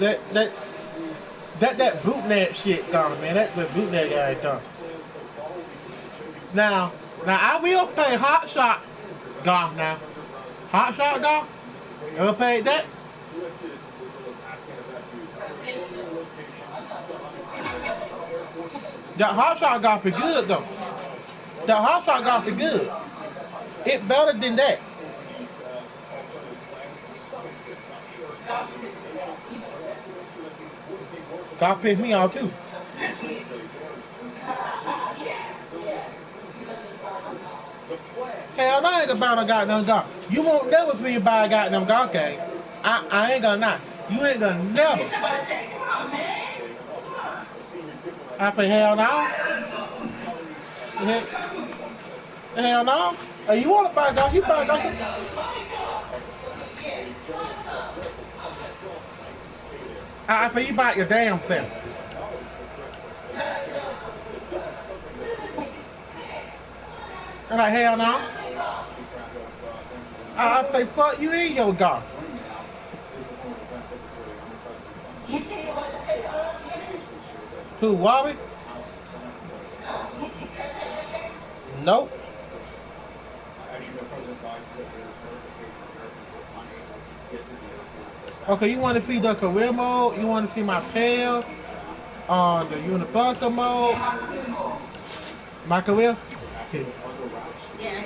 That bootleg shit gone, man. That's what bootleg guy done. Now I will pay Hot Shot golf now. Hot Shot golf? Ever paid that? That Hot Shot golf is good though. That Hot Shot golf is good. It's better than that. God pissed me off too. Hell no, I ain't gonna buy no goddamn golf. You won't never see me buy a goddamn golf game. I ain't gonna lie. You ain't gonna never. I say hell no. Hell no. Hey, you wanna buy golf? You buy golf. I say you buy it your damn self. And like hell no. I say fuck you in your golf. Who, Wobby? Nope. Okay, you want to see the career mode? You want to see my tail? The Unibucker mode? My career? Okay. Yeah.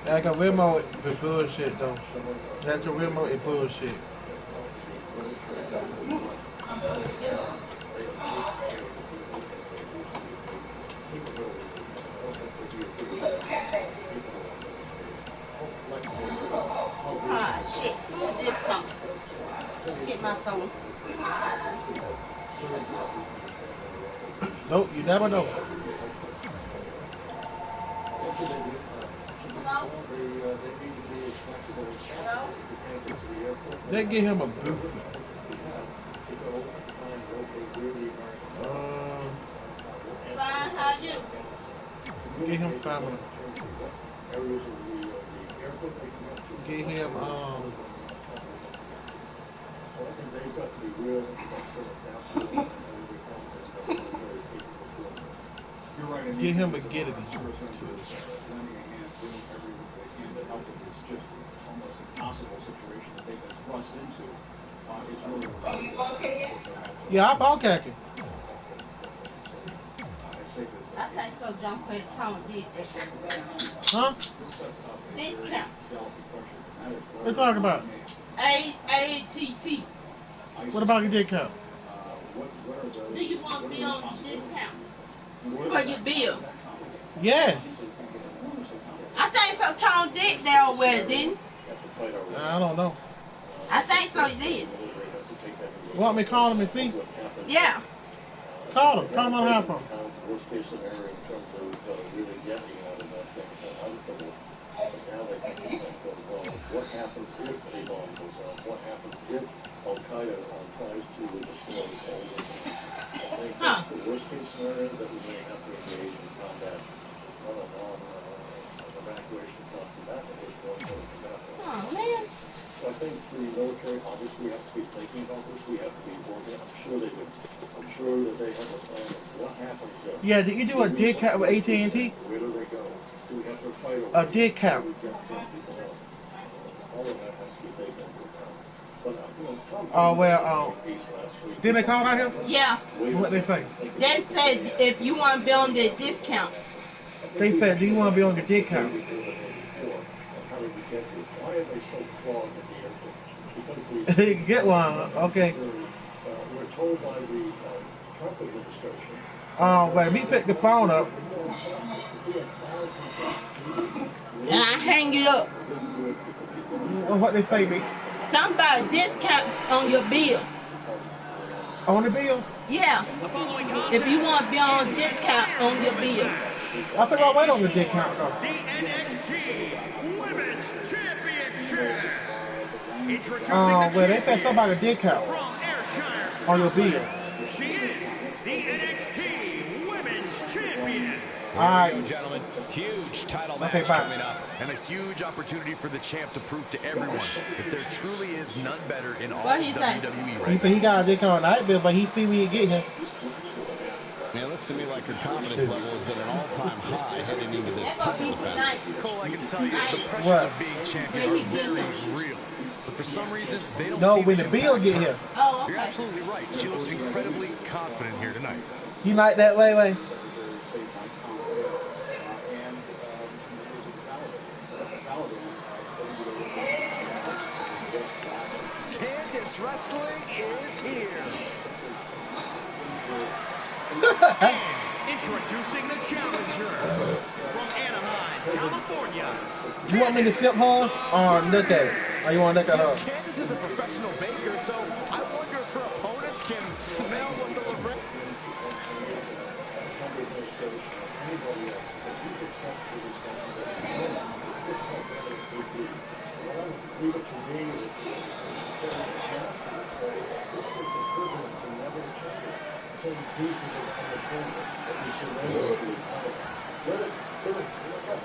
That career mode is bullshit though. That career mode is bullshit. Ah, shit. This pump. Get my soul. Nope, you never know. Hello? Hello? They get him a boot. Fine, how you? Get him family. Get him get him a get it. Yeah, I ball cacking. I think so. John Quinn Tom did that. Huh? Discount. What you talking about? ATT. What about your discount? Do you want to be on discount for your bill? Yes. I think so. Tom did that already, didn't he? I don't know. I think so. He did. You want me to call him and see? Yeah. Call him. Call him on half phone. What happens if a bomb goes off? What happens if Al-Qaeda tries to destroy the coalition? I think that's the worst case scenario that we may have to engage in combat. Evacuation comes from that, and it's going from that. Oh, man. So I think the military obviously has to be thinking about this. We have to be working. I'm sure they do. I'm sure that they have a plan of what happens if. Yeah, did you do a dig count with AT&T? Where do they go? Do we have to fight over A dig count. All of that has to be taken into account. But, Oh, well, didn't they call out here? Yeah. What they say? They said if you want to be on the discount. They said, do you want to be on the dig count? Why are they so clogged at the airport? Get one. Okay. We're told by the Trump administration. Wait, me pick the phone up. And I hang it up. What they say, me? Something about a discount on your bill. On the bill? Yeah. If you want to be on discount on your bill. I think I'll wait on the discount though. The NXT Women's Championship. Well, they said somebody did count on your bill. She is the NXT Women's Champion. All right, There we go, gentlemen. Huge title match coming up, and a huge opportunity for the champ to prove to everyone that there truly is none better in all of WWE right he said he got a dick on night bill, but he see me get him. It looks to me like her confidence level is at an all-time high heading into this title defense. Cole, I can tell you, the pressures of being champion are very real. But for some reason, they don't No, see when the bill get here. Oh, okay. You're absolutely right. She looks incredibly confident here tonight. You like that way? Candice Wrestling is here. Introducing the challenger from Anaheim, California. You want me to sip her or look at it? Or you want to look at her? Candice is a professional baker, so I wonder if her opponents can smell what the Lorraine...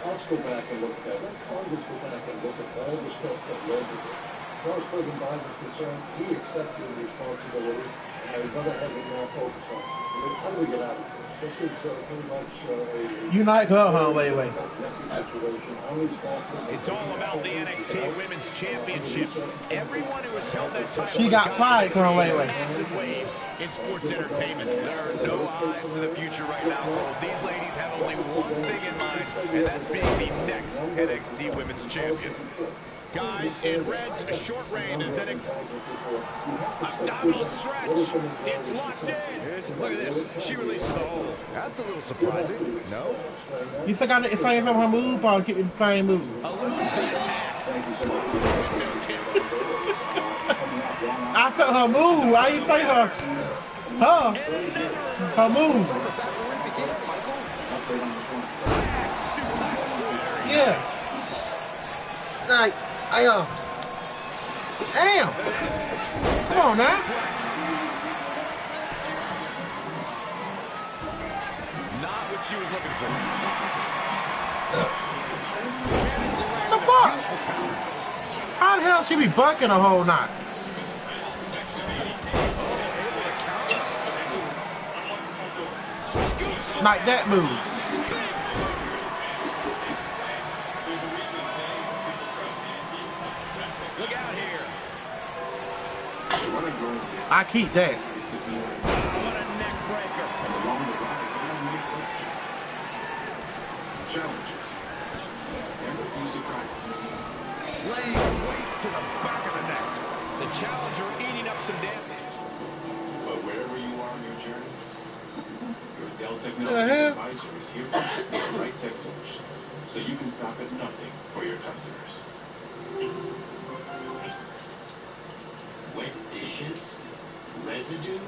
Let's go back and look at that. Let Congress go back and look at all the stuff that led to this. As far as President Biden is concerned, he accepted the responsibility, and I've got to have him now focus on it. How do we get out of this? This is pretty much a... You like her, huh? Wait. It's all about the NXT Women's Championship. Everyone who has held that title... She got fired, come on, wait. Massive waves in sports entertainment. There are no eyes to the future right now, Cole. These ladies have only one thing in mind, and that's being the next NXT Women's Champion. Guys, in red's a short reign as an abdominal stretch. It's locked in. Look at this. She releases the hold. That's a little surprising. No? You think I need to say some of her move or keep it the same move? Eludes the attack. I said her move. I didn't say her move. Yes. Like, damn. Come on now. Not what she was looking for. What the fuck? How the hell she be bucking a whole night? Like that move. Look out here. I keep that. What a neck breaker. Laying weights to the back of the neck. The challenger eating up some damage. But wherever you are on your journey, your Dell The Technology hell? advisor is here with the right tech solutions, so you can stop at nothing for your customers. Wet dishes? Residue?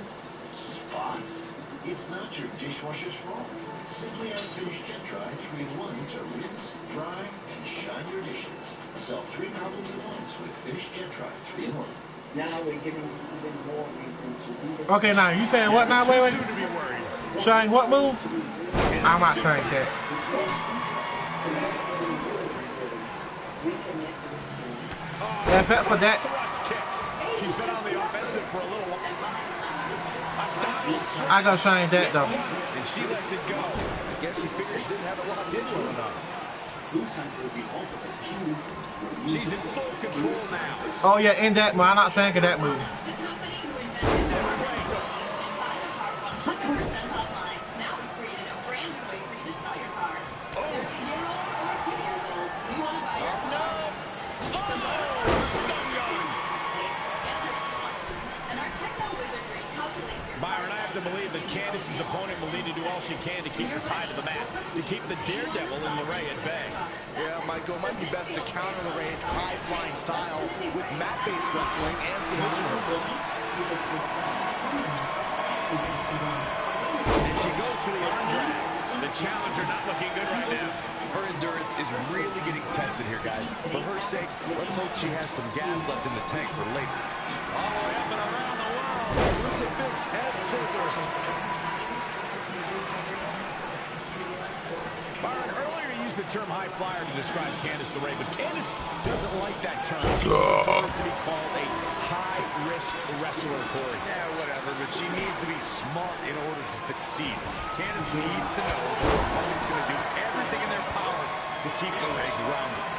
Spots? It's not your dishwasher's fault. Simply add Finish Jet Dry 3-in-1 to rinse, dry, and shine your dishes. Solve 3 problems at once with Finish Jet Dry 3-in-1. Now we're giving even more reasons to do this. Okay, now you saying what now? Wait. Soon to be worried. Shane, what move? I'm not saying that. That's it for that. Thrust kick. She's been on the offensive for a little while. I gotta shine that though. And she lets it go. I guess she figured she didn't have it locked in well enough. She's in full control now. Oh yeah, in that move. I'm not saying that move. Byron, I have to believe that Candice's opponent will need to do all she can to keep her tied to the mat, to keep the daredevil in LeRae at bay. Yeah, Michael, it might be best to counter LeRae's high-flying style with mat-based wrestling and submission moves. And she goes for the arm drag. The challenger not looking good right now. Her endurance is really getting tested here, guys. For her sake, let's hope she has some gas left in the tank for later. All the way up and around the world. Crucifix head scissors. Byron, earlier you used the term high flyer to describe Candice LeRae, but Candice doesn't like that term. She prefers to be called a high-risk wrestler, Corey. Yeah, whatever, but she needs to be smart in order to succeed. Candice needs to know that her opponent's going to do everything in their power to keep LeRae grounded.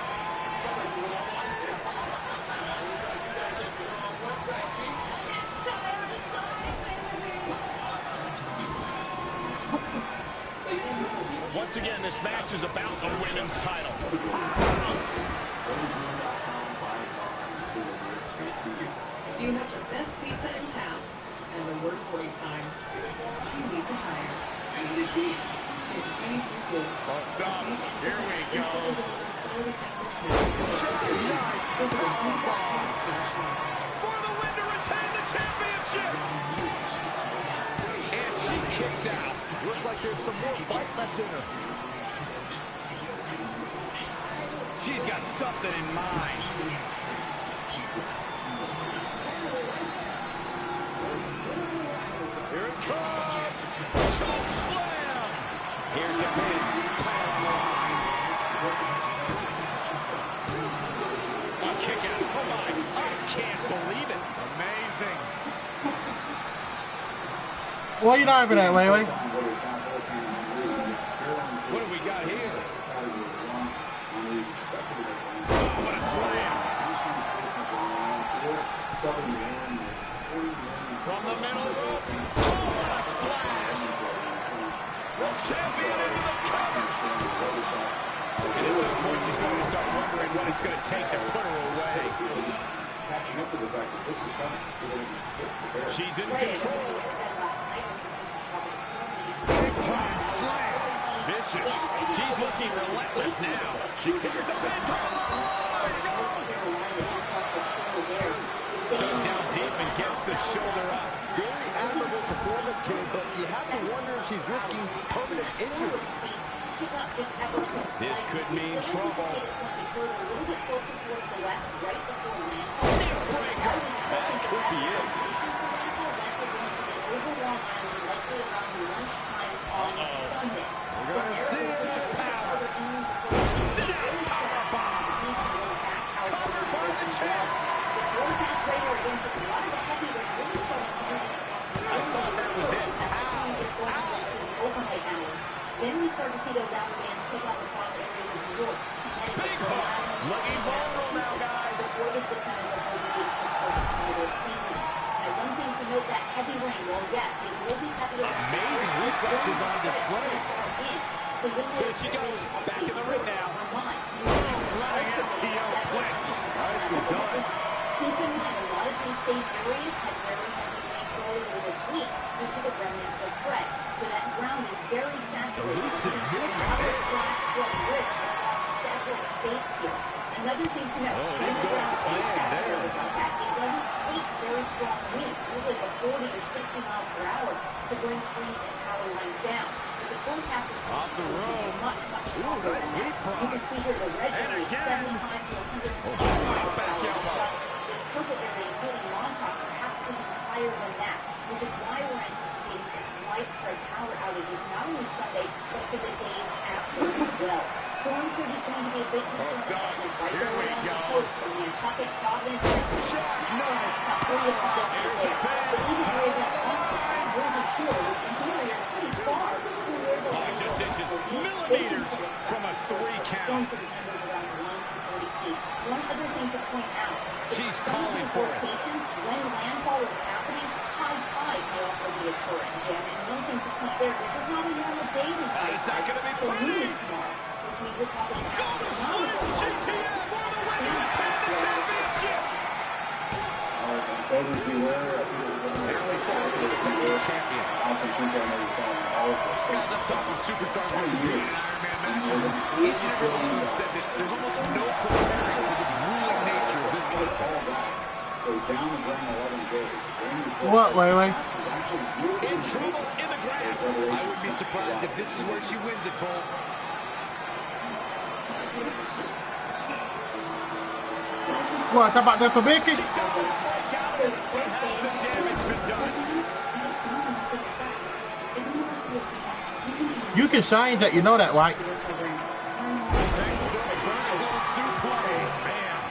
Once again, this match is about the women's title. You have the best pizza in town and the worst wait times. You need to hire A2D. Hooked up. Here we go. For the win to retain the championship. And she kicks out. Looks like there's some more fight left in her. She's got something in mind. Here it comes. Choke slam. Here's the pin. Title on the line. A kick out. Oh my. I can't believe it. Amazing. What are you diving at, Waylay? What do we got here? Oh, what a slam. From the middle rope. Oh, what a splash. The champion into the cover. And at some point, she's going to start wondering what it's going to take to put her away. She's in control. Big time slam. Vicious. She's looking relentless now. Here's the pin. Dug down deep and gets the shoulder up. Very admirable performance here, but you have to wonder if she's risking permanent injury. This could mean trouble. Neck breaker. That could be it. We're going to see it. Power. Sit down. Power bomb. Covered by the champ. I thought that was it. Then we start to see those outer bands pick up across areas of New York. Big hook. Looking vulnerable now, guys. One thing to note, that heavy ring, well, yes, it will be heavy. Amazing reflexes on display. There she goes. Back in the ring now. Running FTO plants. Nicely done. Keep in mind, a lot of these safe areas have very heavy rain falling over this week due to the remnants of threat. So that ground is very saturated. Another thing to note. Oh, it goes playing there. It doesn't take very strong winds, usually like 40 or 60 miles per hour, to bring trees and power lines down. But the forecast is off the road. Much stronger than that. You can see here the red area is 75 to 100 miles back elbow. This purple area, including Montauk, perhaps even higher than that, which is why we're anticipating some widespread power outages, not only Sunday, but for the days after as well. Storm surge is going to be a big concern, right around the coast from Nantucket, Providence, jackknife. There's the pin. Title on the line. Jersey Shore, which in theory are pretty far from where the just inches, millimeters from a 3 count. One other thing to point out. She's calling for it. When landfall is happening, high tide may also be occurring. And one thing to point there, this is not a normal day. It's not going to be pretty. Go to sleep, GTF for the win to retain the championship. Now we fall to the new champion. Guys, I'm talking superstars who are doing Iron Man matches. Each and every one of them said that there's almost no preparing for the grueling nature of this contest. What, Waylay? In trouble, in the grass. I wouldn't be surprised if this is where she wins it, Cole. What, talk about this for Vicky? She does break out, but has the damage been done? You can change that, you know that, right? Textbook vertical suplex. Bam.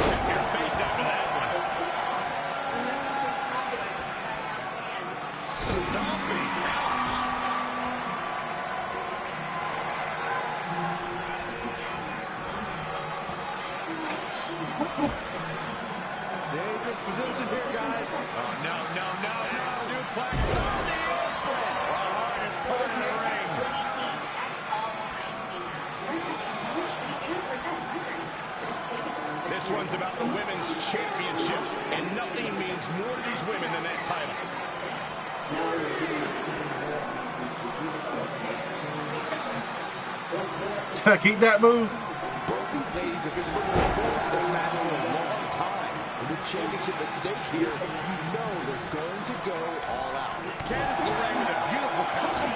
Check your face after that one. Stomping. Ouch. Dangerous position here, guys. Oh, no. Suplex on the apron. The hardest part in the ring. This one's about the women's championship, and nothing means more to these women than that title. Keep that move. Both these ladies have been looking forward to this match for a long time. And with championship at stake here, you know they're going to go all out. Candice LeRae with a beautiful counter.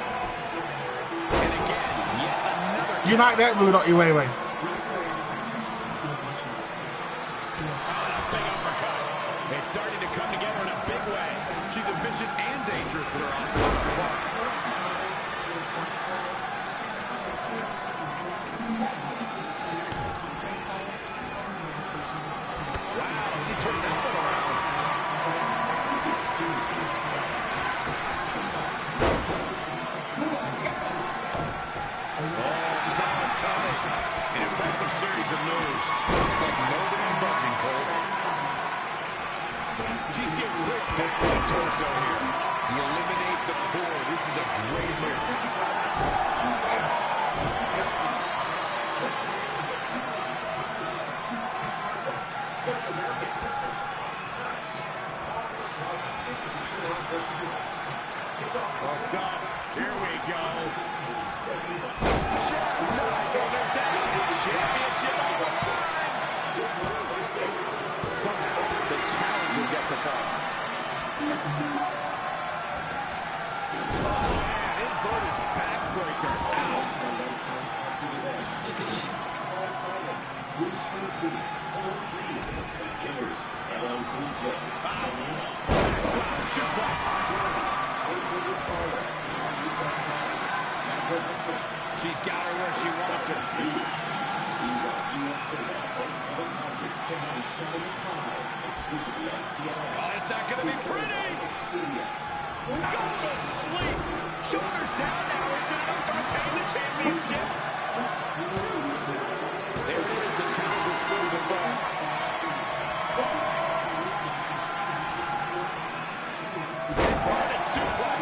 And again, yet another. You like that move, don't you, Way Way? Big uppercut. It's starting to come together in a big way. She's efficient and dangerous with her offense thus far. Wow, she turned that one around. Solid coming. An impressive series of moves. Looks like nobody's budging, Cole. She steers clear back to the torso here. You eliminate the core. This is a great move. Oh, God. Here we go. Shoulders down. Championship on the line. Somehow, the challenger gets a call. Oh, man. Inverted backbreaker. Suplex. She's got her where she wants her. Oh, it's not going to be pretty. Go to sleep. Shoulders down now. Is it enough to retain the championship? There it is. The challenger scores a ball. Inverted suplex.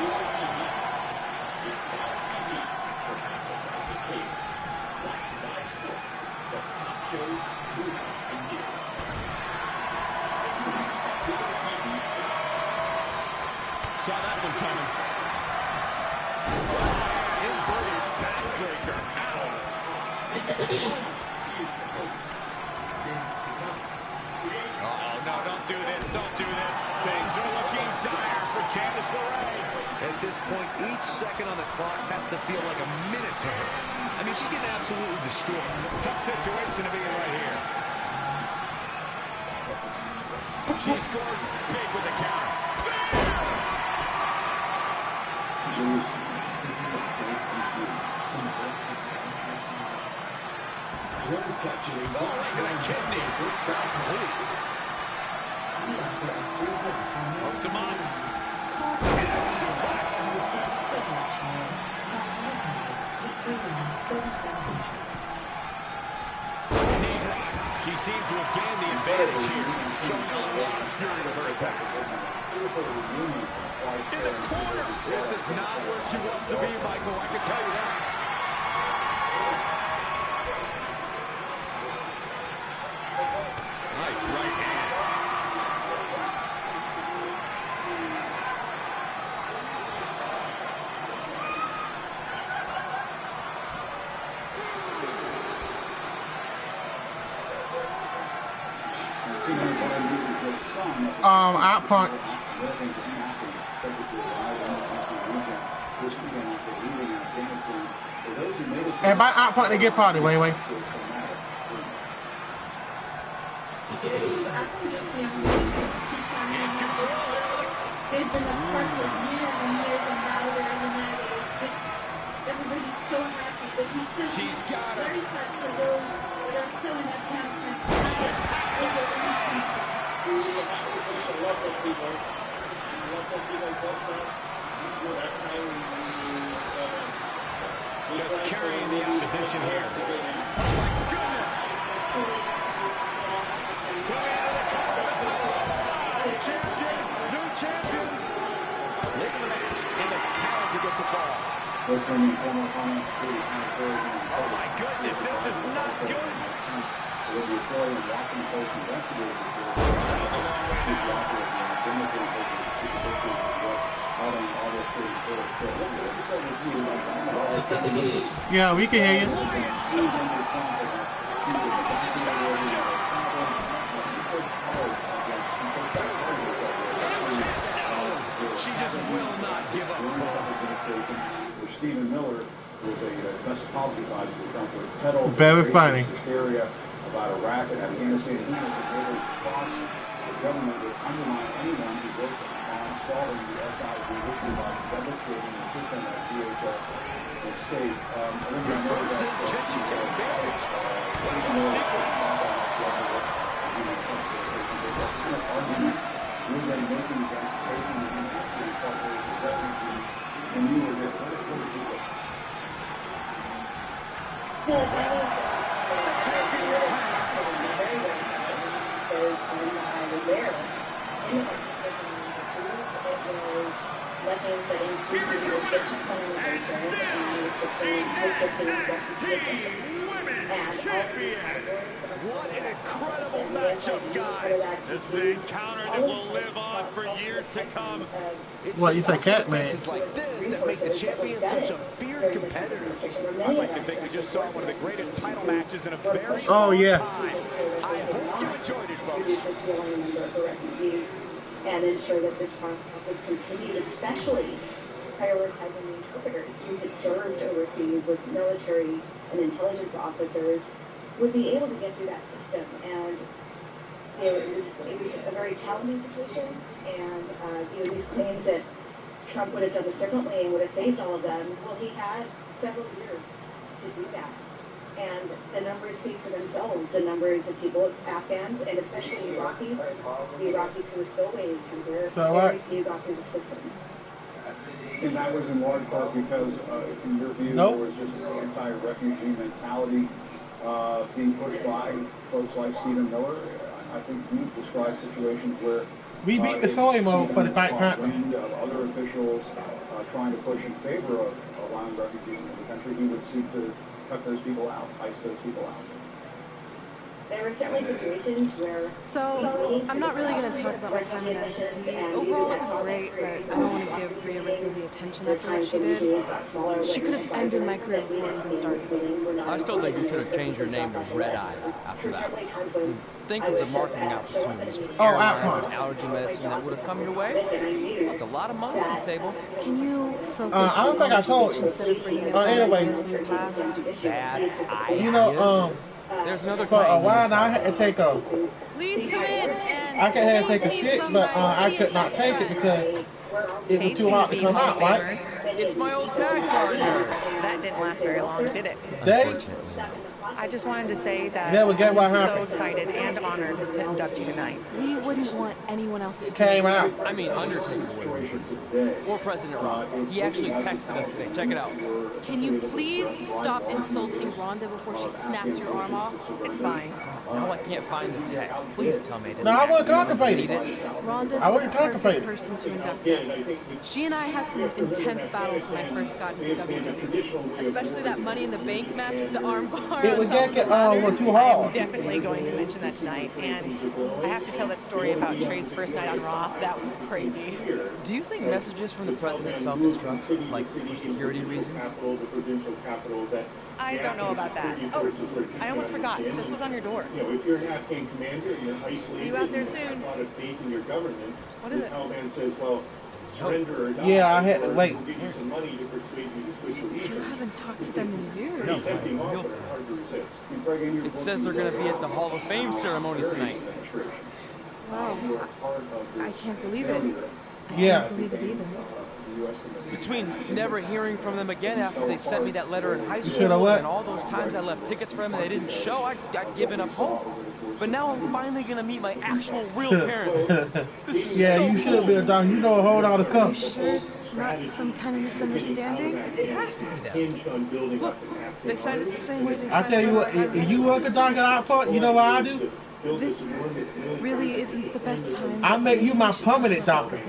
Saw that one coming. Inverted backbreaker. Oh, no, don't do this. Don't do this. Things are looking dire for Candice LeRae. At this point, each second on the clock has to feel like a minute to her. I mean, she's getting absolutely destroyed. Tough situation to be in right here. She scores big with the counter. Oh, right to the kidneys. Hooked him up. And a suplex. Knee drop. She seems to have gained the advantage here, showing a lot of fury with her attacks. In the corner. This is not where she wants to be, Michael. I can tell you that. Nice right hand. Out punch. And by out point, they get party, wait. They've been a part for years and years, and now they're united. Everybody's so happy that he's still very much for those that are still in Afghanistan. Just carrying the opposition here. Oh my goodness! Champion, new champion. Late in the match, and the challenger gets a fall. Oh my goodness, this is not good. Yeah, we can hear you. She just will not give up. Stephen Miller was a domestic policy advisor to Trump. Very funny. Hysteria about Iraq and Afghanistan. He was a great response. The government would undermine anyone who works on solving the SIV issue by devastating the system at DHS and state. We've been making against taking the refugees, and you were there. What did you do? What an incredible matchup, guys. This is an encounter that will live on for years to come. What, you say Catman? It's like this that make the champion such a feared competitor. I like to think we just saw one of the greatest title matches in a very long time. I hope you enjoyed it, folks. And ensure that this process is continued, especially prioritizing the interpreters who had served overseas with military and intelligence officers would be able to get through that system. And it was a very challenging situation, and these claims that Trump would have done this differently and would have saved all of them, well, he had several years to do that. And the numbers speak for themselves. The numbers of people, Afghans, and especially Iraqis, the Iraqis who are still waiting to come here, very few got through the system. And that was in large part because, in your view, there was just an anti-refugee mentality being pushed by folks like Stephen Miller. I think you've described situations where we beat the soy mode for the fight partner. Other officials trying to push in favor of allowing refugees into the country, he would seek to cut those people out, ice those people out. There were certainly situations where... So, I'm not really going to talk about my time in NXT. Overall, it was great, but I don't want to give Rhea Ripley the attention after what she did. She could have ended my career before it even started. I still think you should have changed your name to Red Eye after that. Think of the marketing opportunities for airlines and allergy medicine that would have come your way. Left a lot of money on the table. Can you focus I don't think I told you. instead of bringing up ideas from the past? Bad ideas. You know, there's another for a while now, I had to take a... Please come in and I could have to take a shit, but I could not take it because it was too hot to come out, right? It's my old tag partner. That didn't last very long, did it? I just wanted to say that I'm so excited and honored to induct you tonight. We wouldn't want anyone else to came out. I mean, Undertaker would have. Or President Ron. He actually texted us today. Check it out. Can you please stop insulting Rhonda before she snaps your arm off? It's fine. No, I can't find the text. Please tell me. No, I wasn't contemplating. Rhonda's the perfect person to induct us. She and I had some intense battles when I first got into WWE. Especially that Money in the Bank match with the arm bar. It was too hard. I'm definitely going to mention that tonight. And I have to tell that story about Trey's first night on Raw. That was crazy. Do you think messages from the president self-destruct, like for security reasons? I don't know about that. Oh, I almost forgot. This was on your door. You know, if you're an Afghan commander and you're isolated, see you out there soon. Have a lot of faith in your government. What is it? The Taliban says, well, surrender or die. Yeah, I had to wait. We'll give you some money to persuade you to switch allegiance. You haven't talked to them in years. No. It says they're going to be at the Hall of Fame ceremony tonight. Wow, I can't believe it. I Yeah. can't believe it either. Between never hearing from them again after they sent me that letter in high school You know what? and all those times I left tickets for them and they didn't show, I'd given up hope. But now I'm finally going to meet my actual real parents. This is Yeah, so you cool. should be a doctor. You know a whole lot of Are you stuff. sure it's not some kind of misunderstanding? It has to be them. Look, they signed it the same way they I signed tell you what, if you work a doctor output, you know what I do? This really isn't the best time. I make you my permanent doctor.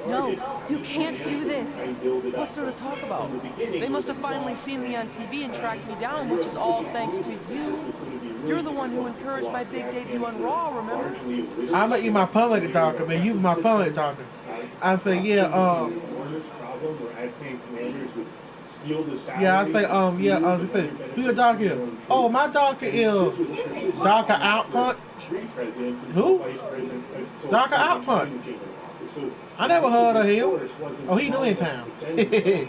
No, you can't do this. What's there to talk about? They must have finally seen me on TV and tracked me down, which is all thanks to you. You're the one who encouraged my big debut on Raw, remember? I make you my permanent doctor, man. You my permanent doctor. I think, yeah, yeah, I think, this thing. Who your doctor is? Oh, my doctor is Dr. Outpunt. Who? Dr. Outpunt. I never heard of him. Oh, he new in town. They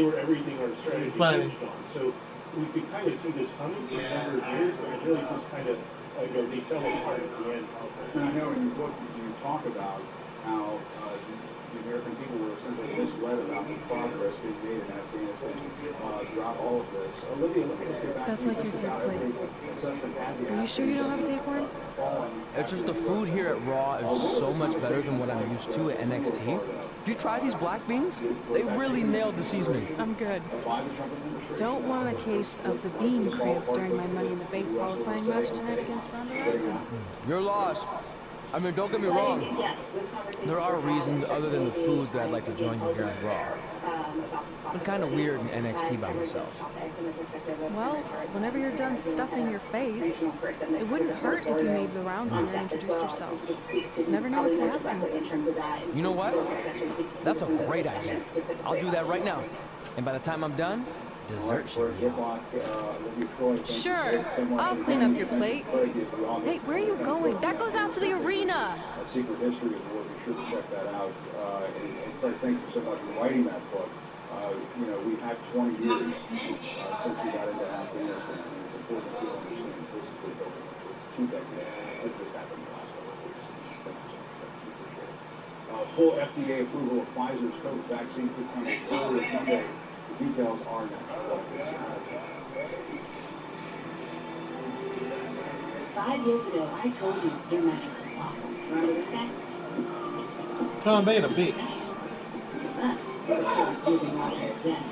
were everything our strategy Funny. hinged on. So we could kind of see this coming for a number of years, but it really just kind of, they fell apart at the end. And I know in your book you talk about how the American people were essentially misled about the progress being made in Afghanistan throughout all of this. Olivia, let me just get back That's like your third plate. Are you sure you don't have a tapeworm? It's just the food here at Raw is so much better than what I'm used to at NXT. Did you try these black beans? They really nailed the seasoning. I'm good. Don't want a case of the bean cramps during my Money in the Bank qualifying match tonight against Ronda Rousey. You're lost. I mean, don't get me wrong. There are reasons other than the food that I'd like to join you here at Raw. It's been kind of weird in NXT by myself. Well, whenever you're done stuffing your face, it wouldn't hurt if you made the rounds here and introduced yourself. Never know what can happen. You know what? That's a great idea. I'll do that right now. And by the time I'm done, dessert should be out. Sure, I'll clean up your plate. Hey, where are you going? That goes out to the arena. A secret history of the war, be sure to check that out. And Fred, thank you so much for writing that book. You know, we've had 20 years since we got into Afghanistan, and it's important to understand this has been built for 2 decades. It just happened in the last couple of weeks. Thank you so much. Appreciate it. Full FDA approval of Pfizer's COVID vaccine could come early Monday. The details are now. 5 years ago, I told you your mattress was awful. Remember this guy? Tom Bain a bitch. But using Roger's desk.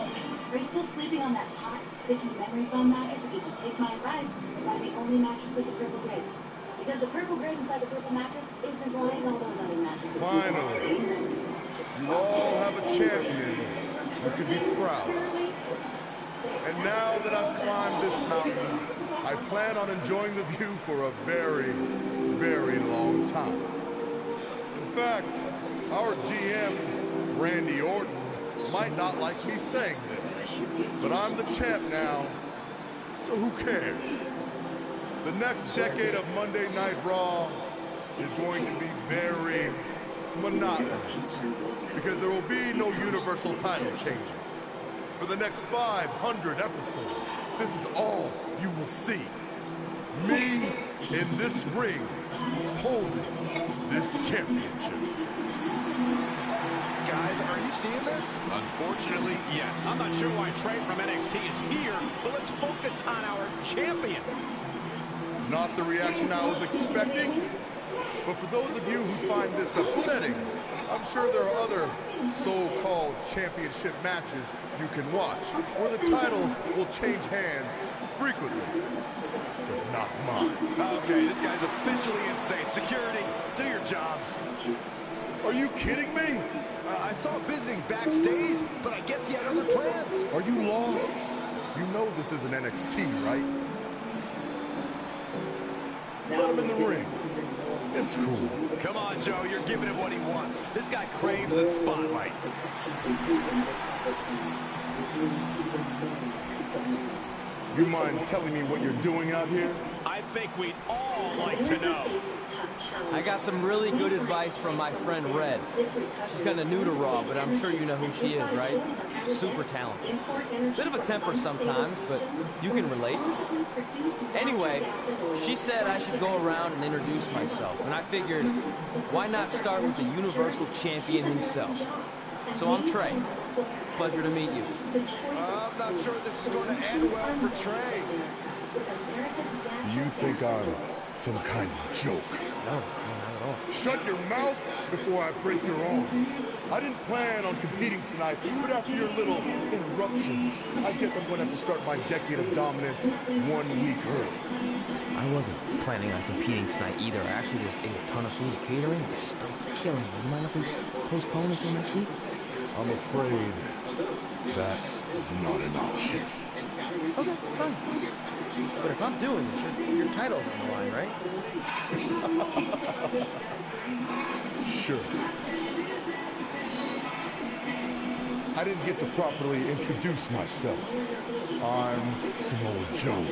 Are you still sleeping on that hot, sticky memory foam mattress, or did you take my advice and buy the only mattress with the purple grade? Because the purple grade inside the purple mattress isn't like all those other mattresses. Finally, you all have a champion you can be proud of. And now that I've climbed this mountain, I plan on enjoying the view for a very, very long time. In fact, our GM, Randy Orton, might not like me saying this, but I'm the champ now, so who cares? The next decade of Monday Night Raw is going to be very monotonous, because there will be no universal title changes. For the next 500 episodes, this is all you will see. Me in this ring, holding this championship. Guys, are you seeing this? Unfortunately, yes. I'm not sure why Trey from NXT is here, but let's focus on our champion. Not the reaction I was expecting, but for those of you who find this upsetting, I'm sure there are other so-called championship matches you can watch where the titles will change hands frequently, but not mine. Okay, this guy's officially insane. Security, do your jobs. Are you kidding me? I saw visiting backstage, but I guess he had other plans. Are you lost? You know this isn't NXT, right? Let him in the ring. It's cool. Come on, Joe, you're giving him what he wants. This guy craves the spotlight. You mind telling me what you're doing out here? I think we'd all like to know. I got some really good advice from my friend Red. She's kind of new to Raw, but I'm sure you know who she is, right? Super talented. Bit of a temper sometimes, but you can relate. Anyway, she said I should go around and introduce myself, and I figured, why not start with the Universal Champion himself? So I'm Trey. Pleasure to meet you. I'm not sure this is going to end well for Trey. Do you think I'm some kind of joke? No, not at all. Shut your mouth before I break your arm. I didn't plan on competing tonight, but after your little interruption, I guess I'm going to have to start my decade of dominance 1 week early. I wasn't planning on competing tonight either. I actually just ate a ton of food at catering. My stomach's killing me. You mind if we postpone until next week? I'm afraid that is not an option. Okay, fine. But if I'm doing this, your title's on the line, right? Sure. I didn't get to properly introduce myself. I'm Samoa Joe,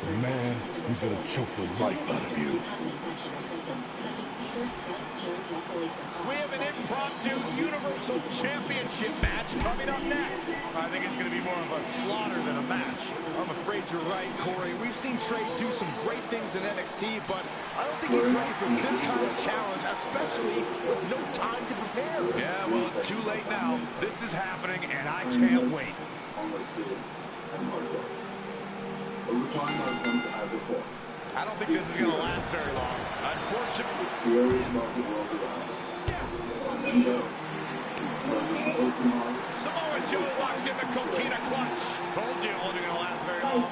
the man who's gonna choke the life out of you. We have an impromptu Universal Championship match coming up next. I think it's going to be more of a slaughter than a match. I'm afraid you're right, Corey. We've seen Trey do some great things in NXT, but I don't think he's ready for this kind of challenge, especially with no time to prepare. Yeah, well, it's too late now. This is happening, and I can't wait. I don't think this is going to last very long. Unfortunately. Samoa Joe locks in the Coquina clutch. Told you it wasn't going to last very long.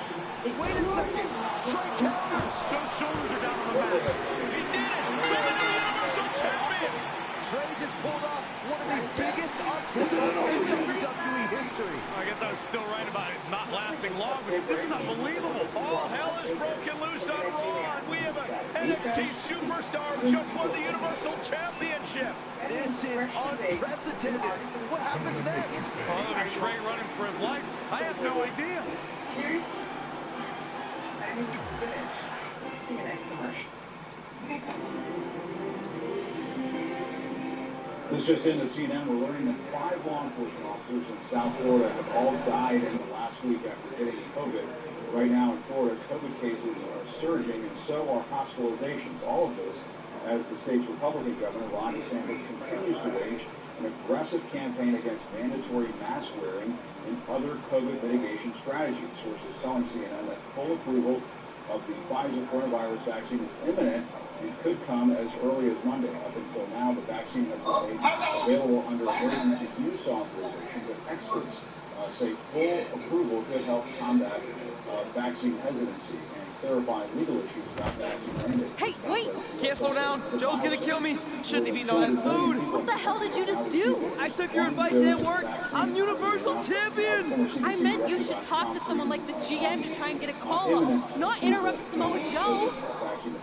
Wait a second. Trey counters. Joe's shoulders are down on the mat. He did it. We're the new Universal Champion. Trey just pulled off one of the biggest upsets in WWE history. I guess I was still right about it not lasting long, but this is unbelievable. All hell is broken loose on Raw, and we have an NXT superstar who just won the Universal Championship. This is unprecedented. What happens next? Other than Trey running for his life, I have no idea. Seriously? I need to finish. Let's see the next commercial. This just in to CNN, we're learning that 5 law enforcement officers in South Florida have all died in the last week after getting COVID. Right now in Florida, COVID cases are surging, and so are hospitalizations. All of this as the state's Republican governor, Ron DeSantis, continues to wage an aggressive campaign against mandatory mask wearing and other COVID mitigation strategies. Sources telling CNN that full approval of the Pfizer coronavirus vaccine is imminent and could come as early as Monday. Up until now, the vaccine has been made available under emergency use authorization, but experts say full approval could help combat vaccine hesitancy and clarify legal issues about vaccine mandates. Hey, wait! Can't slow down. Joe's gonna kill me. Shouldn't have eaten all that food. What the hell did you just do? I took your advice and it worked. I'm Universal Champion. I meant you should talk to someone like the GM to try and get a call, not interrupt Samoa Joe.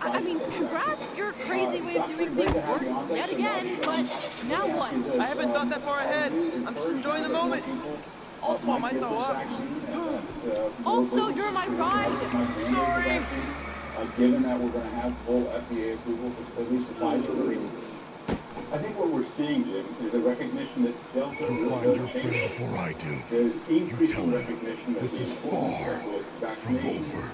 I mean, congrats. Your crazy way of doing things worked yet again, but now what? I haven't thought that far ahead. I'm just enjoying the moment. Also, I might throw up. Also, you're my ride. Sorry. Given that we're going to have full FDA approval for at least the Pfizer version, I think what we're seeing, Jim, is a recognition that Delta... Go find your friend before I do. You tell him this is far from over.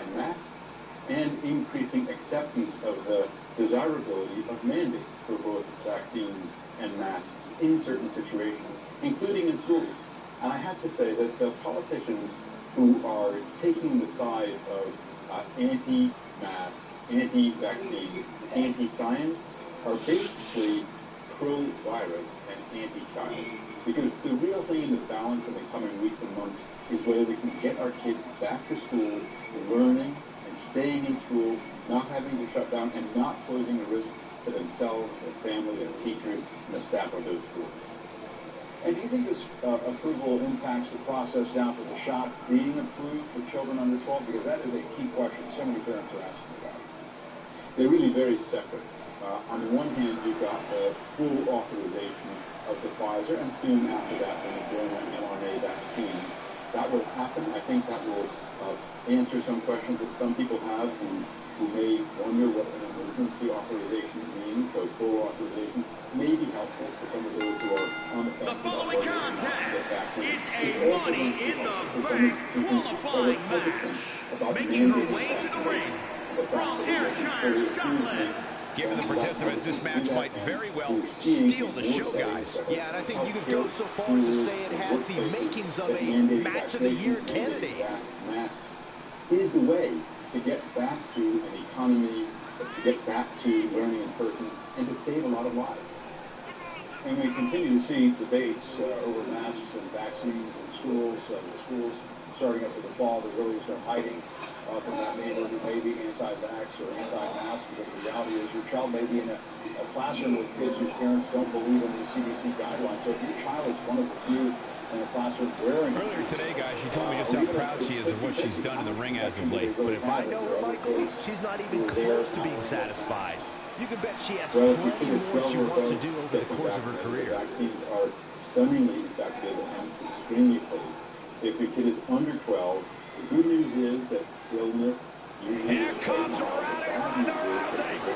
And increasing acceptance of the desirability of mandates for both vaccines and masks in certain situations, including in schools. And I have to say that the politicians who are taking the side of anti-mask, anti-vaccine, anti-science are basically pro-virus and anti-child. Because the real thing in the balance in the coming weeks and months is whether we can get our kids back to school, learning, and staying in school, not having to shut down, and not posing a risk to themselves, their family, their teachers, and the staff of those schools. And do you think this approval impacts the process down to the shot being approved for children under 12? Because that is a key question so many parents are asking about. They're really very separate. On the one hand, you've got the full authorization of the Pfizer, and soon after that, the Moderna mRNA vaccine. That will happen. I think that will answer some questions that some people have who who may wonder what an emergency authorization means, so full authorization may be helpful for some of those who are unaffected. The following contest is a Money in the Bank qualifying match. Making her way to the ring from Ayrshire, Scotland. Given the participants, this match might very well steal the show, guys. Yeah, and I think you could go so far as to say it has the makings of a Match of the Year candidate. Is the way to get back to an economy, to get back to learning in person, and to save a lot of lives. And we continue to see debates over masks and vaccines in schools. The schools starting up for the fall, there really is no hiding from that neighbor who may be anti-vax or anti-mask, because the reality is your child may be in a classroom with kids whose parents don't believe in the CDC guidelines. So if your child is one of the few in a classroom wearing... Earlier today, guys, she told me just how proud she is of what she's done in the ring as of late. But if I know her, Michael, she's not even close to being satisfied. You can bet she has plenty more she wants to do over the course of her career. Vaccines are stunningly effective and extremely safe. If your kid is under 12, the good news is that illness usually... Here comes Ronda Rousey, the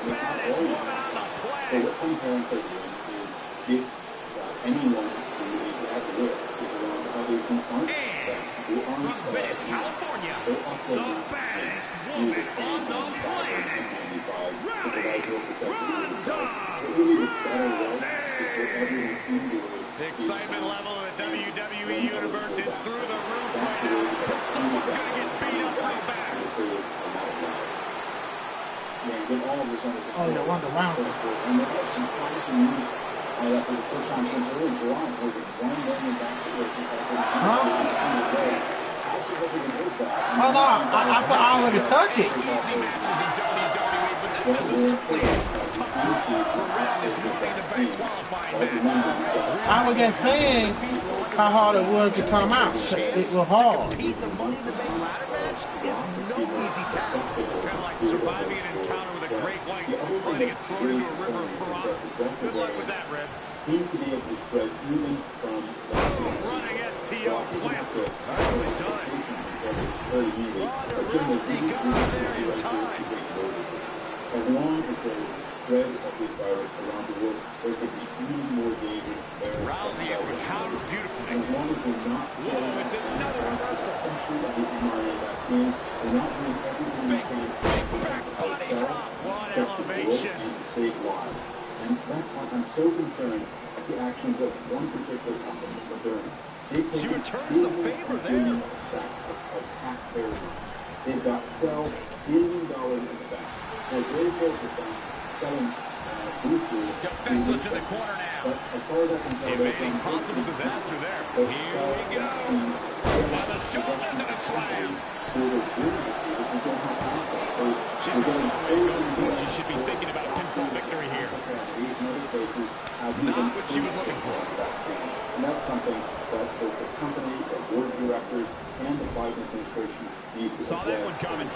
baddest woman on the planet. So what some parents are doing is give anyone who is at risk is around others who aren't from Venice, California, the baddest woman on the planet, Ronda Rousey. The excitement level of the WWE Universe is through the roof right now, because someone's going to get beat up real bad. Oh, yeah, Ronda Rousey. And they have some promising news that for the first time since early July, more than 1 million vaccinations have been How significant is that? Oh, no, I thought I already took it. Easy matches in WWE, but this is certainly a tough job for Red this Money in the Bank qualifying match. I was just saying how hard it was to come out. It was hard. Compete the Money in the Bank ladder match is no easy task. It's kind of like surviving an encounter with a great white, only to get thrown into a river of piranhas. Good luck with that, Red. Seem to be able to spread even from running STO plants. Nicely done. Ronda Rousey got out there in time. As long as there is spread of this virus around the world, there could be even more danger there. Rousey able to counter beautifully. As long as we're not whoa, it's another reversal. The mRNA vaccine, we're not doing everything we can big back body drop. What elevation. And save lives. And that's why I'm so concerned at the actions of one particular company, Moderna. She returns the favor there. Of taxpayers. They've got $12 billion in the bank. They're very focused on selling boosters. Defenseless in the corner now. But as far as I can tell, evading possible disaster there. Here we go. On the shoulders and a slam. She's going to she should be thinking about a pinfall victory here. Not what she was looking for. And that's something that both the company, the board of directors, and the Biden administration need to saw that one coming.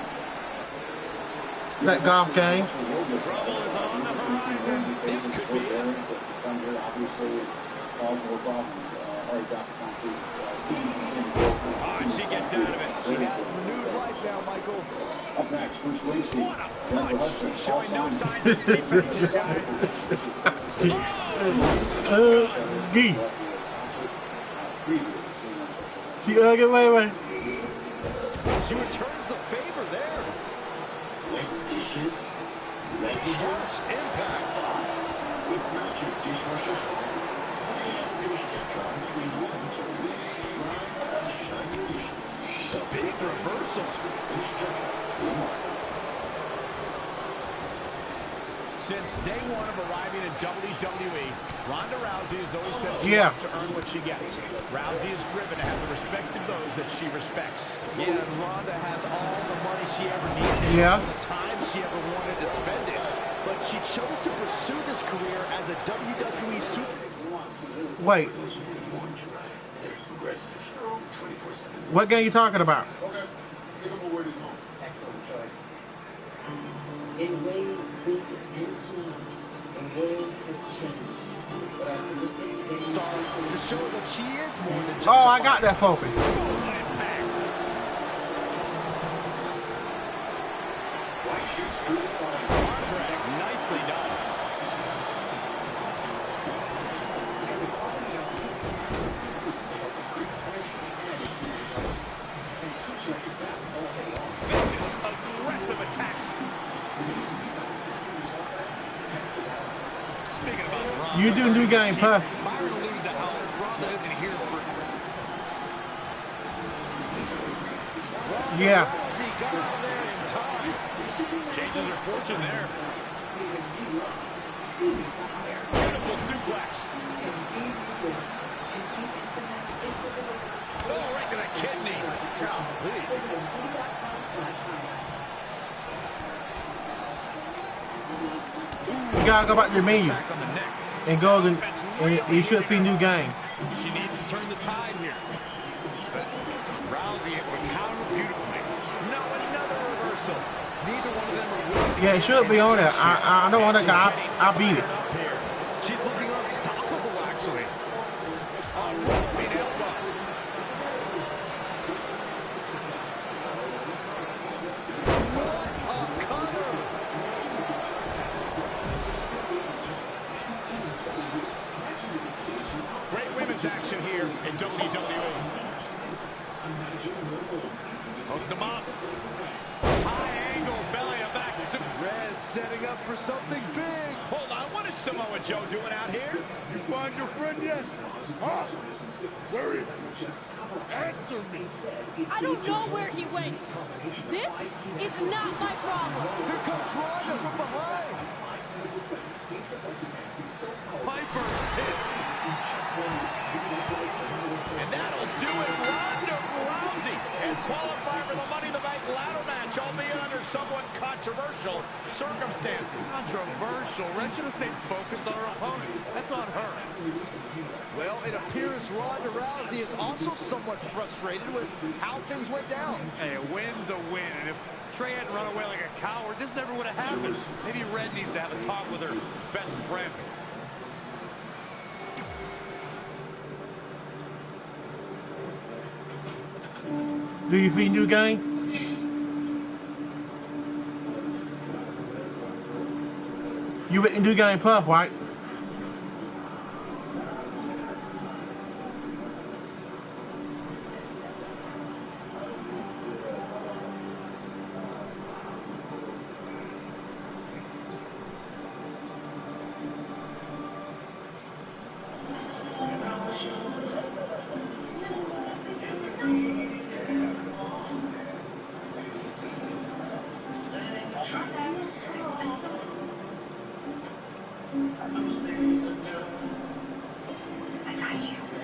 That golf game. Trouble is on the horizon. This could be it. Obviously, cause more problems. And she gets out of it. She has renewed life now, Michael. Up next, Bruce Winston. What a punch. Showing no signs of defense here, guys. Gee. She ugly, wait. She returns the favor there. Wet dishes, harsh impact. It's not your dishwasher's fault. Finish that job between 1 to rinse, dry, shine dishes. A big reversal. Since day one of arriving in WWE, Ronda Rousey has always said she Yeah. wants to earn what she gets. Rousey is driven to have the respect of those that she respects. Yeah, and Ronda has all the money she ever needed. Yeah. The time she ever wanted to spend it. But she chose to pursue this career as a WWE super. Wait. What game you talking about? In ways big and small, the world has changed. But I look at today's to show that she is more than just Oh, I got that focus. Speaking about Ronda, You do new game, Puff. Byron alluded to how Ronda isn't here for... Yeah. Rousey got out of there in time. Changes her fortune there. Beautiful suplex. Oh, right to the kidneys. Golly. You gotta go back to the menu and go and you should see new game. She needs to turn the tide here. But Rousey able to counter beautifully. No, another reversal. Neither one of them are willing. Yeah, it should be on there. I don't want to. I beat it. She's looking unstoppable, actually. A rolling elbow. What a cover. Great women's action here in WWE. Hooked them up. High angle belly of back. Red setting up for something big. Hold on, what is Samoa Joe doing out here? You find your friend yet? Huh? Where is he? Answer me. I don't know where he went. This is not my problem. Here comes Ronda from behind. Piper's pit. And that'll do it. Ronda Rousey is qualified for the Money in the Bank ladder match, albeit under somewhat controversial circumstances. Controversial? Red should have stayed focused on her opponent. That's on her. Well, it appears Ronda Rousey is also somewhat frustrated with how things went down. Hey, a win's a win, and if Trey hadn't run away like a coward, this never would have happened. Maybe Red needs to have a talk with her best friend. Do you see new game? You went in new game, Puff, right?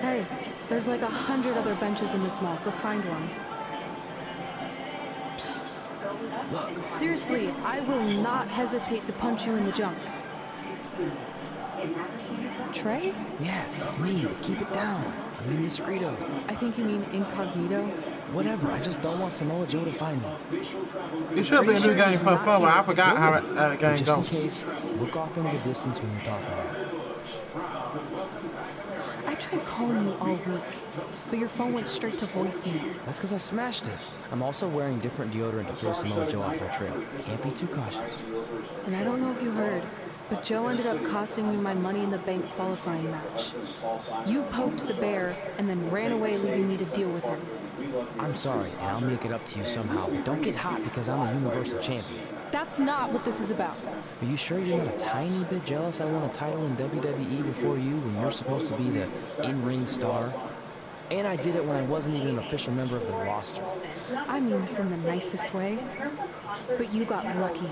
Hey, there's like 100 other benches in this mall. Go find one. Psst. Look. Seriously, I will not hesitate to punch you in the junk. Trey? Yeah, it's me. Keep it down. I'm indiscreto. I think you mean incognito. Whatever, I just don't want Samoa Joe to find me. It should be a new game for forward. I forgot how the game just goes. In case, look off into the distance when you're talking about it. I tried calling you all week, but your phone went straight to voicemail. That's because I smashed it. I'm also wearing different deodorant to throw Samoa Joe off my trail. Can't be too cautious. And I don't know if you heard, but Joe ended up costing me my Money in the Bank qualifying match. You poked the bear and then ran away, leaving me to deal with her. I'm sorry, and I'll make it up to you somehow, but don't get hot because I'm a Universal Champion. That's not what this is about. Are you sure you're not a tiny bit jealous I won a title in WWE before you when you're supposed to be the in-ring star? And I did it when I wasn't even an official member of the roster. I mean this in the nicest way, but you got lucky.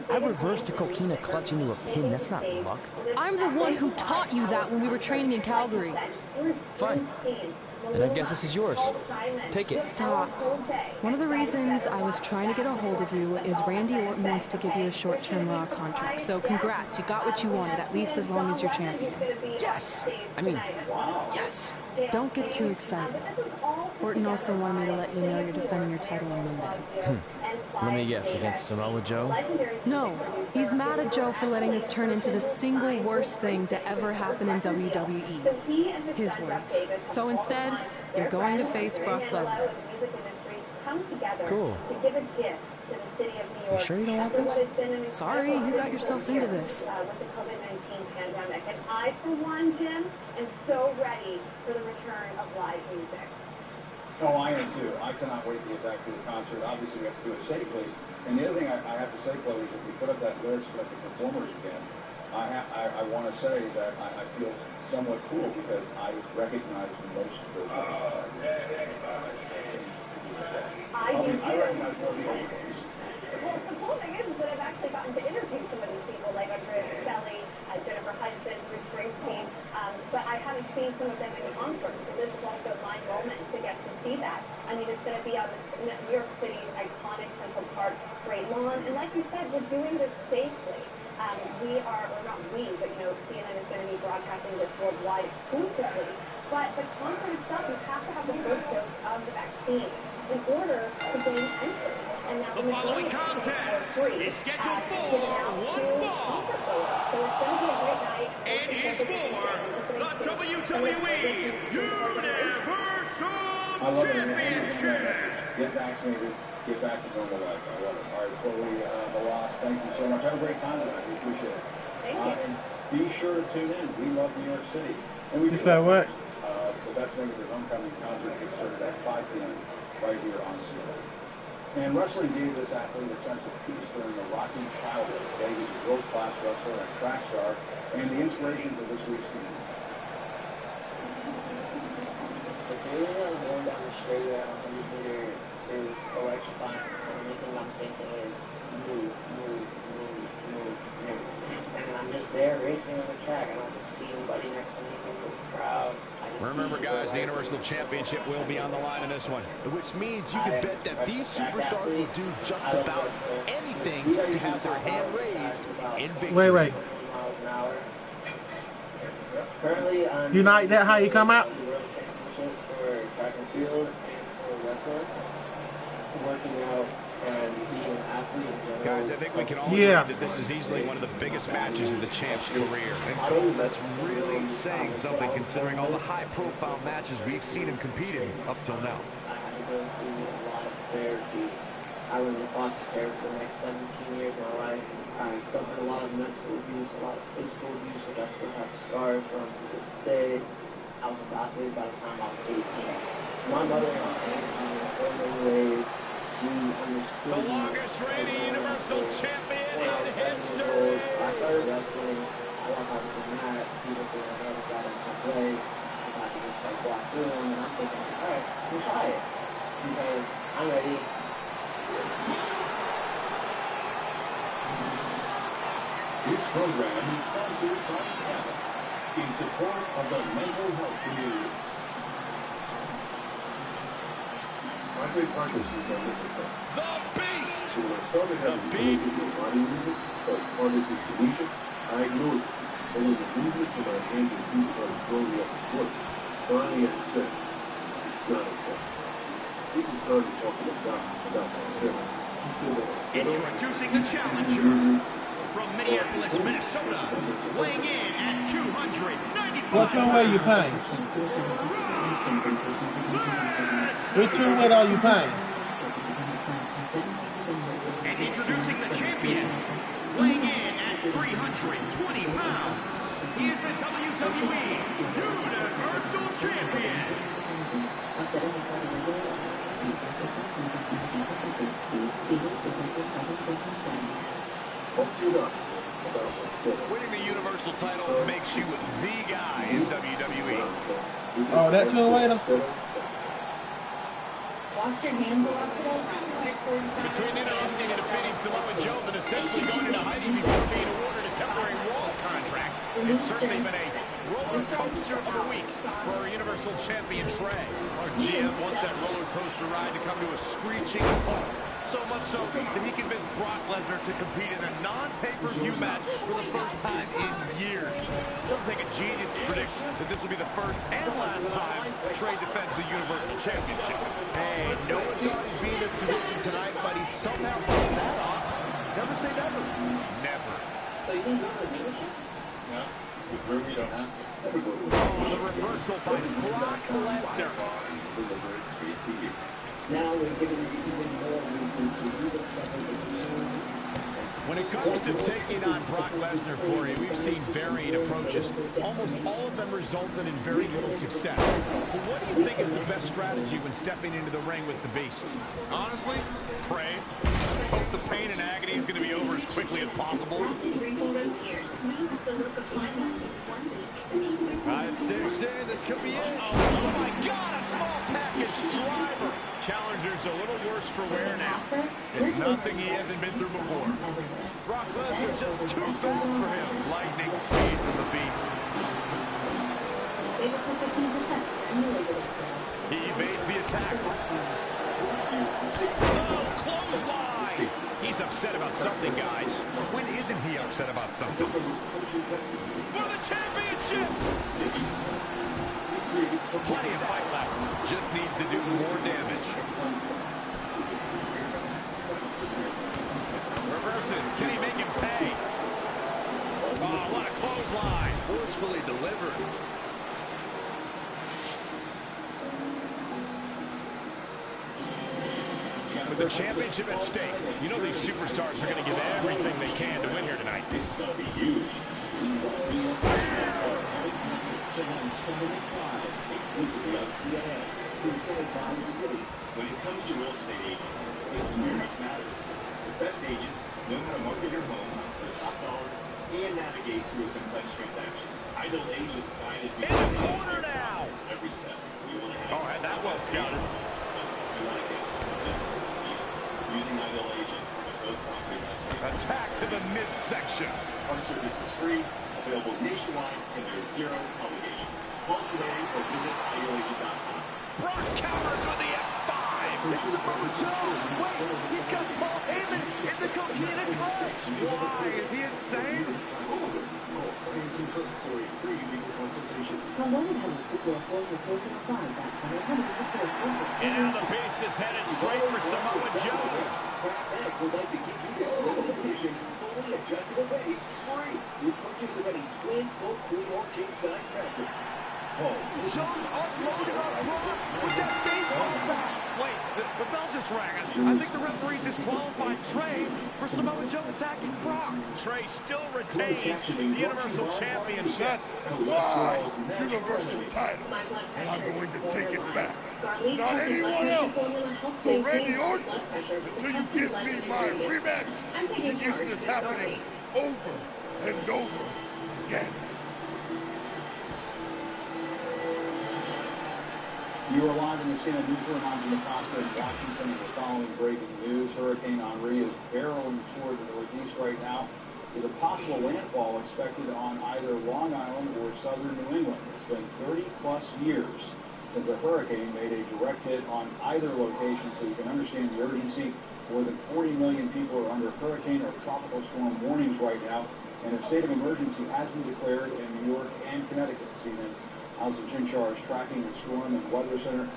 I reversed a coquina clutch into a pin. That's not luck. I'm the one who taught you that when we were training in Calgary. Fine. And I guess this is yours. Take it. Stop. One of the reasons I was trying to get a hold of you is Randy Orton wants to give you a short-term Raw contract. So congrats, you got what you wanted, at least as long as you're champion. Yes! I mean, yes. Don't get too excited. Orton also wanted me to let you know you're defending your title on Monday. Let me guess, against Samoa Joe? No, he's mad at Joe for letting this turn into the single worst thing to ever happen in WWE. His words. So instead, you're going to face Brock Lesnar. Cool. You sure you don't want this? Sorry, you got yourself into this. I, for one, Jim, am so ready for the return of live music. Oh, I am too. I cannot wait to get back to the concert. Obviously, we have to do it safely. And the other thing I have to say, Chloe, is if we put up that list, let the performers again, I want to say that I feel somewhat cool because I recognize most of those I do too. I recognize more of the old ones. Well, the cool thing is that I've actually gotten to interview some of these people, like Andrea Bocelli, Jennifer Hudson, Bruce Springsteen, but I haven't seen some of them in concert, so this is also my moment to get to see that. I mean, it's going to be on New York City's iconic Central Park Great Lawn, and like you said, we're doing this safely. We are, or not we, but CNN is going to be broadcasting this worldwide exclusively. But the concert itself, you have to have the first dose of the vaccine in order to gain entry. And now the following contest is scheduled for one fall. So it's going to be a great night. It is for the WWE Universal Championship. Get vaccinated. Get back to normal life. I love it. All right, Chloe, Velas, thank you so much. Have a great time tonight. We appreciate it. Thank you. And be sure to tune in. We love New York City. And we You said what? The best thing is the homecoming concert gets started at 5 p.m. right here on CNN. And wrestling gave this athlete a sense of peace during the rocky childhood. Today he's a world-class wrestler and track star, and the inspiration for this week's team. The feeling of going down the straight at 100 meter is electrifying. The only thing I'm thinking is move, move, move, move, move. And I'm just there racing on the track. I don't have to see anybody next to me from the crowd. Remember, guys, the Universal Championship will be on the line in this one, which means you can bet that these superstars will do just about anything to have their hand raised in victory. Wait. Currently, You like that? How you come out? For track and field and for wrestling, working out and being an athlete in general. Guys, I think we can all agree that this is easily one of the biggest matches in the champ's career. And Cole, that's really saying something considering all the high-profile matches we've seen him compete in up till now. I had to go through a lot of therapy. I was in foster care for the next 17 years of my life. I suffered a lot of mental abuse, a lot of physical abuse, which I still have scars from to this day. I was adopted by the time I was 18. My mother changed me in so many ways. She understood the longest reigning Universal Champion in history. I started wrestling. I walked out to the mat. People threw their hands out of my legs. I got to just like walk through them, and I'm thinking, all right, we'll try it because I'm ready. This program is sponsored by Cabot in support of the mental health community. My great partners is that the Beast! So when I started having difficulty body movement, like cardiac dyskinesia, I ignored it. And when the movements of my hands and feet started growing up at work, finally I said, it's not okay. People started talking about my schedule. He said that my schedule... Introducing the challenger from Minneapolis, Minnesota, weighing in at 295. What tune weight you paying? Which tune weight are you paying? And introducing the champion, weighing in at 320 pounds, he is the WWE Universal Champion. Winning the Universal title makes you the guy in WWE. Oh, that tune waiter? Washed your hands a lot today? Between interrupting and defeating Samoa Joe and essentially going into hiding before being awarded a temporary Raw contract, it's certainly been a roller coaster of a week for our Universal Champion Trey. Our GM wants that roller coaster ride to come to a screeching halt. So much so that he convinced Brock Lesnar to compete in a non-pay-per-view match for the first time in years. It doesn't take a genius to predict that this will be the first and last time Trey defends the Universal Championship. Hey, no one thought he'd be in this position tonight, but he somehow pulled that off. Never say never. Never. So you didn't go to the dealership? No, with room you don't have to. The reversal by Brock Lesnar. Delivered straight to you. Now we're giving you even more reasons to rediscover the game. When it comes to taking on Brock Lesnar, Corey, we've seen varying approaches. Almost all of them resulted in very little success. But what do you think is the best strategy when stepping into the ring with the Beast? Honestly, pray. Hope the pain and agony is going to be over as quickly as possible. It's cinched in. This could be it. Oh my God, a small package driver. Challenger's a little worse for wear now. It's nothing he hasn't been through before. Brock Lesnar just too fast for him. Lightning speed from the beast. He evades the attack. Oh, clothesline. He's upset about something, guys. When isn't he upset about something? For the championship. Plenty of fight left. Just needs to do more damage. Reverses. Can he make him pay? Oh, what a clothesline. Forcefully delivered. With the championship at stake, you know these superstars are going to give everything they can to win here tonight. When it comes to real estate agents, experience matters. The best agents know how to market your home for the top dollar and navigate through a complex transaction. I know agents guided in the corner now. Every step. We want to have had that well scouted. We want to get using Ideal Agent at both properties. Attack to the midsection. Our service is free, available nationwide, and there is zero obligation. Call today or visit idealagent.com. Brock counters with the F5. It's Samoa Joe. Wait, he's got Paul Heyman in the Coquina clutch. Why? Is he insane? And now the beast is headed straight for Samoa Joe. Would like to give you this limited edition, fully adjustable base free. You purchase of any twin, full, queen, or king size mattress. Joe's unloading on Brock with that baseball bat. Wait, the bell just rang. I think the referee disqualified Trey for Samoa Joe attacking Brock. Trey still retains the Universal Championship. That's my Universal title, and I'm going to take it back. Not anyone else. So Randy Orton, until you give me my rematch, it gets this happening over and over again. You are live in the San Newsroom. I'm in the Costa in Washington. We're following breaking news. Hurricane Henri is barreling toward the northeast right now, with a possible landfall expected on either Long Island or southern New England. It's been 30-plus years since a hurricane made a direct hit on either location, so you can understand the urgency. More than 40 million people are under hurricane or tropical storm warnings right now, and a state of emergency has been declared in New York and Connecticut. CNN's Allison Chinchar is tracking the storm and weather center.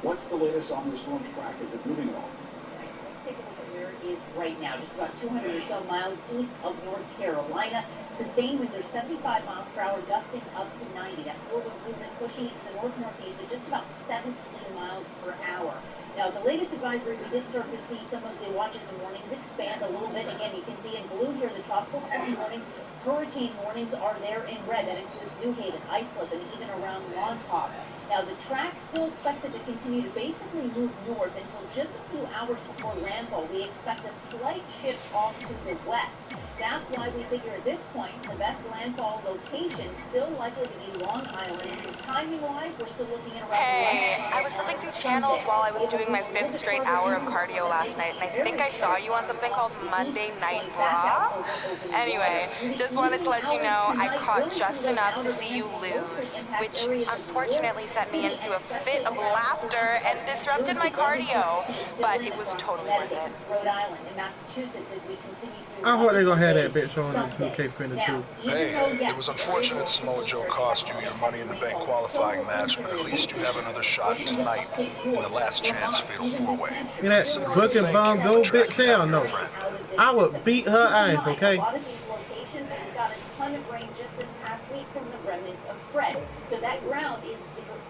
What's the latest on the storm's track? Is it moving at all? Let's take a look at where it is right now, just about 200 or so miles east of North Carolina. Sustained winds are 75 miles per hour, gusting up to 90. That cold movement pushing into the north-northeast at just about 17 miles per hour. Now, the latest advisory, we did start to see some of the watches and warnings expand a little bit. Again, you can see in blue here the tropical storm warnings. Hurricane warnings are there in red. That includes New Haven, Islip, and even around Montauk. Now, the track still expected to continue to basically move north until just a few hours before landfall. We expect a slight shift off to the west. That's why we figure at this point the best landfall location still likely to be Long Island. Timing-wise, we're still looking at around. Hey, I was flipping through channels while I was doing my 5th straight hour of cardio last night, and I think I saw you on something called Monday Night Raw. Anyway, just wanted to let you know I caught just enough to see you lose, which unfortunately sent me into a fit of laughter and disrupted my cardio, but it was totally worth it. Rhode Island and Massachusetts as we continue. I hope they're gonna have that bitch on in 2K22. Hey, it was unfortunate Samoa Joe cost you your Money in the Bank qualifying match, but at least you have another shot tonight in the last chance fatal 4-way. You know that booking bomb though, bitch? Hell no. I would beat her ass, okay?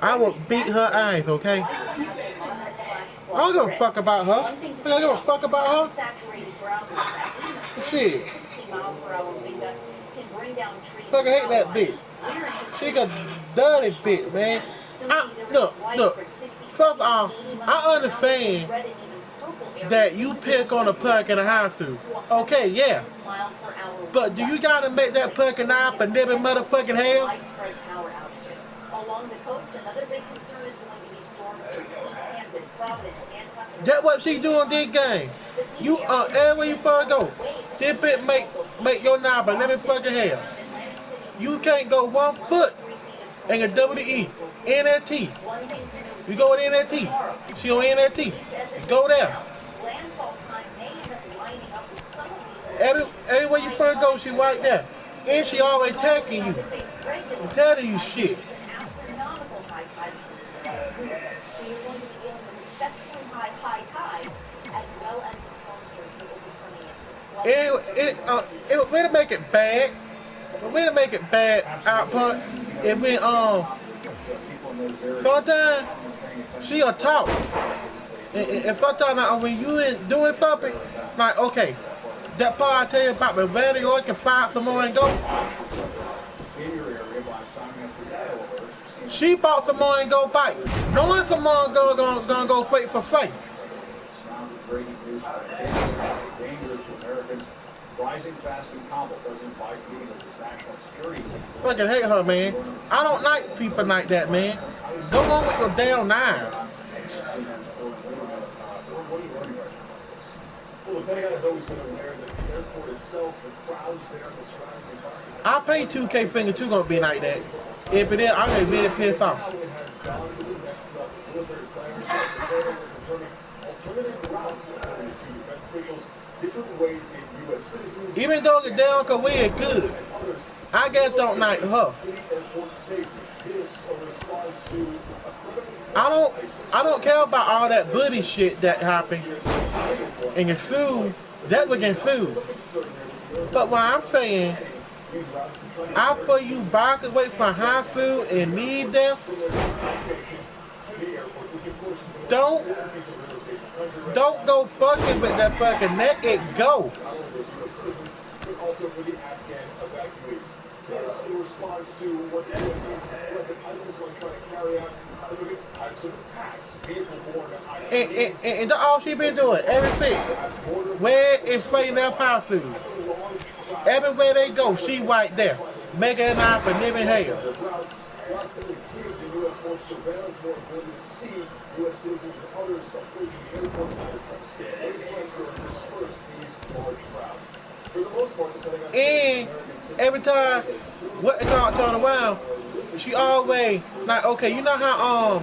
I would beat her ass, okay? I don't give a fuck about her. I don't give a fuck about her. Shit. Fucking hate that bitch. She a dirty bitch, man. Look. First off, I understand that you pick on a puck in a high suit. Okay, yeah. But do you gotta make that puck and eye for never motherfucking hell? Along the coast, another big concern is going to be storms from East Hampton, Providence, Nantucket. That's what she doing this game. You everywhere you fucking go, this bitch make your knob but never fucking hell. You can't go 1 foot and a WWE, NLT. You go with NLT. She on NLT. You go there. Everywhere you first go, she right there. And she always attacking you. I'm telling you shit. It really make it bad. It really make it bad output. If we sometimes she'll talk. And sometimes when you ain't doing something, like okay, that part I tell you about the radio, I can find some more and go. She bought some more and go bite. Knowing some more gonna go fight for fight. Rising fast in Kabul doesn't like meeting with his national security team. Fucking hate her, man. I don't like people like that, man. Go on with your damn nine. Well, the Pentagon has always been aware that the airport itself, the crowds there, the surrounding environment. I pay 2K Finger 2 gonna be like that. If it is, I'm gonna really pissed off. Even though the down Korea is good, I guess don't like her. I don't care about all that buddy shit that happened. And get sued, that would get sued. But what I'm saying, after you back away from high school and leave them, don't go fucking with that fucking let it go. Also for the Afghan evacuees. This in response to what the U.S. seems that ISIS was trying to carry out some of its types of attacks. And that's all she been doing, everything. Where is fighting their power suit? Everywhere they go, she right there. Making an eye for living hell. And every time what they call turn around, she always like okay, you know how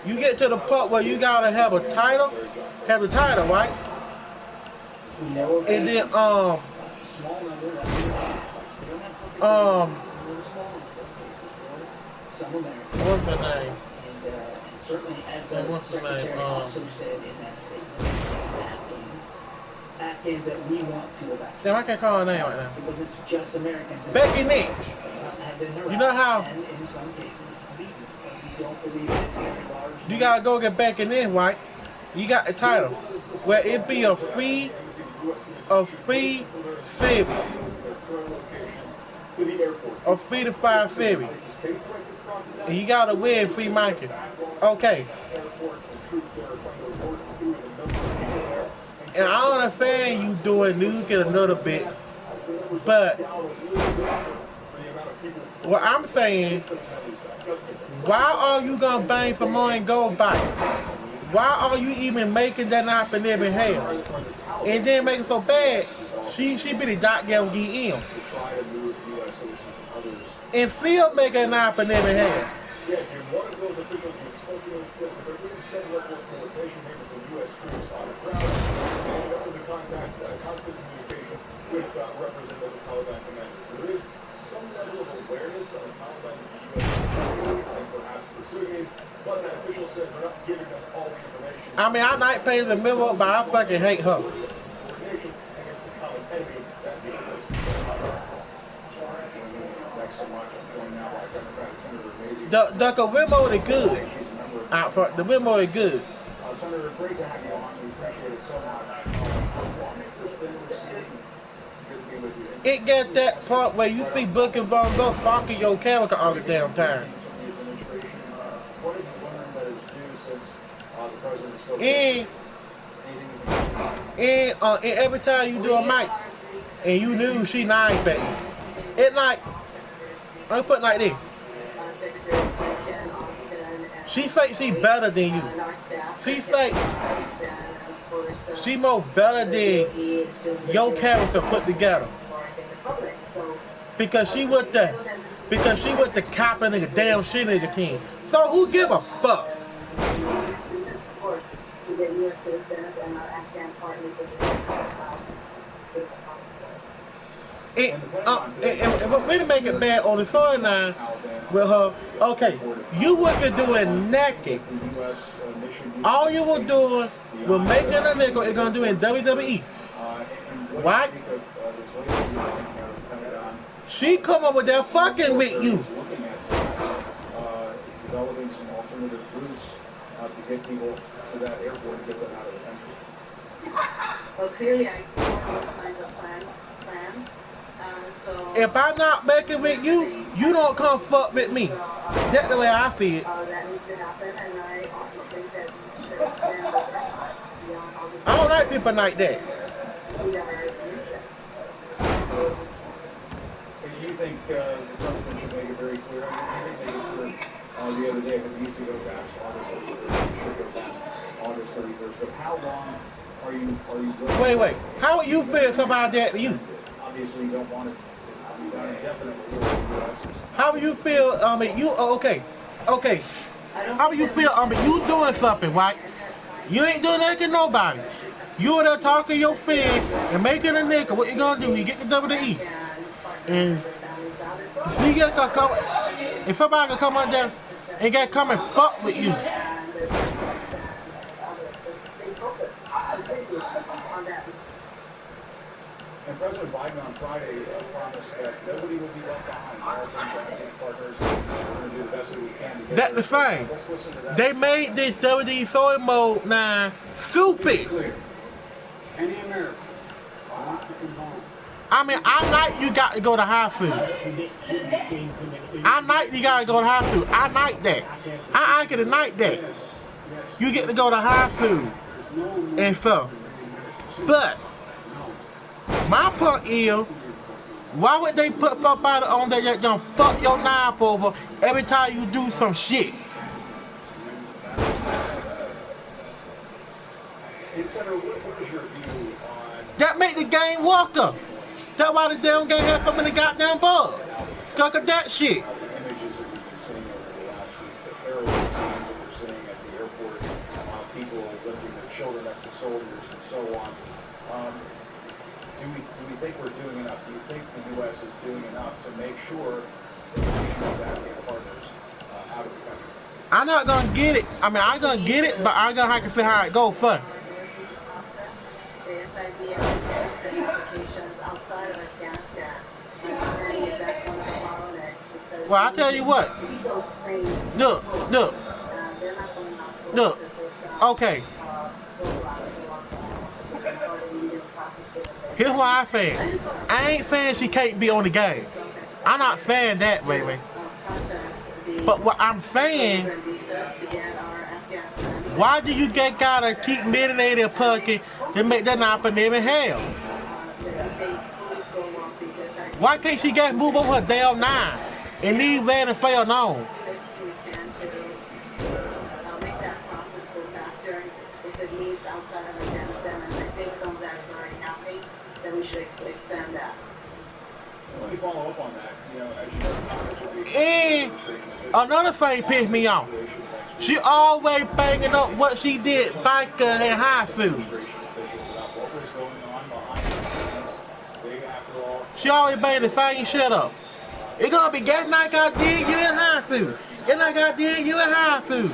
you get to the part where you gotta have a title, right? And then what's the name? What's the name? Afghans that we want to evacuate. Damn, I can't call her name right now. Because it's just Americans. Becky Lynch. You know how? And in some cases, we don't believe it. You gotta go get Becky Lynch, right? You got the title. Where it be a free series. A 3 to 5 series. And you gotta win free market. Okay. And I understand you doing nuke a little bit, but what I'm saying, why are you gonna bang some more and go back? Why are you even making that not for living hell? And then make it so bad, she be the dot gonna get in. And still make it not for living hell. With Representative Taliban commanders. There is some level of awareness of Taliban and perhaps pursuing these, but an official says they're not giving them all the information. I mean, I might pay the memo, but I fucking hate her. The Wimo is good. The Wimo is good. Senator, great to have you on. We appreciate it so much. It get that part where you see Book and Von Go fucking your camera all the damn time. And And every time you do a mic, and you knew she nice, baby. It like, I put it like this. She think she better than you. She think she more better than your character put together. Because she with the cop and nigga damn shit nigga team. So who give a fuck? And what way to make it bad on the storyline with her, okay, you wasn't doing naked. All you were doing was making a nickel it's gonna do in WWE. Right? She come up with that fucking with you. Developing some alternative routes to get people to that airport and get them out of the country. Well, clearly I see all those kinds of plans. If I'm not making with you, you don't come fuck with me. That's the way I see it. That needs to happen, and I also think that I don't like people like that. Do you think the president should make it very clear? I mean, you think they the other day, if it needs to go back to August 31st, but how long are you Wait. How would you feel about that to you? Obviously, you don't want it indefinitely. How would you feel, okay. How would you feel, you doing something, right? You ain't doing that to nobody. You were there talking your fan and making a nigga. What you gonna do? You get the WWE. And if somebody can come out there and get come and fuck with you. And President Biden on Friday promised that nobody will be left behind. All of our partners are going to do the best that we can to get That's the thing. They made this WWE story mode now stupid. Any American wants to come home. I mean, I like you got to go to high school. I like you got to go to high school. I like that. I can like that. You get to go to high school and stuff. But my point is, why would they put somebody on there that gonna fuck your knife over every time you do some shit? That make the game worker. That's why the damn game has so many goddamn bugs. Look at that shit. People lifting their children up to soldiers and so on. Do we think we're doing enough? Do you think the U.S. is doing enough to make sure that we're getting those Afghan partners out of the country? I'm not gonna get it. I mean, I'm gonna get it, but I'm gonna have to see how it goes first. Well, I tell you what. Look. Okay. Here's what I say. I ain't saying she can't be on the game. I'm not saying that, baby. But what I'm saying, why do you gotta keep marinating a pumpkin to make that not happen in hell? Why can't she get move over her damn 9 and leave that and fail on? Let me follow up on that. And another thing pissed me off. She always banging up what she did back in high school. She always banging the same shit up. It's gonna be getting like I did you in high school. Getting like I did you in high school.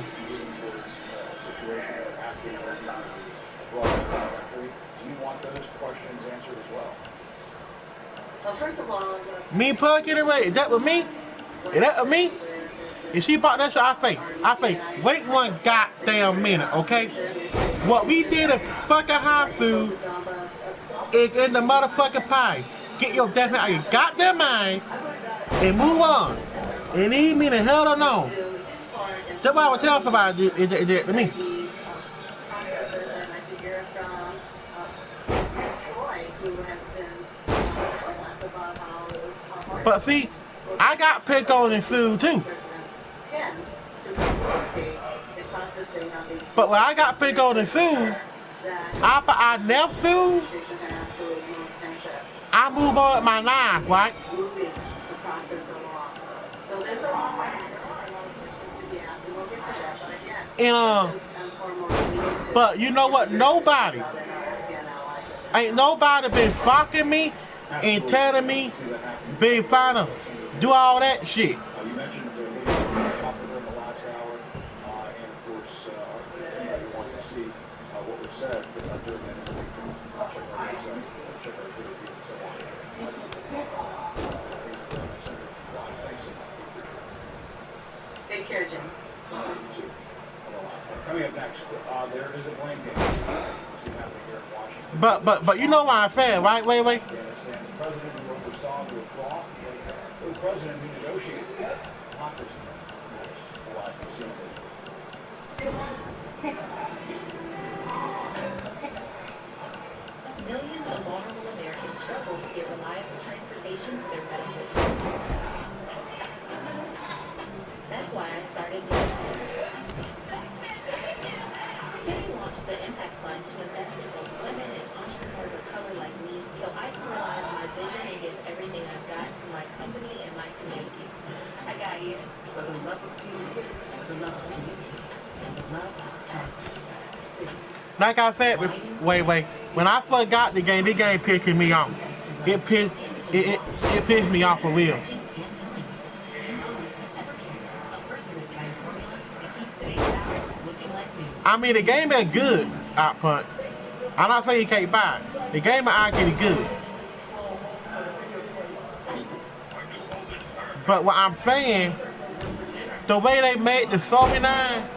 First of all, me Pumpkin away. Is that with me? Is that with me? If she bought that shit, I say, wait one goddamn minute, okay? What we did at fucking high food is in the motherfucking pie. Get your damn out of your goddamn mind and move on. And leave me the hell alone. That's why I would tell somebody to me. But see, I got picked on and sued too. But when I got picked on and sued, after I never sued, I move on with my life, right? And but you know what? Ain't nobody been fucking me and telling me, been trying to do all that shit. You mentioned the movie popular in the last hour, and of course, anybody who wants to see what was said during that interview, check our website, check our Twitter feed, and so on. Take care, Jim. Coming up next, there is a blame game. See happening here in Washington. But you know what I said, right? Wait. The president who oversaw the withdrawal, the president who negotiated democracy. Millions of vulnerable Americans struggle to get reliable transportation to their medical needs. That's why I started City launched the Impact Fund to invest in both women and entrepreneurs of color like me, so I can realize my vision and give everything I've got to my company and my community. I got here for the love of people, the love of community, and the love of city. Like I said, wait. When I first got the game pissed me off. It pissed me off for real. I mean, the game is good, Outpunt. I'm not saying you can't buy it. The game is actually good. But what I'm saying, the way they made the storyline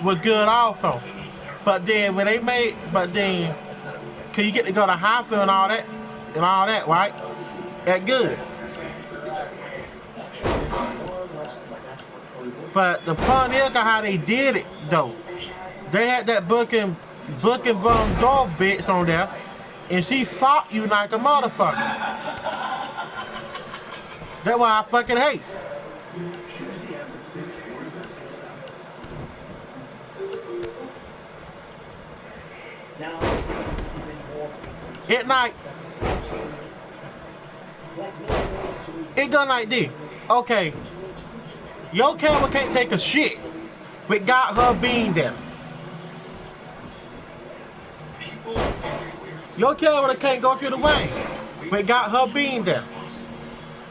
was good also. But then can you get to go to high school and all that, right? That's good. But the point is how they did it though. They had that booking bum dog bitch on there, and she fought you like a motherfucker. That's why I fucking hate. At night, it done like this. Okay, your camera can't take a shit without her being there. Your camera can't go through the way without her being there.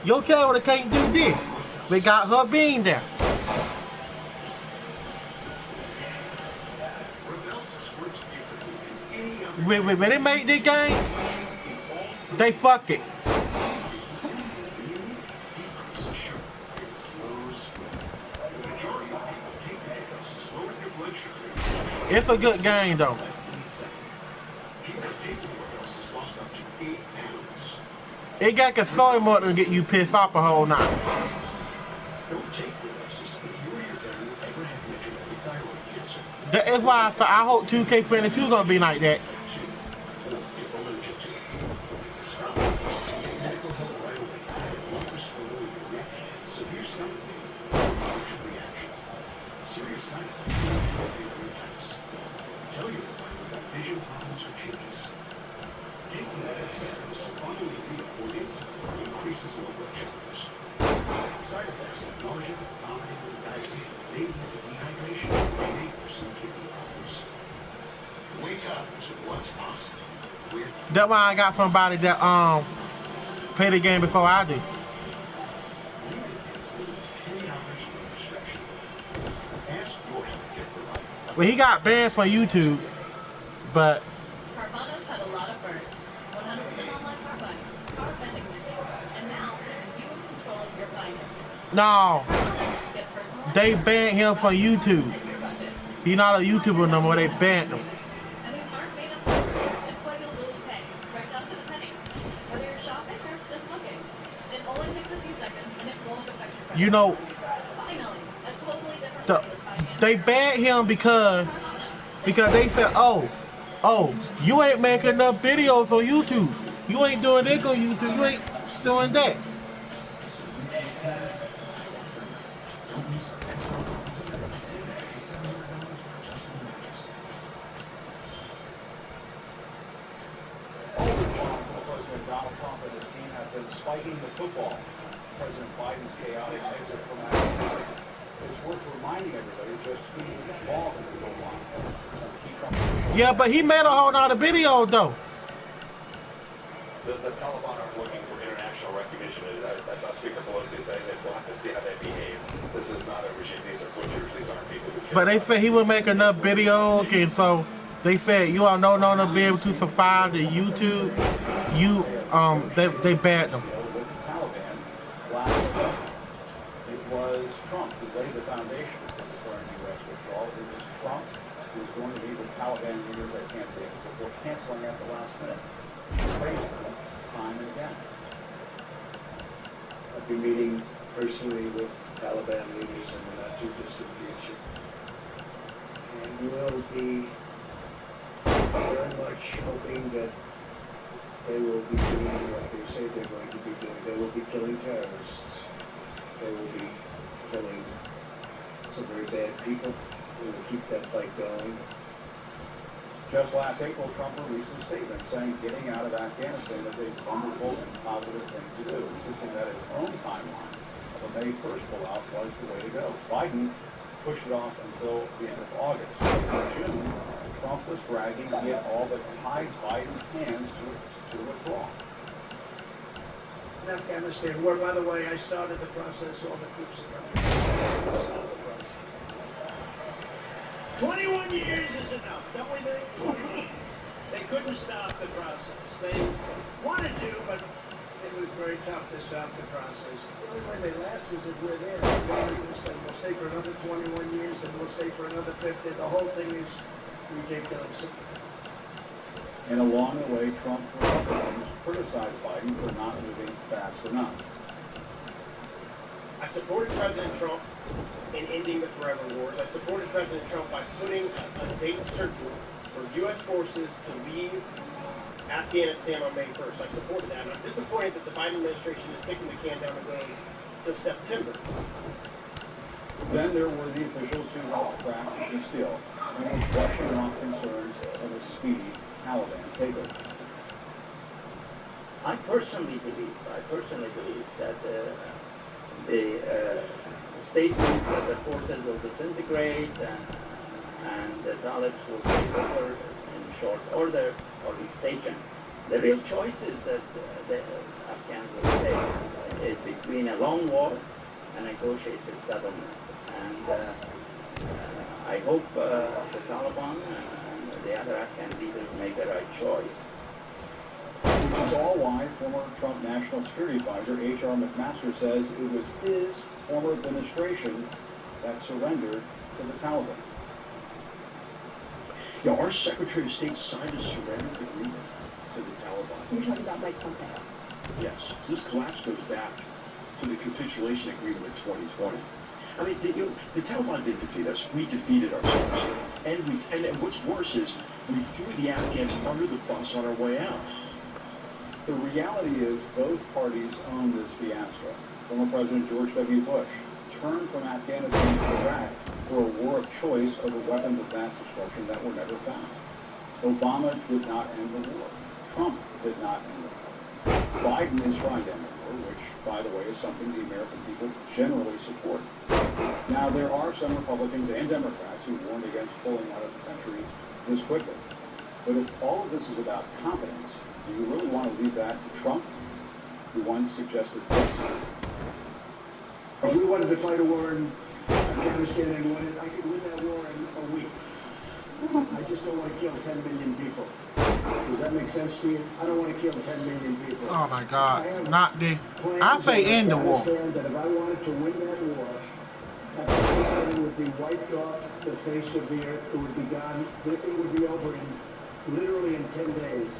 Your camera can't do this without her being there. When they make this game, they fuck it. It's a good game though. It got a story mode to get you pissed off a whole night. That is why I hope 2K22 gonna be like that. That's why I got somebody that play the game before I do. Well, he got banned from YouTube, but Carvana's had a lot of burns. 100% online car buying, car vending machine, and now you in control of your finances. no, they banned him from YouTube. He's not a YouTuber no more. They banned him. And these aren't made up numbers. It's what you'll really pay, right down to the penny. Whether you're shopping or just looking, it only takes a few seconds and it won't affect your credit. You know, Finally, a totally different way to finance. they banned him because they said, oh, you ain't making enough videos on YouTube. You ain't doing this on YouTube. You ain't doing that. spiking the football. President Biden's chaotic exit from Afghanistan. It's worth reminding everybody just who was involved in the goal line. Yeah, but he made a whole lot of videos though. The Taliban are looking for international recognition. As Speaker Pelosi saying that we'll have to see how they behave. This is not a regime. These are butchers. These aren't people who care. But they said he would make enough videos, and so they said you are no longer be able to survive the YouTube. They banned them. It was Trump who laid the foundation for the current U.S. withdrawal. It was Trump who was going to meet with Taliban leaders at Camp David before canceling at the last minute. Praised them time and again. I'll be meeting personally with Taliban leaders in the not-too-distant future. And we'll be very much hoping that they will be doing what they say they're going to be doing. They will be killing terrorists. They will be killing some very bad people. We will keep that fight going. Just last April, Trump released a statement saying getting out of Afghanistan is a wonderful and positive thing to do, insisting that his own timeline of a May 1st pullout was the way to go. Biden pushed it off until the end of August. In June, Trump was bragging he had all but tied Biden's hands to withdraw. In Afghanistan, where, by the way, I started the process, all the troops are coming. 21 years is enough, don't we think? They couldn't stop the process. They wanted to, but it was very tough to stop the process. The only way they last is if we're there. We'll stay for another 21 years, and we'll stay for another 50. The whole thing is ridiculous. And along the way, Trump criticized Biden for not moving fast enough. I supported President Trump in ending the forever wars. I supported President Trump by putting a date certain for U.S. forces to leave Afghanistan on May 1st. I supported that, and I'm disappointed that the Biden administration is kicking the can down the road till September. Then there were the officials who helped crack the deal and was brushing off concerns of a speedy Taliban takeover. I personally believe that the statement that the forces will disintegrate and the Talibs will take over in short order or be taken. The real choices that the Afghans will take is between a long war and a negotiated settlement. And I hope the Taliban and the other Afghan leaders make the right choice. Which is all why former Trump National Security Advisor H.R. McMaster says it was his former administration that surrendered to the Taliban. Yeah, our Secretary of State signed a surrender agreement to the Taliban. You're talking about Mike Pompeo? Yes. This collapse goes back to the capitulation agreement in 2020. I mean, the Taliban didn't defeat us. We defeated ourselves. And what's worse is we threw the Afghans under the bus on our way out. The reality is both parties own this fiasco. Former President George W. Bush turned from Afghanistan to Iraq for a war of choice over weapons of mass destruction that were never found. Obama did not end the war. Trump did not end the war. Biden is trying to end the war, which, by the way, is something the American people generally support. Now, there are some Republicans and Democrats who warned against pulling out of the country this quickly. But if all of this is about competence, do you really want to leave that to Trump, who once suggested this? If we wanted to fight a war in Afghanistan and win it, I could win that war in a week. I just don't want to kill 10 million people. Does that make sense to you? I don't want to kill 10 million people. Oh my God, not the. I say end the war. That if I wanted to win that war, Afghanistan would be wiped off the face of the earth. It would be gone. It would be over in literally in 10 days.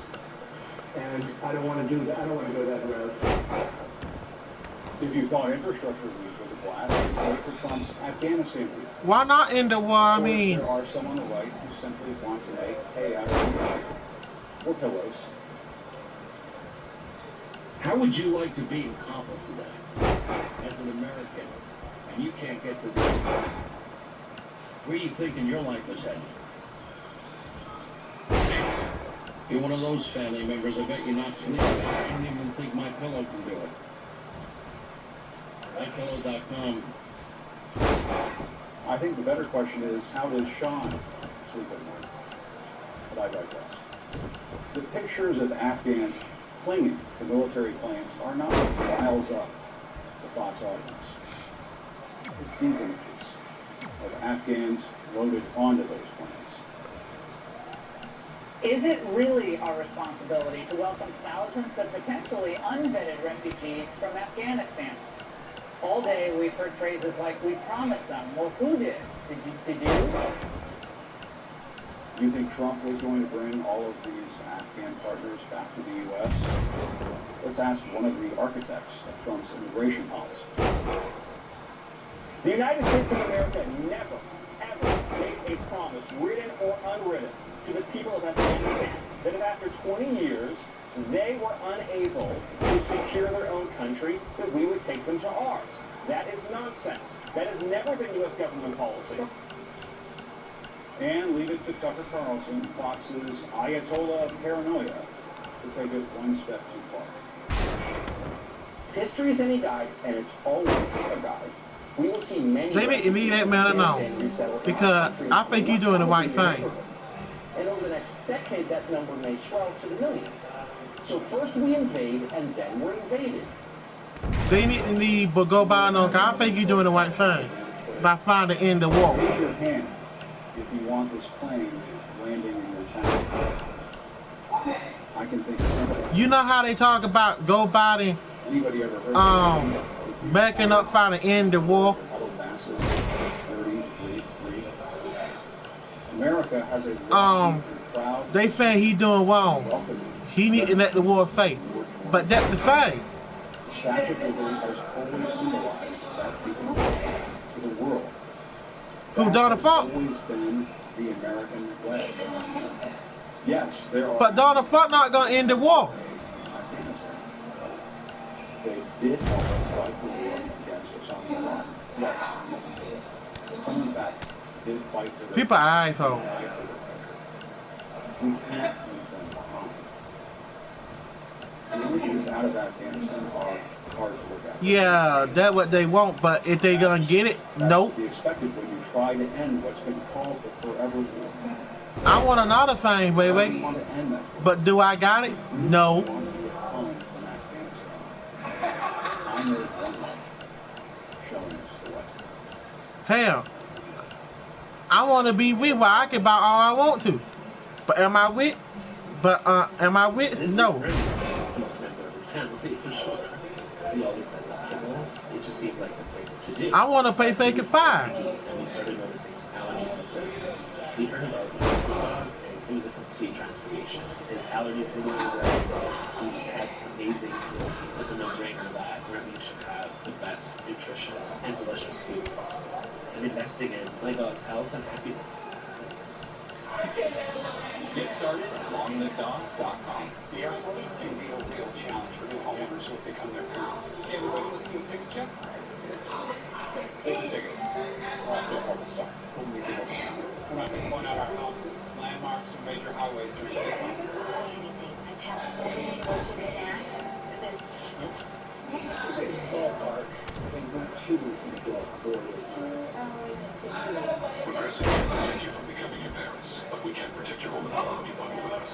And I don't want to do that. I don't want to go that route. If you thought infrastructure week was a blast, vote for Trump's Afghanistan week. Why not end the war? I mean, there are some on the right who simply want to make hay out of or pillows. How would you like to be in Kabul today as an American, and you can't get to the airport? Where are you thinking your life is headed? You're one of those family members. I bet you're not sleeping. I don't even think my pillow can do it. MyPillow.com. I think the better question is, how does Sean sleep at night? But I digress. The pictures of Afghans clinging to military planes are not what riles up the Fox audience. It's these images of Afghans loaded onto those planes. Is it really our responsibility to welcome thousands of potentially unvetted refugees from Afghanistan? All day we've heard phrases like, we promised them. Well, who did? Did you? Do you think Trump was going to bring all of these Afghan partners back to the U.S.? Let's ask one of the architects of Trump's immigration policy. The United States of America never, ever made a promise, written or unwritten, to the people of Afghanistan that if after 20 years they were unable to secure their own country, that we would take them to ours. That is nonsense. That has never been U.S. government policy. And leave it to Tucker Carlson, Fox's Ayatollah of paranoia, to take it one step too far. History is any guide, and it's always a guide. We will see many... They need to leave that man alone, because I think he's doing the right thing. And over the next decade, that number may swell to the millions. So first we invade, and then we're invaded. They need to leave, but go by no, because I think he's doing the right thing by finding end the war. Raise your hand if you want this plane landing in your town. I can think of somebody. You know how they talk about Joe Biden backing up trying to end the war? America has a they say he's doing wrong. He need to let the war fade. But that's the thing. The Statue of Liberty has always symbolized that people to the world. Who Donald Trump? Always been the American way. Yes, there are. But Donald Trump not gonna end the war. They did help us fight the war against Osama bin Laden. Yes. Some in fact did fight for people are so. We can't leave them behind. The images out of Afghanistan are hard to look at. Yeah, that's what they want, but if they gonna get it, nope. Be expected when you try to end what's been called the forever war. I want another thing, baby. But do I got it? No. Hell, I want to be with where I can buy all I want to. But am I with? Am I with? No. I want to pay Fake 5. We heard about it. It was a complete transformation. His allergies were really well. He just had amazing food. It's a no-brainer that Remy should have the best, nutritious, and delicious food possible. And investing in my dog's health and happiness. Get started at longlivedogs.com. The airport can be a real challenge for new homeowners who have become their parents. Everybody looking to take a check? Take the tickets. We're off to a horrible start. We're not going to point out our houses, landmarks, or major highways during the day. Nope. Just a ballpark. I think Route 2 is going to go up 4 days. 2 hours and 50 minutes. Progressive can protect you from becoming your parents, but we can't protect your home and auto when you bundle with us.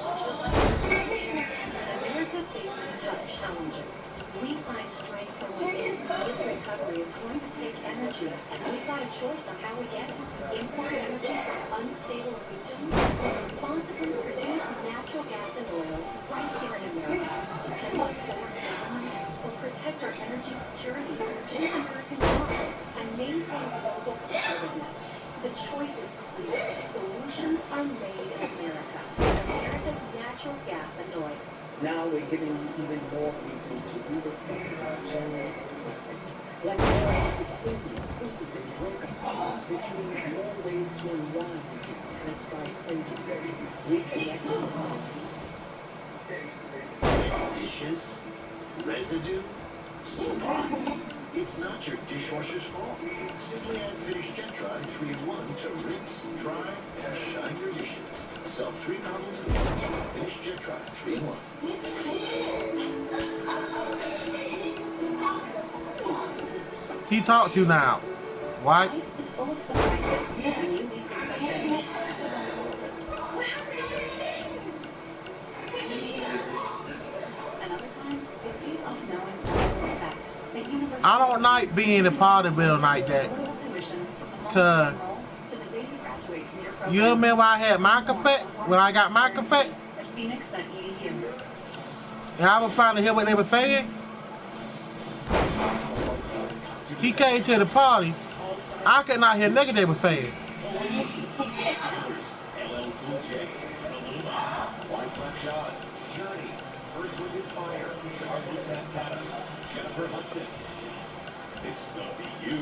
America faces tough challenges. We find strength from within. This recovery is going to take energy, and we've got a choice on how we get it. Import energy from unstable regions, or responsibly produce natural gas and oil right here in America. Depend on foreign governments, or protect our energy security, choose American jobs, and maintain global competitiveness. The choice is clear. Solutions are made in America. America's natural gas and oil. Now we're giving you even more reasons to do the same. Like between broken hearts, which means more ways to unwind to satisfy craving. Reconnect Dishes, residue, spots. It's not your dishwasher's fault. Simply add finished jet dry 3-in-1 to rinse, dry, and shine your dishes. Solve 3 problems at once with finished jet dry 3-in-1. He talked to you now. Why? It's full of surprises, and you least expect them. And other times, it pays off knowing what to expect. The universe I don't like being a part of it like that. Cause you remember I had my cafe when I got my cafe? And I was trying to hear what they were saying. He came to the party. I could not hear nothing they were saying.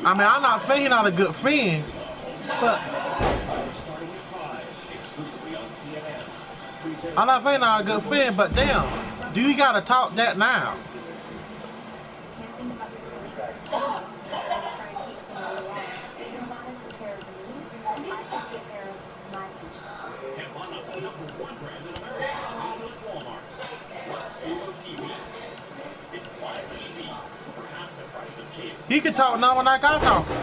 I mean, I'm not saying he's not a good friend, but I'm not saying not a good friend, but damn, do you gotta talk that now? He can talk now when I got talking.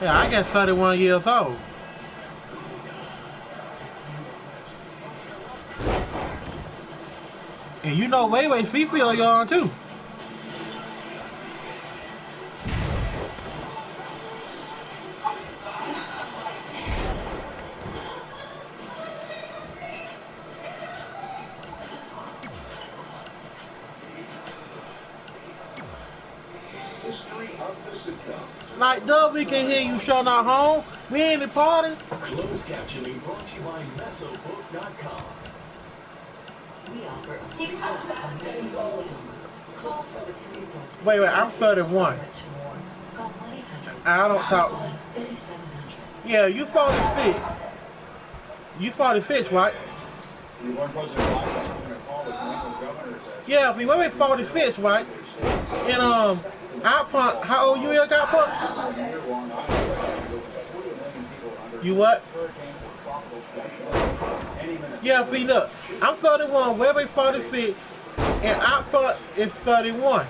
Yeah, I get 31 years old. And you know Way she feel young too. Like, duh, we can hear you showing our home. We ain't the party. Closed captioning brought to you by Mesobook.com. We offer a free book. Call for the free book. Wait, I'm 31. I don't talk. Yeah, you 46. You 46, right? Yeah, if you were 46, right? And Outpunk, how old you is, Outpunk? You what? Yeah, see, look, I'm 31, Webby 46, and Outpunk is 31.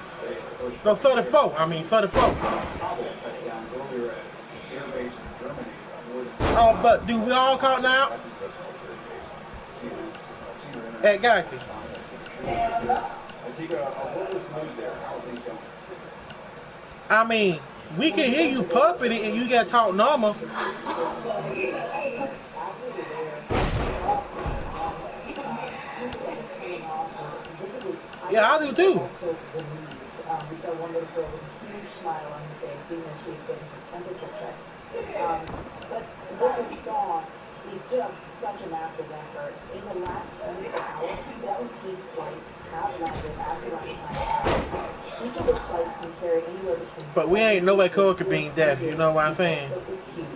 No, 34. I mean, 34. Oh, but do we all count now? Exactly. I mean, we can hear you puppeting and you gotta talk normal. Yeah, I do too. We saw one little girl with a huge smile on her face, even though she was getting her temperature checked. But what we saw is just such a massive effort. In the last 24 hours, 17 flights have landed at the right time. Each of those flights can carry anywhere between... But we ain't no way could being deaf, you know what I'm saying? So it's huge.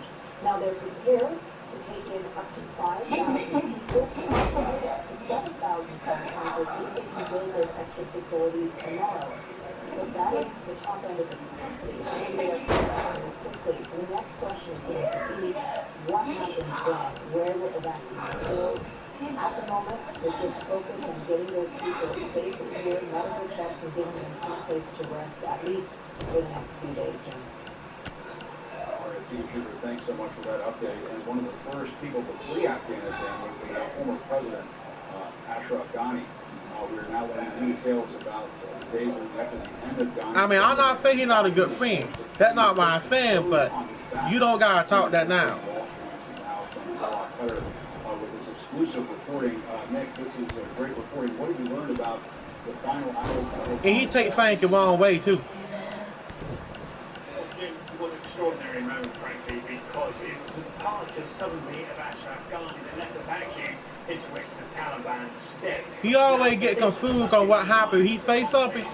Now they're prepared to take in up to 5,000 people, 7,000 passengers, if they can build those extra facilities tomorrow. But that is the top end of the capacity. And they are expanding quickly. So the next question is going to be, what happens then? Where will evacuees go? At the moment, they're just focused on getting those people safe and clear, medical checks, and getting them someplace to rest, at least for the next few days, Jim. All right, Steve Schubert, thanks so much for that update. And one of the first people to flee Afghanistan was the former president, Ashraf Ghani. We're now learning details about the days after the end of Ghani. I mean, I'm not saying he's not a good friend. That's not what I'm saying, but you don't gotta talk that now. With this exclusive reporting, Nick, this is a great reporting. What have you learned about the final hour? And he takes things the wrong way too. It was an extraordinary moment, frankly, because it was the departure suddenly of Ashraf Ghani that left a vacuum into which the Taliban stepped. He always get confused on what happened. He say something,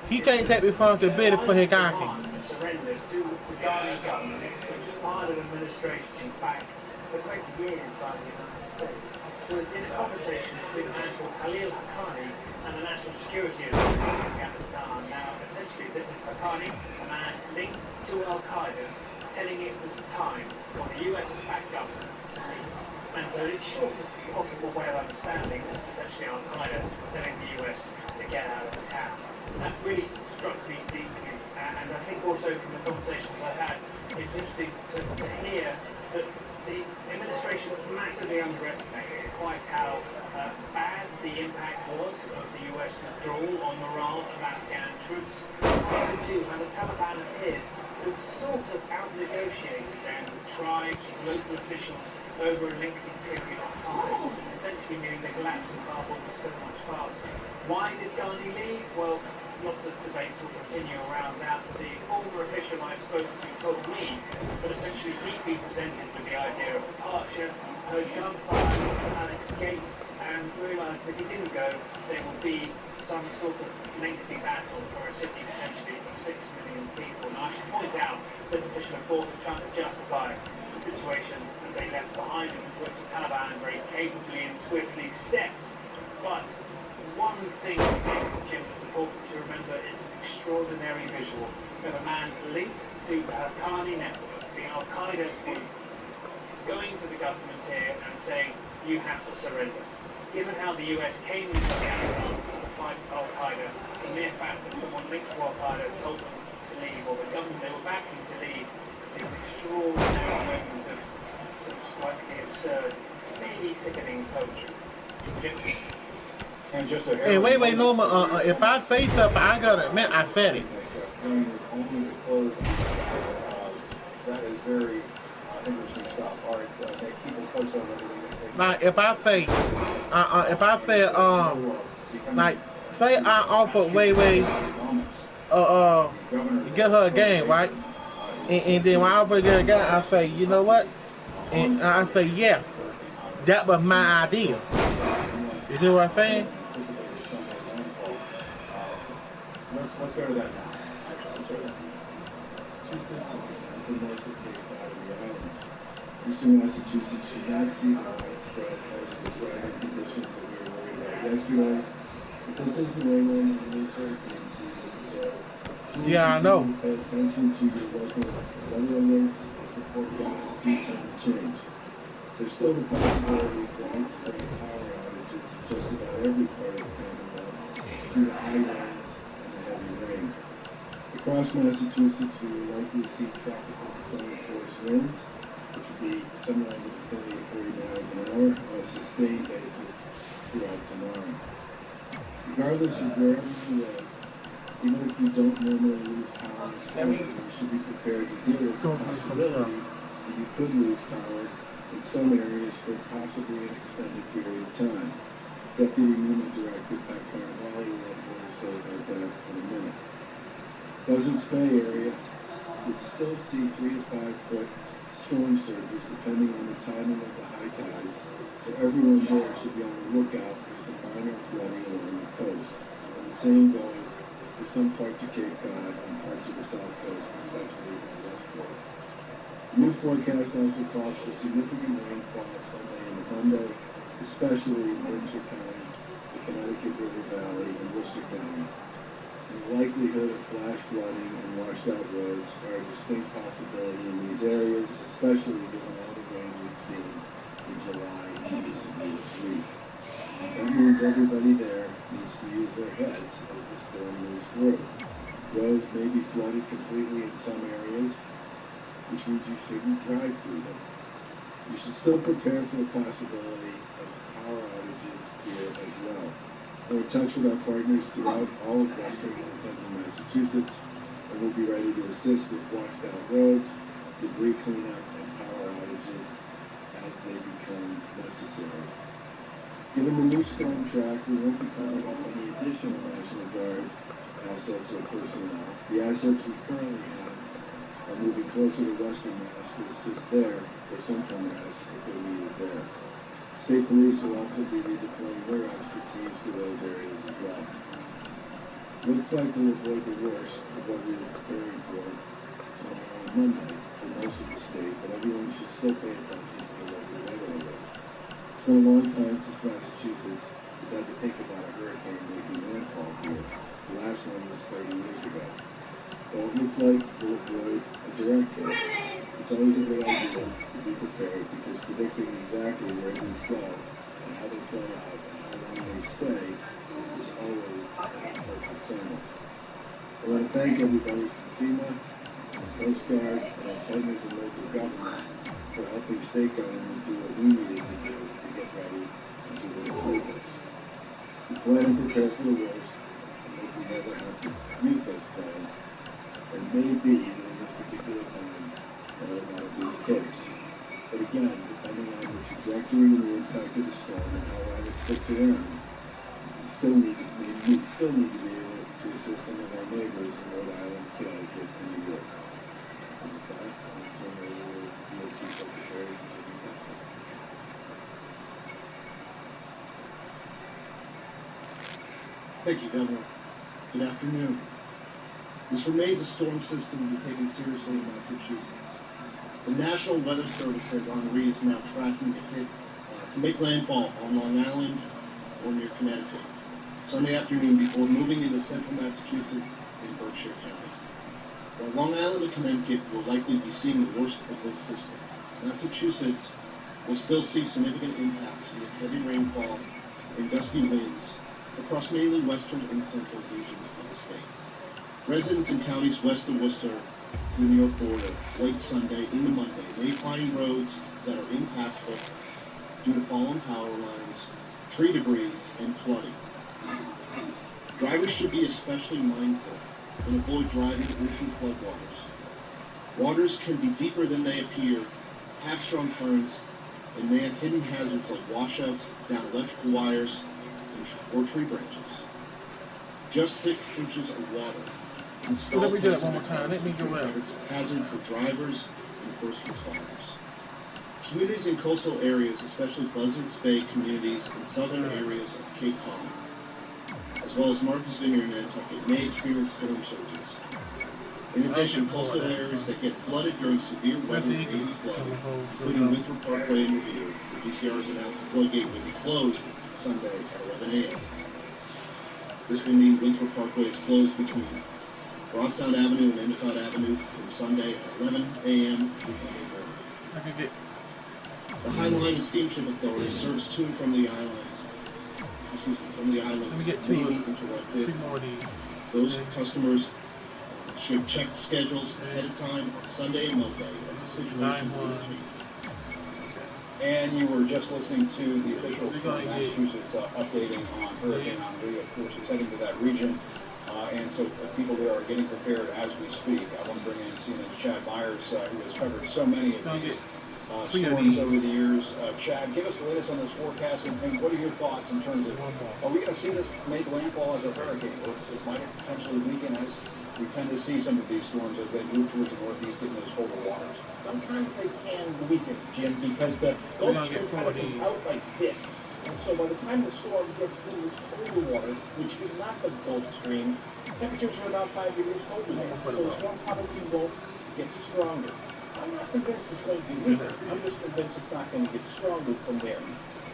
he can't take responsibility for his actions. Surrender to the Ghani government, which Biden administration backed for 20 years by the United States, was in a conversation between a man called Khalil Haqqani and the National Security Advisor in Afghanistan. Now, essentially, this is Haqqani, a man linked to Al-Qaeda, telling it was time for the US's backed government to leave. And so its shortest possible way of understanding is essentially Al-Qaeda telling the US to get out of the town. That really struck me deeply, and I think also from the conversations I've had, it's interesting to hear that the administration massively underestimated quite how bad the impact was of the US withdrawal on morale of Afghan troops. Also too, how the Taliban appeared to have sort of out-negotiated them with tribes and local officials over a lengthy period of time, essentially meaning the collapse of Kabul was so much faster. Why did Ghani leave? Well, lots of debates will continue around that. The former official I spoke to told me that essentially he'd be presented with the idea of departure, heard gunfire at his gates, and realised if he didn't go, there would be some sort of lengthy battle for a city potentially of 6 million people. Now, I should point out this official, of course, was trying to justify the situation that they left behind, into which the Taliban very capably and swiftly stepped. But one thing, Jim, that's important to remember is this extraordinary visual of a man linked to the Haqqani network, the Al-Qaeda group, going to the government here and saying, you have to surrender. Given how the US came into Afghanistan to fight Al-Qaeda, the mere fact that someone linked to Al-Qaeda told them to leave, or the government they were backing to leave, is an extraordinary moment of sort of slightly absurd, maybe sickening poetry. Jim? Hey, wait, Norma. If I say something, I gotta admit I said it. That is very interesting stuff. All right, keep a close on everything. Like if I say, like say I offer Way, get her a game, right? And then when I offer to get a game, I say, you know what? And I say, yeah, that was my idea. You see what I'm saying? Let's go to that now. Massachusetts and the most of the islands. Eastern Massachusetts should not see the widespread hazardous weather conditions that we were worried about yesterday. But this is New England and it is hurricane season, so yeah, I know. Pay attention to your local weather alerts as the forecasts do tend to change. There's still the possibility of widespread power outages in just about every part of the Commonwealth due to high winds and the heavy rain. Across Massachusetts, we are likely to see tropical storm force winds, which would be somewhere in the vicinity of 40 miles an hour on a sustained basis throughout tomorrow. Regardless of wherever you live, even if you don't normally lose power in storm, you should be prepared to deal with the possibility that you could lose power in some areas for possibly an extended period of time. Deputy Movement Director Pat Carnevale will have more to say about that in a minute. Buzzards Bay area would still see 3 to 5 foot storm surges depending on the timing of the high tides, so everyone there should be on the lookout for some minor flooding along the coast. And the same goes for some parts of Cape Cod and parts of the south coast, especially in Westport. The new forecast also calls for significant rainfall Sunday and Monday, especially in Windsor County, the Connecticut River Valley, and Worcester County. And the likelihood of flash flooding and washed out roads are a distinct possibility in these areas, especially given all the rain we've seen in July and recently this week. That means everybody there needs to use their heads as the storm moves through. Roads may be flooded completely in some areas, which means you shouldn't drive through them. You should still prepare for the possibility of power outages here as well. We're in touch with our partners throughout all of western and central Massachusetts, and we'll be ready to assist with washed out roads, debris cleanup, and power outages as they become necessary. Given the new storm track, we won't be calling up any additional National Guard assets or personnel. The assets we currently have are moving closer to Western Mass to assist there, or Central Mass if they're needed there. State police will also be redeploying their expertise to those areas as well. Looks like we'll avoid the worst of what we were preparing for tomorrow and Monday. The most of the state, but everyone should still pay attention to the local weather alerts. It's been a long time since Massachusetts has had to think about a hurricane making landfall here. The last one was 30 years ago. Well, it looks like we'll avoid a direct hit. It's always a good idea to be prepared because predicting exactly where these go and how they play out and how long they stay is always perfect science. I want to thank everybody from FEMA, the Coast Guard, and our partners in local government for helping state government do what we needed to do to get ready and to improve this. We plan and prepare for the worst and hope we never have to use those plans. And maybe in this particular time, that'll not be the case. But again, depending on the trajectory and the impact of the storm and how long it sticks around, we still need to be able to assist some of our neighbors in Rhode Island, Connecticut, and New York. And with that, I'll turn it over to the DOT Secretary, Jimmy Kessler. Thank you, Governor. Good afternoon. This remains a storm system to be taken seriously in Massachusetts. The National Weather Service says Henri is now tracking to make landfall on Long Island or near Connecticut Sunday afternoon before moving into central Massachusetts in Berkshire County. While Long Island and Connecticut will likely be seeing the worst of this system, Massachusetts will still see significant impacts with heavy rainfall and gusty winds across mainly western and central regions of the state. Residents in counties west of Worcester to the New York border late Sunday into Monday may find roads that are impassable due to fallen power lines, tree debris, and flooding. Drivers should be especially mindful and avoid driving into floodwaters. Waters can be deeper than they appear, have strong currents, and may have hidden hazards like washouts down electrical wires or tree branches. Just 6 inches of water. Let me do that one more time. Let me go out. Hazard for drivers and first responders. Communities in coastal areas, especially Buzzards Bay communities and southern areas of Cape Cod, as well as Martha's Vineyard and Nantucket, may experience storm surges. In addition, coastal areas that get flooded during severe weather may be flooded, including Winthrop Parkway and Revere. The DCR's announced the floodgate will be closed Sunday at 11 a.m. This will mean Winthrop Parkway is closed between Broadsound Avenue and Endicott Avenue from Sunday at 11 a.m. to Monday morning. The High Line and Steamship Authority serves to and from the islands. From the islands. Let me get may be interrupted. Those customers should check schedules ahead of time on Sunday and Monday as the situation is changing. And you were just listening to the officials from Massachusetts updating on Hurricane Henri. Of course, it's heading to that region. And so people there are getting prepared as we speak. I want to bring in CNN's Chad Myers, who has covered so many of these storms over the years. Chad, give us the latest on this forecast, and what are your thoughts in terms of, are we going to see this make landfall as a hurricane, or might it potentially weaken as we tend to see some of these storms as they move towards the northeast in those colder waters? Sometimes they can weaken, Jim, because the Gulf Stream kind of comes out like this. And so by the time the storm gets into this colder water, which is not the Gulf Stream, temperatures are about 5 degrees colder there. So the storm probably won't get stronger. I'm not convinced it's going to be weaker. I'm just convinced it's not going to get stronger from there.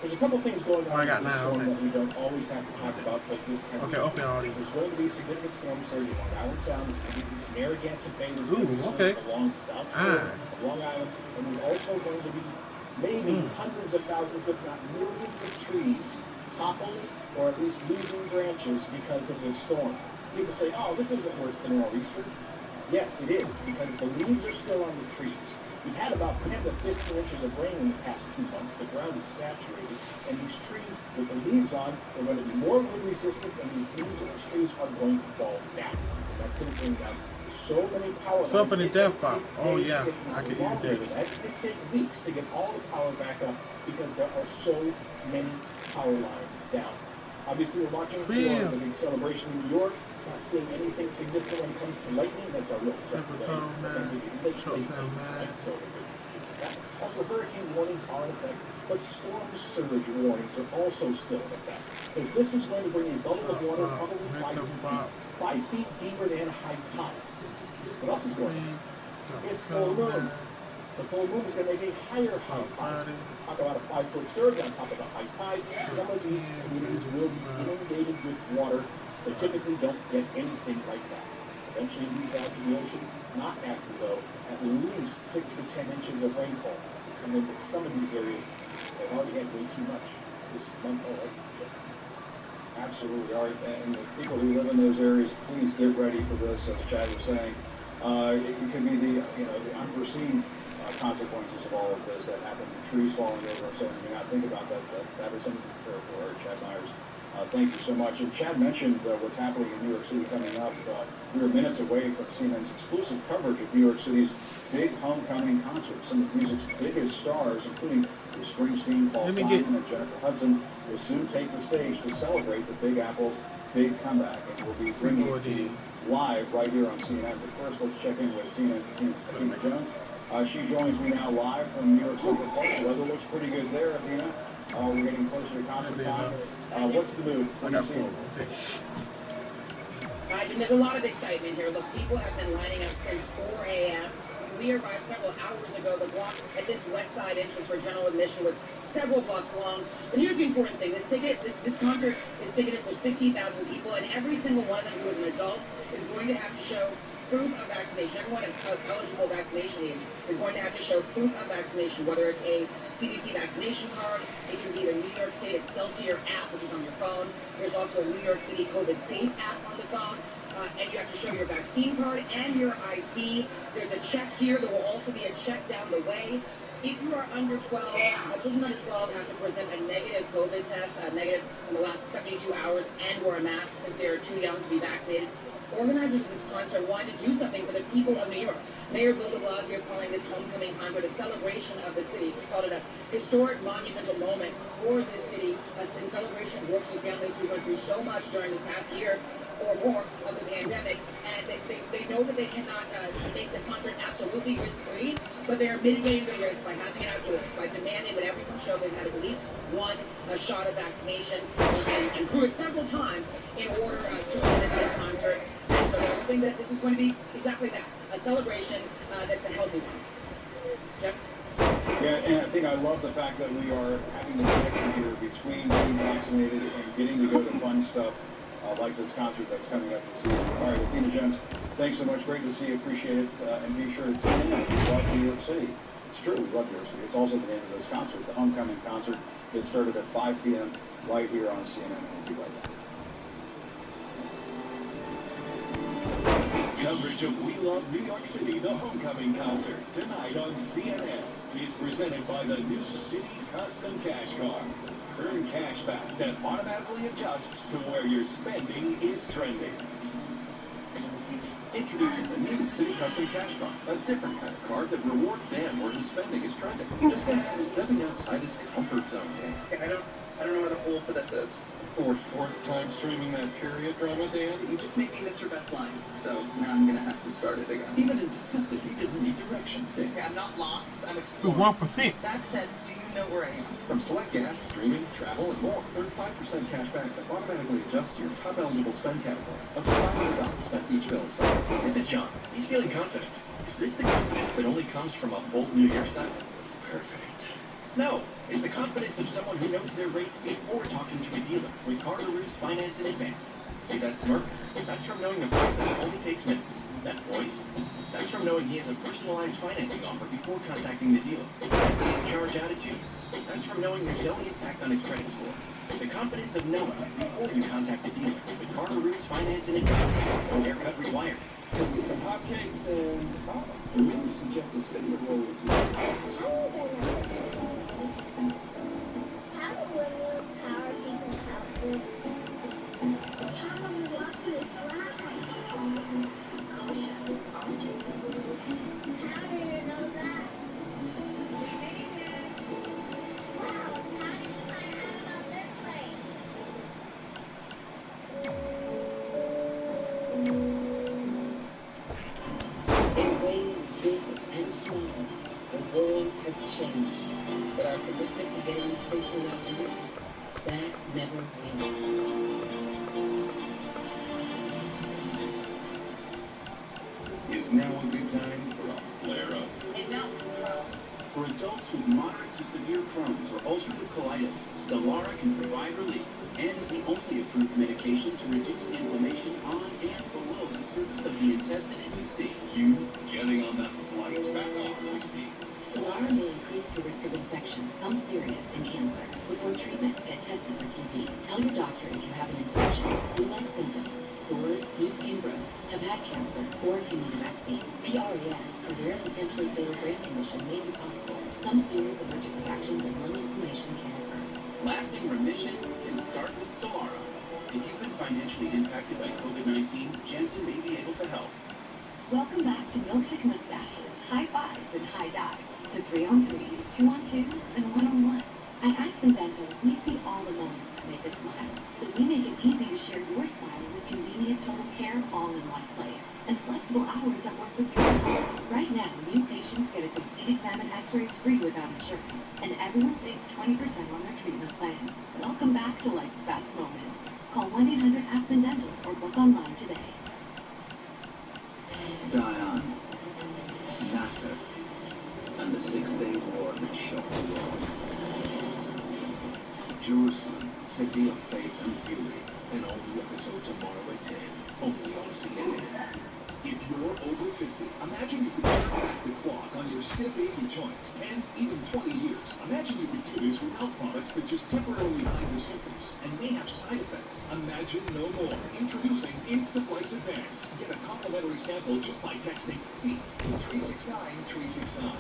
There's a couple things going on in the storm that we don't always have to talk about like this time of year. There's going to be significant storm surge in Long Island Sound. There's going to be Narragansett Bay. There's going to be surge along the south shore of Long Island. And there's also going to be maybe hundreds of thousands, if not millions of trees toppling or at least losing branches because of this storm. People say, oh, this isn't worse than nor'easter. Yes, it is, because the leaves are still on the trees. We've had about 10 to 15 inches of rain in the past 2 months. The ground is saturated, and these trees with the leaves on are going to be more wind resistant, and these leaves in these trees are going to fall down. And that's going to bring down so many power lines. Something in death pop. Oh yeah, I can use that. It could take weeks to get all the power back up because there are so many power lines down. Obviously, we're watching for the big celebration in New York. Not seeing anything significant when it comes to lightning. That's our real threat today. Also, hurricane warnings are in effect, but storm surge warnings are also still in effect. Because this is going to bring a bubble of water probably 5 feet deeper than high tide. What else is going on? It's full moon. The full moon is going to make a higher high tide. Talk about a 5-foot surge on top of the high tide. Some of these communities will be inundated with water that typically don't get anything like that. Eventually these add to the ocean, not after though, at least 6 to 10 inches of rainfall. And then some of these areas have already had way too much this month already. Absolutely, Art. And the people who live in those areas, please get ready for this, as Chad was saying. It could be the unforeseen consequences of all of this that happen, trees falling over and so on. You may not think about that. That is something to prepare for, Chad Myers. Thank you so much. And Chad mentioned what's happening in New York City coming up. We are minutes away from CNN's exclusive coverage of New York City's big homecoming concert. Some of music's biggest stars, including Bruce Springsteen, Paul Simon, and Jennifer Hudson, will soon take the stage to celebrate the Big Apple's big comeback. And we'll be bringing it to you live right here on CNN. But first, let's check in with CNN's Athena Jones. She joins me now live from New York Central Park. The weather looks pretty good there, Athena. We're getting closer to concert time. What's the mood? What do you see? Right, and there's a lot of excitement here. Look, people have been lining up since 4 a.m. We arrived several hours ago. The block at this west side entrance for general admission was several blocks long. But here's the important thing. This concert is ticketed for 60,000 people, and every single one of them who is an adult is going to have to show proof of vaccination. Everyone of eligible vaccination age is going to have to show proof of vaccination, whether it's a CDC vaccination card, it can be the New York State Excelsior app, which is on your phone. There's also a New York City COVID Safe app on the phone. And you have to show your vaccine card and your ID. There's a check here. There will also be a check down the way. If you are under 12, children under 12 have to present a negative COVID test, negative in the last 72 hours, and wear a mask since they are too young to be vaccinated. Organizers of this concert wanted to do something for the people of New York. Mayor Bill de Blasio calling this homecoming concert a celebration of the city. He called it a historic, monumental moment for this city, in celebration of working families who went through so much during this past year or more of the pandemic, and they know that they cannot make the concert absolutely risk-free, but they are mitigating the risk by having it outdoors, by demanding that everyone show they've had at least one shot of vaccination, and prove it several times in order to attend this concert. And so I think that this is going to be exactly that, a celebration that's a healthy one. Jeff? Yeah, and I think I love the fact that we are having the connection here between being vaccinated and getting to go to fun stuff like this concert that's coming up this evening. All right, Athena Jones, thanks so much. Great to see you. Appreciate it. And be sure to tune in. We love New York City. It's true. We love New York City. It's also the name of this concert, the homecoming concert. It started at 5 p.m. right here on CNN. We'll be right back. Coverage of We Love New York City, the homecoming concert, tonight on CNN. It's presented by the New City Custom Cash Card. Earn cash back that automatically adjusts to where your spending is trending. Introducing the new City Custom Cash Card, a different kind of card that rewards Dan where his spending is trending. It's like stepping outside his comfort zone, Dan. I don't know where the hole for this is. For fourth time streaming that period drama, Dan? You just made me miss your best line, so now I'm gonna have to start it again. Even insisted he didn't need directions, Dan. Okay, I'm not lost. I'm exploring. 1%. That said, do you know where I am? From select gas, streaming, travel, and more. Earn 5% cash back that automatically adjusts to your top eligible spend category. Up to $500 spent each billing cycle. This is John. He's feeling confident. Is this the confidence that only comes from a bold New Year style? Perfect. No, it's the confidence of someone who knows their rates before talking to a dealer with Carter-Ruth's Finance in Advance. See that smirk? That's from knowing the process only takes minutes. That voice? That's from knowing he has a personalized financing offer before contacting the dealer. That charge attitude? That's from knowing there's no impact on his credit score. The confidence of knowing before you contact the dealer with Carter-Ruth's Finance in Advance. No haircut required. Let's get some hotcakes and the menu suggests a city of roll with you. How do windmills power people's houses? How do we watch this ride? How do you know that? Wow, how did you find out about this place? In ways big and small, the world has changed, but our commitment to getting you safely out of it, that never will. Is now a good time for a flare-up? In mountain control, Crohn's, or ulcerative colitis, Stelara can provide relief and is the only approved medication to reduce inflammation on and below the surface of the intestine. And you see, you getting on that flight back off, we see. Stelara may increase the risk of infection, some serious, and cancer. Before treatment, get tested for TB. Tell your doctor if you have an infection, flu-like symptoms, sores, new skin growth, have had cancer, or if you need a vaccine. PRAS, a rare potentially fatal brain condition, may be possible. Some serious allergic reactions and lung inflammation can occur. Lasting remission can start with Stelara. If you've been financially impacted by COVID-19, Janssen may be able to help. Welcome back to Milkshake Mustaches, high fives and high dives, to 3-on-3s, 2-on-2s, and 1-on-1s. At Aspen Dental, we see all the moments that make us smile. So we make it easy to share your smile with convenient total care all in one place. And flexible hours that work with your home. Right now, new patients get a complete exam and x-rays free without insurance. And everyone saves 20% on their treatment plan. Welcome back to life's best moments. Call 1-800-ASPEN Dental or book online today. Diane, Nasser, and the Six-Day War that shocked the world. Jerusalem, city of faith and beauty. An all-new episode tomorrow at 10, only on CNN. If you're over 50, imagine you could turn back the clock on your stiff aging joints 10, even 20 years. Imagine you could do this without products that just temporarily hide the symptoms and may have side effects. Imagine no more. Introducing Instaflex Advanced. Get a complimentary sample just by texting FEET to 369-369.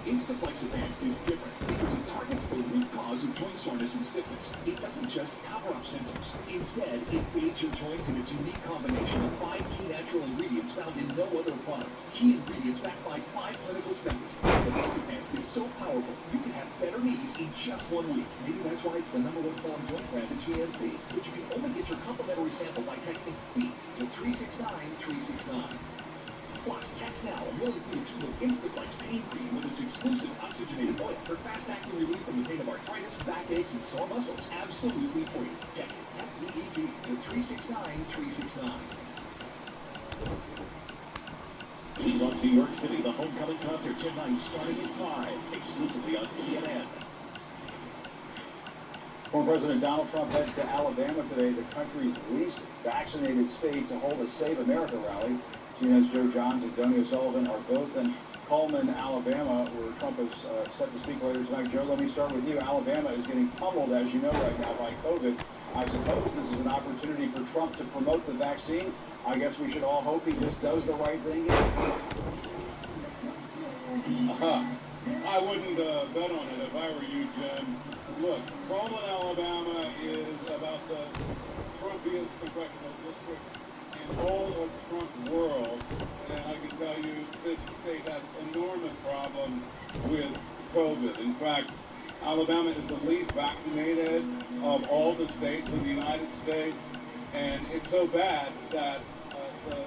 Instaflex Advanced is different because it targets the root cause of joint soreness and stiffness. It doesn't just cover up symptoms. Instead, it aids your joints in its unique combination of 5 key natural ingredients found in no other product. Key ingredients backed by 5 clinical studies. Instaflex Advanced is so powerful, you can have better knees in just 1 week. Maybe that's why it's the #1 selling joint brand at GNC. But you can only get your complimentary sample by texting FEET to 369-369. Plus, text now and you'll include a tube of Instaflex pain cream with its exclusive oxygenated oil for fast-acting relief from the pain of arthritis, backaches, and sore muscles. Absolutely free. Text FEET to 369-369. We love New York City. The homecoming concert tonight starting at 5, exclusively on CNN. Former President Donald Trump heads to Alabama today, the country's least vaccinated state, to hold a Save America rally. CNN's Joe Johns and Donia Sullivan are both in Cullman, Alabama, where Trump is set to speak later tonight. Joe, let me start with you. Alabama is getting pummeled, as you know, right now by COVID. I suppose this is an opportunity for Trump to promote the vaccine. I guess we should all hope he just does the right thing here. I wouldn't bet on it if I were you, Jim. Look, Cullman, Alabama is about the Trumpiest congressional district in all of Trump's world, and I can tell you this state has enormous problems with COVID. In fact, Alabama is the least vaccinated of all the states in the United States, and it's so bad that the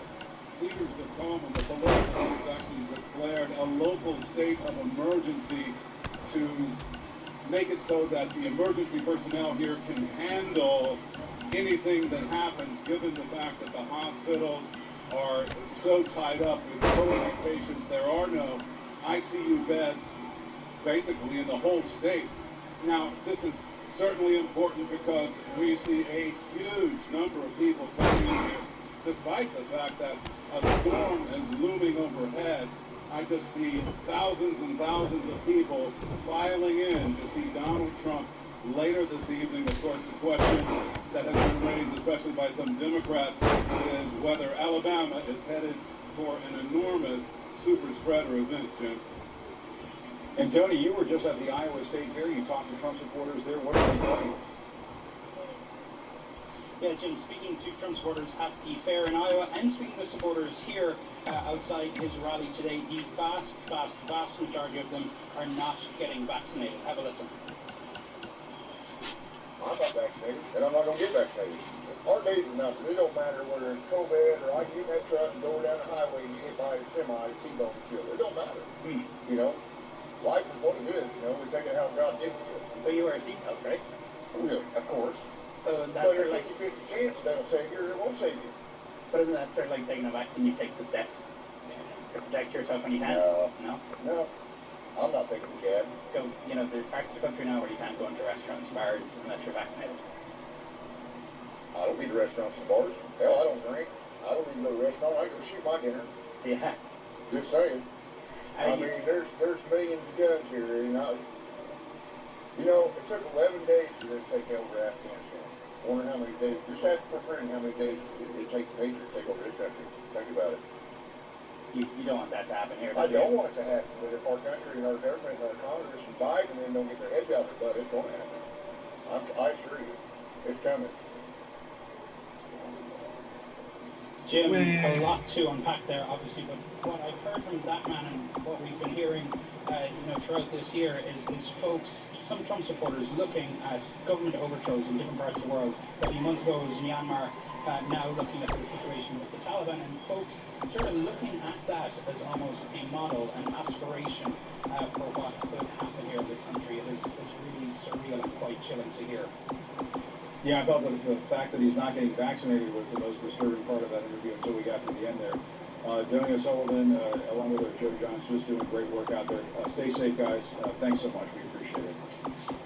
leaders of Cullman, the political leaders, actually declared a local state of emergency to make it so that the emergency personnel here can handle anything that happens, given the fact that the hospitals are so tied up with COVID patients. There are no ICU beds basically in the whole state. Now, this is certainly important because we see a huge number of people coming in here, despite the fact that a storm is looming overhead. I just see thousands and thousands of people filing in to see Donald Trump later this evening. Of course, the question that has been raised, especially by some Democrats, is whether Alabama is headed for an enormous super spreader event, Jim. And Tony, you were just at the Iowa State Fair. You talked to Trump supporters there. What are they saying? Yeah, Jim, speaking to Trump supporters at the fair in Iowa and speaking to supporters here outside his rally today, the vast majority of them are not getting vaccinated. Have a listen. I'm not vaccinated, and I'm not going to get vaccinated. Our days are numbered. It don't matter whether it's COVID or I get in that truck and go down the highway and get hit by a semi, T-bone killed. It don't matter. You know, life is what it is. You know, we take it how God gives it. But you wear a seatbelt, right? Oh, yeah, of course. That's but sort there's of like 50-50 chance that'll save you or it won't save you. But isn't that sort of like taking a vaccine? You take the steps to protect yourself when you can? No. No? No. I'm not taking the cab. Go, you know, there's parts of the country now where you can't go into restaurants, bars, unless you're vaccinated. I don't need the restaurants and bars. Hell, I don't drink. I don't even go to a restaurant. I go shoot my dinner. Yeah. Just saying. I mean, there's millions of guns here, and you know, it took 11 days for them to take over Afghanistan. I wonder how many days. Just ask my friend how many days it takes the Patriots to take over this country. Think about it. You don't want that to happen here. I don't want it to happen, but if our country and our government and our Congress and Biden and them don't get their heads out of their butt, it's going to happen. I assure you, it's coming. Jim, a lot to unpack there, obviously, but what I've heard from that man and what we've been hearing, you know, throughout this year is folks, some Trump supporters looking at government overthrows in different parts of the world. A few months ago it was Myanmar, now looking at the situation with the Taliban, and folks sort of looking at that as almost a model, an aspiration for what could happen here in this country. It's really surreal and quite chilling to hear. Yeah, I felt that the fact that he's not getting vaccinated was the most disturbing part of that interview until we got to the end there. Doing O'Sullivan, along with Joe Johnson, just doing great work out there. Stay safe, guys. Thanks so much. We appreciate it.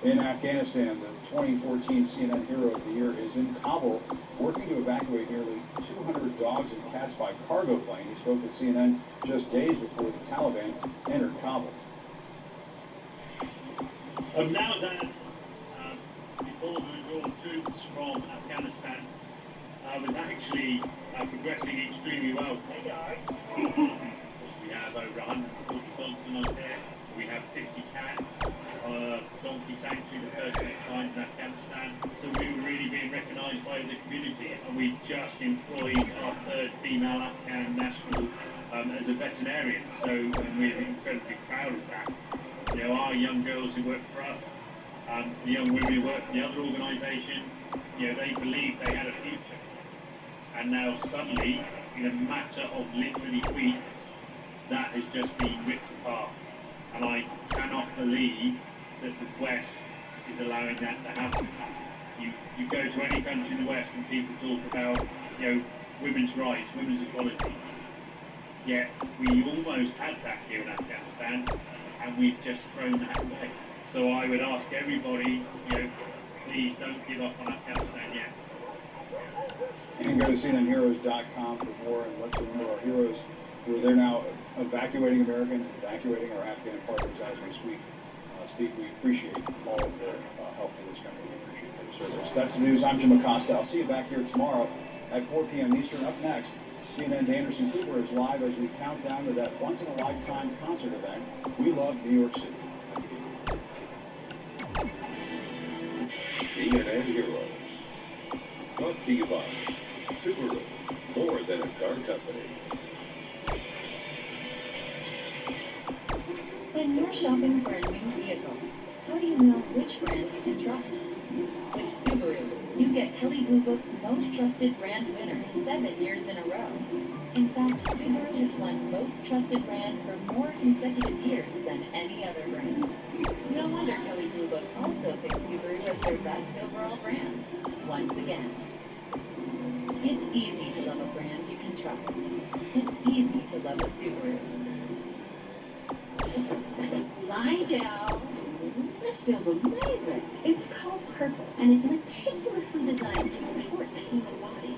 In Afghanistan, the 2014 CNN Hero of the Year is in Kabul, working to evacuate nearly 200 dogs and cats by cargo plane. He spoke with CNN just days before the Taliban entered Kabul. Now that before the withdrawal troops from Afghanistan was actually progressing extremely well. Hey guys. We have over 140 dogs in our care. We have 50 cats. Donkey sanctuary, the first of its kind in Afghanistan. So we were really being recognised by the community, and we just employed our third female Afghan national as a veterinarian. So we're incredibly proud of that. You know, our young girls who work for us, the young women who work for the other organisations, you know, they believed they had a future. And now suddenly, in a matter of literally weeks, that has just been ripped apart. And I cannot believe that the West is allowing that to happen. You go to any country in the West and people talk about, you know, women's rights, women's equality. Yet we almost had that here in Afghanistan, and we've just thrown that away. So I would ask everybody, you know, please don't give up on Afghanistan yet. You can go to CNNHeroes.com for more and let's remember our heroes who are there now evacuating Americans, evacuating our Afghan partners as we speak. We appreciate all of their help for this country. We appreciate their service. That's the news. I'm Jim Acosta. I'll see you back here tomorrow at 4 p.m. Eastern. Up next, CNN's Anderson Cooper is live as we count down to that once-in-a-lifetime concert event. We love New York City. CNN Heroes. Brought to you by Subaru, more than a car company. When you're shopping for a new vehicle, how do you know which brand you can trust? With Subaru, you get Kelley Blue Book's Most Trusted Brand winner 7 years in a row. In fact, Subaru has won Most Trusted Brand for more consecutive years than any other brand. No wonder Kelley Blue Book also picked Subaru as their best overall brand. Once again. It's easy to love a brand you can trust. It's easy to love a Subaru. Lie down. This feels amazing. It's called Purple, and it's meticulously designed to support the human body.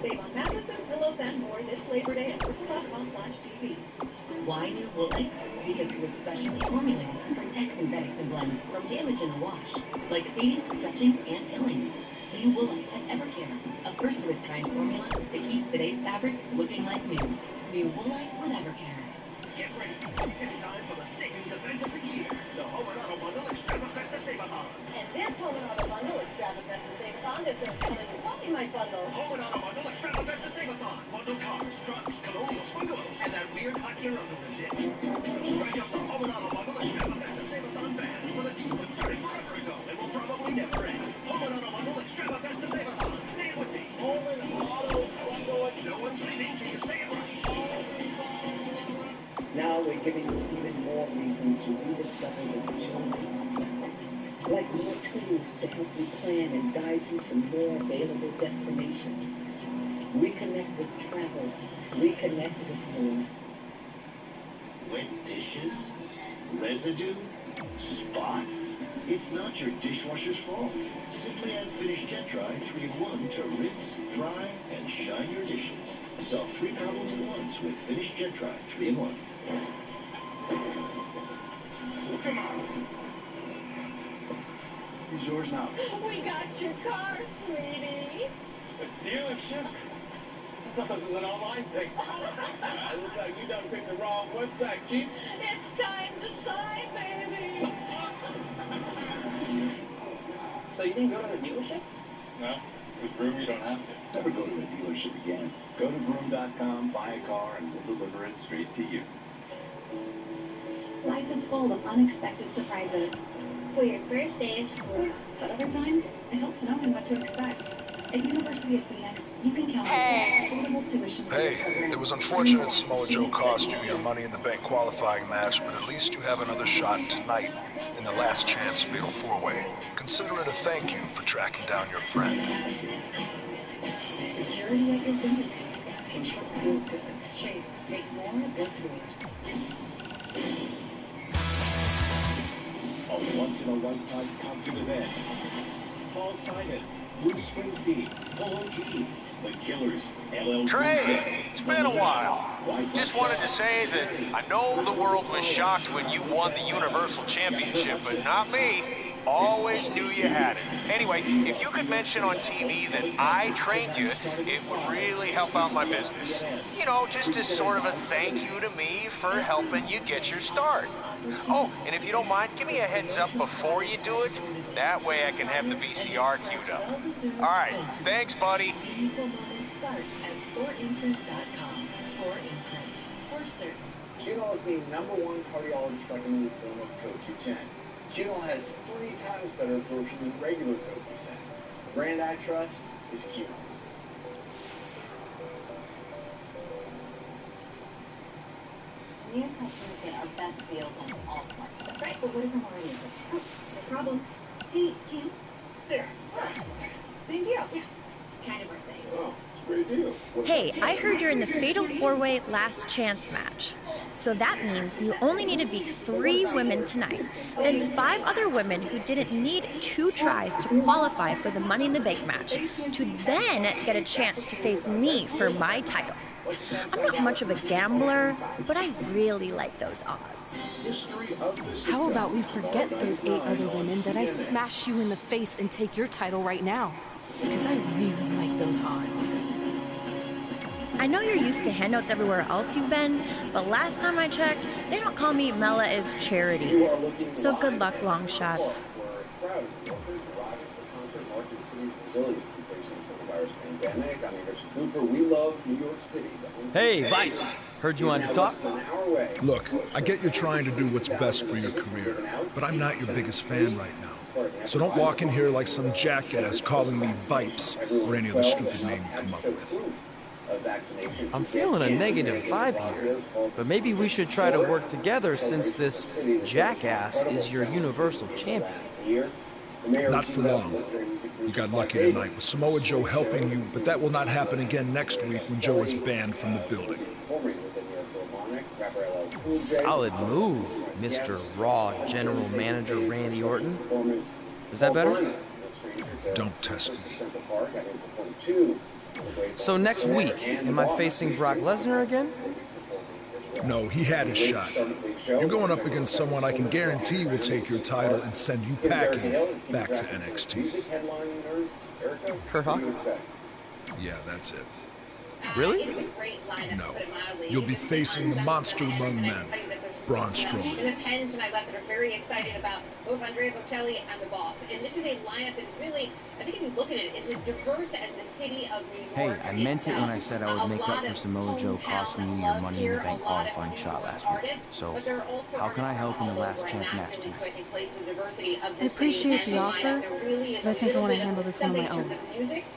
Save on mattresses, pillows, and more this Labor Day at purple.com/TV. Why new Woolite? Because it was specially formulated to protect synthetics and blends from damage in the wash, like fading, stretching, and pilling. New Woolite has Evercare, a first-of-its-kind formula that keeps today's fabrics looking like new. New Woolite with Evercare. Get ready. It's time for the savings event of the year, the Home and Auto Bundle Extravagance Save-A-Thon. And this Home and Auto Bundle Extravagance Save-A-Thon is going to tell you what's in my bundle. Home and Auto Bundle Extravagance Save-A-Thon. Bundle cars, trucks, colonials, bungalows, and that weird hot gear uncle lives in. So strike up the Home and Auto Bundle Extravagance Save-A-Thon band with a deal that started forever ago and will probably never end. Home and Auto Bundle Extravagance Save-A-Thon. Say it with me. Home and Auto Bundle. No one's leaving till you say it right. Now we're giving you even more reasons to rediscover the joy. Like more tools to help you plan and guide you to more available destinations. Reconnect with travel. Reconnect with home. Wet dishes? Residue? Spots? It's not your dishwasher's fault. Simply add Finish Jet Dry 3-in-1 to rinse, dry, and shine your dishes. Solve 3 problems at once with Finish Jet Dry 3-in-1. Come on. He's yours now. We got your car, sweetie. A dealership? I thought this was an online thing. Looks like you done picked the wrong website, Chief. It's time to sign, baby. So you didn't go to the dealership? No, with Groom you don't have to. Never go to the dealership again. Go to groom.com, buy a car, and we'll deliver it straight to you. Life is full of unexpected surprises. For your first day of school, but other times, it helps knowing what to expect. At University of Phoenix, you can count on affordable tuition. Hey, it was unfortunate Samoa Joe cost you your Money in the Bank qualifying match, but at least you have another shot tonight in the last chance Fatal 4-Way. Consider it a thank you for tracking down your friend. Security at your fingertips. Control feels good. Chase, make more good tours. A once-in-a-lifetime concert event. Paul Simon, Bruce Springsteen, Polo G, The Killers, LL Trey, it's been a while. Just wanted to say that I know the world was shocked when you won the Universal Championship, but not me. Always knew you had it. Anyway, if you could mention on TV that I trained you, it would really help out my business. You know, just as sort of a thank you to me for helping you get your start. Oh, and if you don't mind, give me a heads up before you do it. That way I can have the VCR queued up. All right, thanks, buddy. Chino is the #1 cardiologist recommended form of CoQ10. Chino has 3 times better absorption than regular CoQ10. The brand I trust is Chino. New customers get our best deals on all smartphones. That's right, but what if I'm already a customer? Oh, no problem. Hey, Cam. There. Same deal. Yeah, it's kind of our thing. Oh, it's a great deal. Hey, I heard you're in the Fatal 4-Way Last Chance match. So that means you only need to beat 3 women tonight, then 5 other women who didn't need 2 tries to qualify for the Money in the Bank match, to then get a chance to face me for my title. I'm not much of a gambler, but I really like those odds. How about we forget those 8 other women that I smash you in the face and take your title right now? Because I really like those odds. I know you're used to handouts everywhere else you've been, but last time I checked, they don't call me Mela as charity. So good luck, long shot. Hey, Vipes! Heard you wanted to talk? Look, I get you're trying to do what's best for your career, but I'm not your biggest fan right now. So don't walk in here like some jackass calling me Vipes or any other stupid name you come up with. I'm feeling a negative vibe here, but maybe we should try to work together since this jackass is your Universal Champion. Not for long. You got lucky tonight with Samoa Joe helping you, but that will not happen again next week when Joe is banned from the building. Solid move, Mr. Raw General Manager Randy Orton. Is that better? Don't test me. So next week, am I facing Brock Lesnar again? No, he had his shot. You're going up against someone I can guarantee will take your title and send you packing back to NXT. Kurt Hawkins? Yeah, that's it. Really? No. You'll be facing the monster among men, Braun Strowman. In the pen tonight left that are very excited about both Andrea Bocelli and the Boss. And this is a lineup that's really, I think if you look at it, it's as diverse as the city of New York. Hey, I meant it when I said I would make up for Samoa Joe costing you your Money in the Bank qualifying shot last week. So, how can I help in the last chance match tonight? I appreciate the offer, but I think I want to handle this one on my own.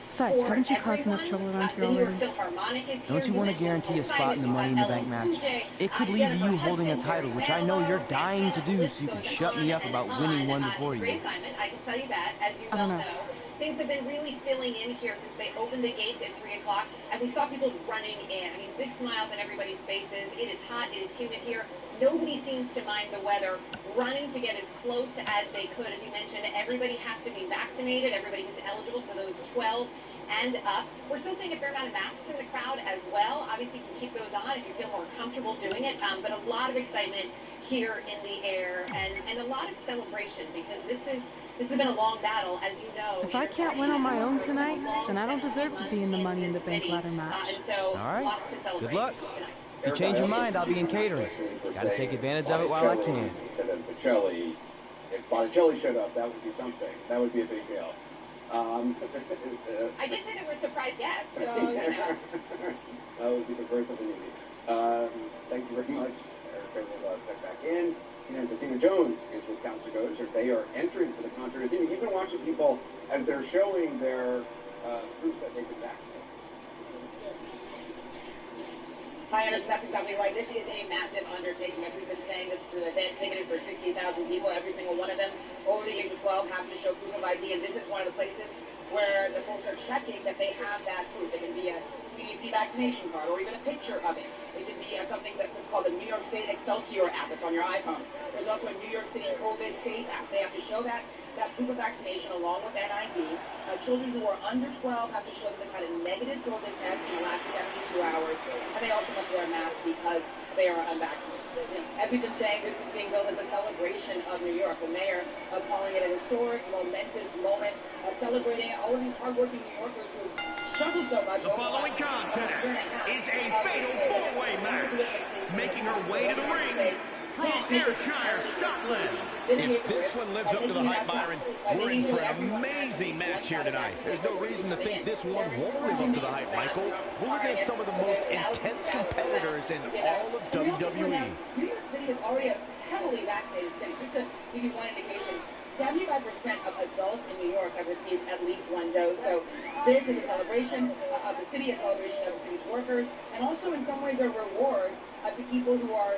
Besides, haven't you caused enough trouble around here already? Don't you want to guarantee a spot in the Money in the Bank match? It could lead to you holding a title, which I know you're dying to do, so you can shut me up about winning one before you. I can tell you that, as you well know. Things have been really filling in here since they opened the gates at 3 o'clock, and we saw people running in. I mean, big smiles on everybody's faces. It is hot, it is humid here. Nobody seems to mind the weather, running to get as close as they could. As you mentioned, everybody has to be vaccinated, everybody who's eligible, so those 12 and up. We're still seeing a fair amount of masks in the crowd as well. Obviously, you can keep those on if you feel more comfortable doing it, but a lot of excitement here in the air and a lot of celebration because this has been a long battle, as you know. If I can't win on my own tonight, then I don't deserve to be in the Money in the Bank ladder match. All right, good luck. If you change your mind, I'll be in catering. Gotta take advantage of it while I can. Instead of Bocelli, if Bocelli showed up, that would be something. That would be a big deal. I did say there were surprise guests, so, you know. That would be the birth of the new. Thank you very much. Erica will check back in. And Athena Jones is with Council Goes. They are entering for the concert. Athena, you've been watching people as they're showing their proof that they've been vaccinated. Hi, Anderson, that's exactly right. This is a massive undertaking. As we've been saying, this is an event ticketed for 60,000 people. Every single one of them over the age of 12 has to show proof of ID, and this is one of the places where the folks are checking that they have that proof. It can be a CDC vaccination card or even a picture of it. It can be something that's called the New York State Excelsior app that's on your iPhone. There's also a New York City COVID Safe app. They have to show that proof of vaccination along with that ID. Children who are under 12 have to show that they've had a negative COVID test in the last 72 hours. And they also must wear a mask because they are unvaccinated. As we've been saying, this is being billed as a celebration of New York. The mayor calling it a historic, momentous moment, celebrating all of these hardworking New Yorkers who struggled so much. The following contest is a fatal four-way match. Making her way to the ring from Ayrshire, Scotland. If this one lives up to the hype, Byron, we're in for an amazing match here tonight. There's no reason to think this one won't live up to the hype, Michael. We're looking at some of the most intense competitors in all of WWE. New York City is already a heavily vaccinated city. Just to give you one indication, 75% of adults in New York have received at least one dose. So this is a celebration of the city, a celebration of the city's workers, and also in some ways a reward to people who are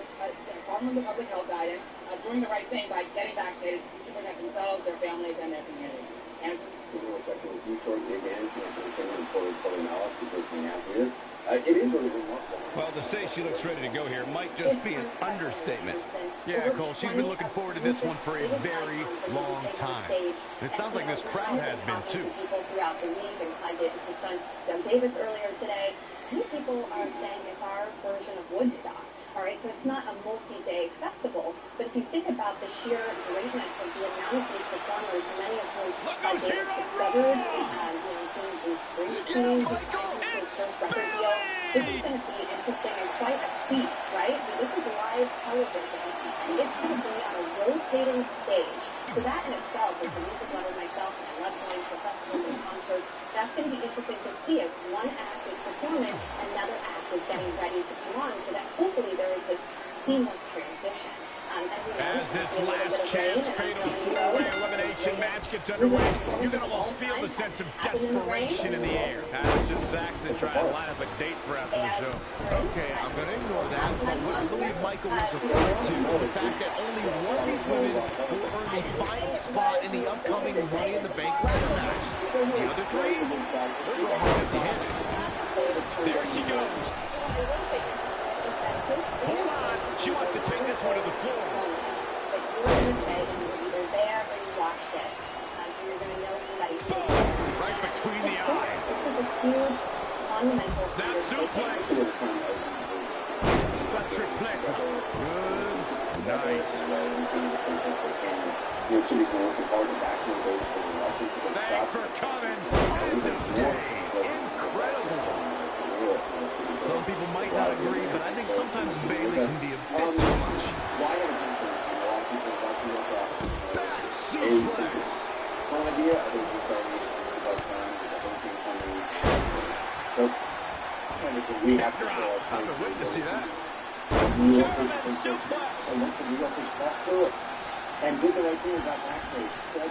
following the public health guidance, doing the right thing by getting vaccinated to protect themselves, their families, and their community. Anderson? It is really remarkable. Well, to say she looks ready to go here might just be an understatement. Yeah, Cole, she's been looking forward to this one for a very long time. It sounds like this crowd has been too. People throughout the week, and Clyde Davis' son, Doug Davis, earlier today. Many people are saying it's our version of Woodstock. All right, so it's not a multi-day festival, but if you think about the sheer greatness of the amount of these performers, many of whom Clyde Davis discovered, doing these street teams, his first record deal, this is going to be interesting and quite a feat, right? I mean, this is live television, and it's going to be on a rotating stage. So that in itself, as a music lover myself, and I love going to festivals and concerts, that's going to be interesting to see as one act is performing, another act is getting ready to come on, so that hopefully there is this seamless transition. As this last chance fatal four-way elimination match gets underway, you can almost feel the sense of desperation in the air. It's just Saxton trying to line up a date for after the show. Okay, I'm going to ignore that, but what I believe Michael was referring to is the fact that only one of these women will earn the final spot in the upcoming Money in the Bank ladder match. The other three, they're going home empty-handed. There she goes. Hold on, she wants to take this one to the floor. Right between the eyes. Snap suplex. The tripleta. Good night. Thanks for coming. End of days. Incredible. Some people might not agree, but I think sometimes Bailey can be a bit too much. Back suplex. I've been waiting to see that. German suplex. And did the right thing about backstage. 75%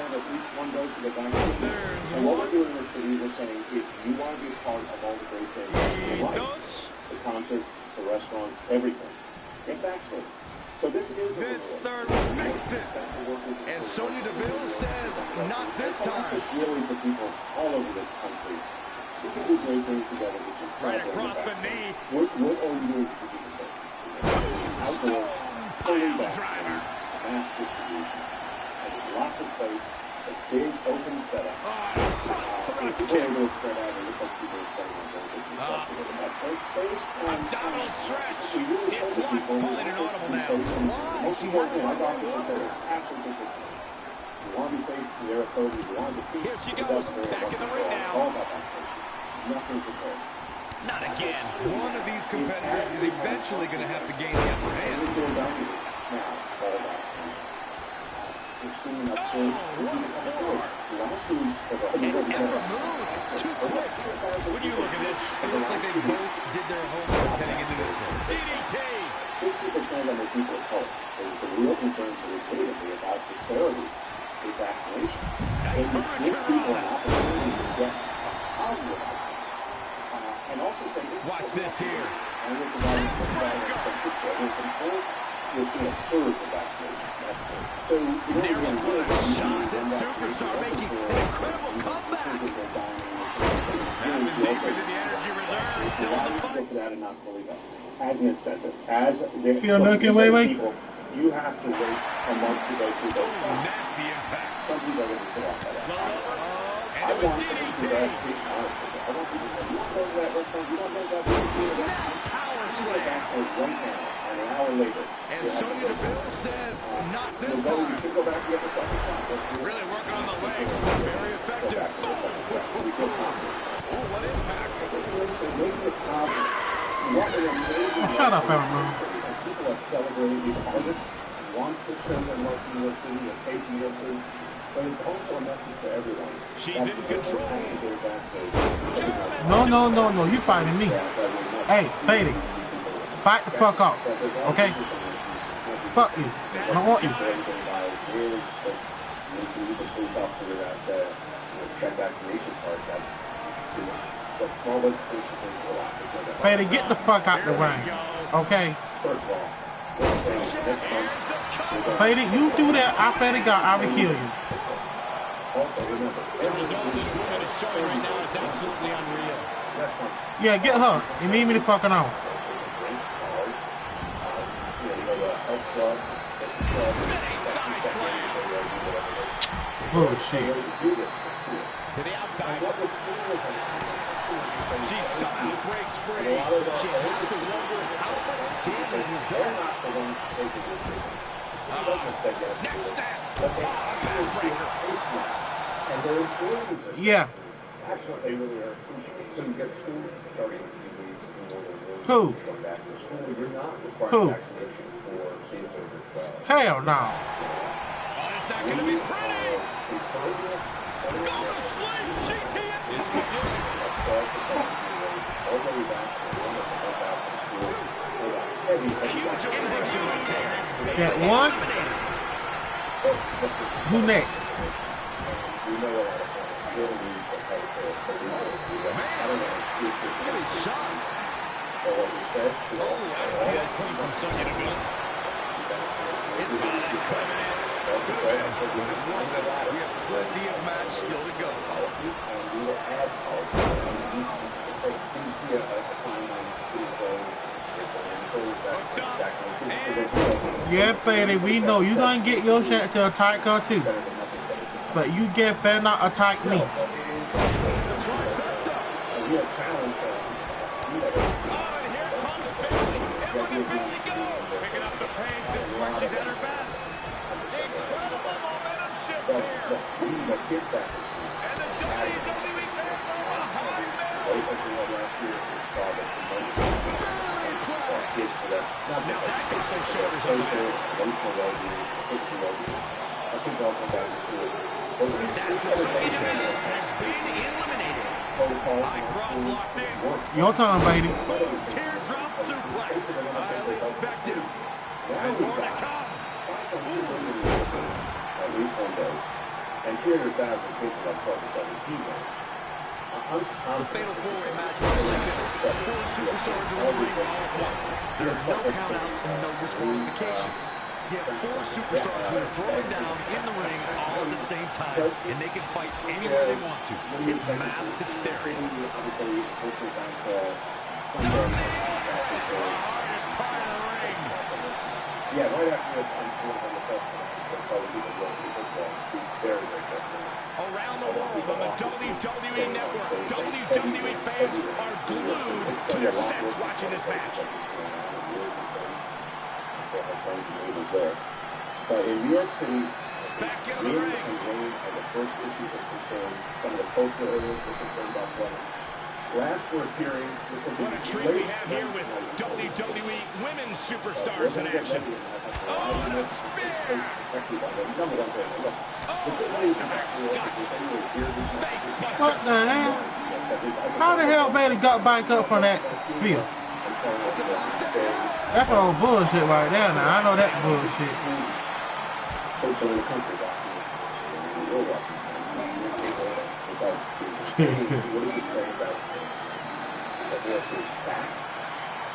at least one goes to the backstage. And what we're doing in this city, we're saying, if you want to be a part of all the great things in life, the concerts, the restaurants, everything, get backstage. So this is this third one makes it. And Sonya Deville says, not this time. Really for people all over this country. We can do great things together. Right across the knee. What are you doing to keep it safe? outdoor, fully back, mass distribution. There's lots of space, a big open setup. If you're able to spread out, it looks like people are starting to go to space. Abdominal stretch. It's It's locked, calling an audible now. Most important, my doctor said there is absolute consistency. You want to be safe, you're a code, you want to defeat. Here she goes, back in the ring now. All about that space. Nothing to say. Not again. One of these competitors is eventually going to have to gain the upper hand. We've seen upstairs. Too quick. When you look at this, it looks like they both did their homework heading into this one. DDT! 60% of the people at home. The real concern for the community about disparity with vaccination. They give people an opportunity to get positive. And also say, watch this here. And we're providing control. We're seeing a surge of vaccinations. So narrow shot. This superstar making an incredible comeback. Deep into the energy reserve. Still in the fight. As an incentive, as Feel looking, wait. People, you have to wait a month to go through those shots. Nasty impact. Some people are going to put off that. And it was DDT. I want people to say, you want to go to that restaurant, you want to go to that Power slam. right now, and an hour later. And Sonya Deville says, not this time. You should go back and get the second shot. Really working on the leg. Very effective. Oh, what impact. Oh, shut up, everyone. People have celebrated these artists, want to show them love New York City and take New York City, but it's also a message to everyone. She's in control. No, you fighting me. Hey, Fady, fight the fuck off, okay? Fuck you. I don't want you. Fady, get the fuck out the way, okay? Fady, you do that, I Fady God, I will kill you. The result this woman is showing right now is absolutely unreal. Yeah, get her. You leave me the fucking on. Bullshit. To the outside. She somehow breaks free. She had to wonder how much damage was done. Next step. Backbreaker. Yeah. That's what they really are. So you get school starting Who? You're not required Who? vaccination for kids over 12. Hell no. Oh, it's not going to be pretty. Go to sleep, GTM. This could do it. That one? Who next? Look at these shots. Oh, I didn't see that coming from Sonya Deville. We have plenty of match still to go. Yeah, Fady, we know you gonna get your shot to attack her too. But you better not attack me. Picking up the pace, this is where she's at her best. Incredible momentum shift here. And the WWE fans are behind them. Now that got their shoulders up. That situation has been eliminated. High cross locked in. Your time, baby. Teardrop suplex. Highly effective. And more to come. At least one day. And 300,000 people on 12-17. The fatal four-way match was like this. Four superstars are in the ring all at once. There are no countouts and no disqualifications. Yet four superstars who are throwing down in the ring all at the same time, and they can fight anywhere they want to. It's mass hysteria. Yeah, right after this, I'm going on the press conference. So probably people will be very, very careful. Around the world on the WWE Network, WWE fans are glued to their sets watching this match. But in New York City, back into the ring. And rain are the first issues of concern. Some of the cultural areas are concerned about that. Last we're hearing, what a treat we have here with WWE women's superstars in action. Oh, and a spear! What the hell? How the hell Bailey got back up from that field? That's all bullshit right there now. I know that bullshit.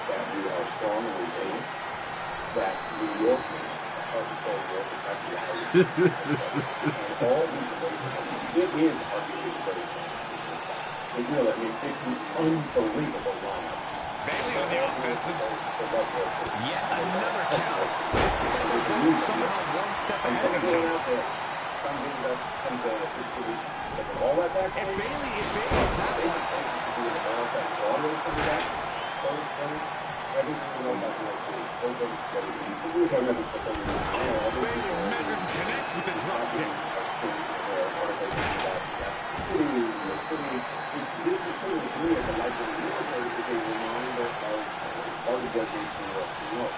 That we are strong and resilient, that New York is and all these amazing, it is arguably very simple. It really, I mean, it's an unbelievable lineup. Bailey on the offensive. Yet another count. It's like they're both somehow one step ahead of each other. If Bailey is that one. Bailey measures and connects with the drop kick. This is sort of to me as a lifelong military is a reminder of all the judges in New York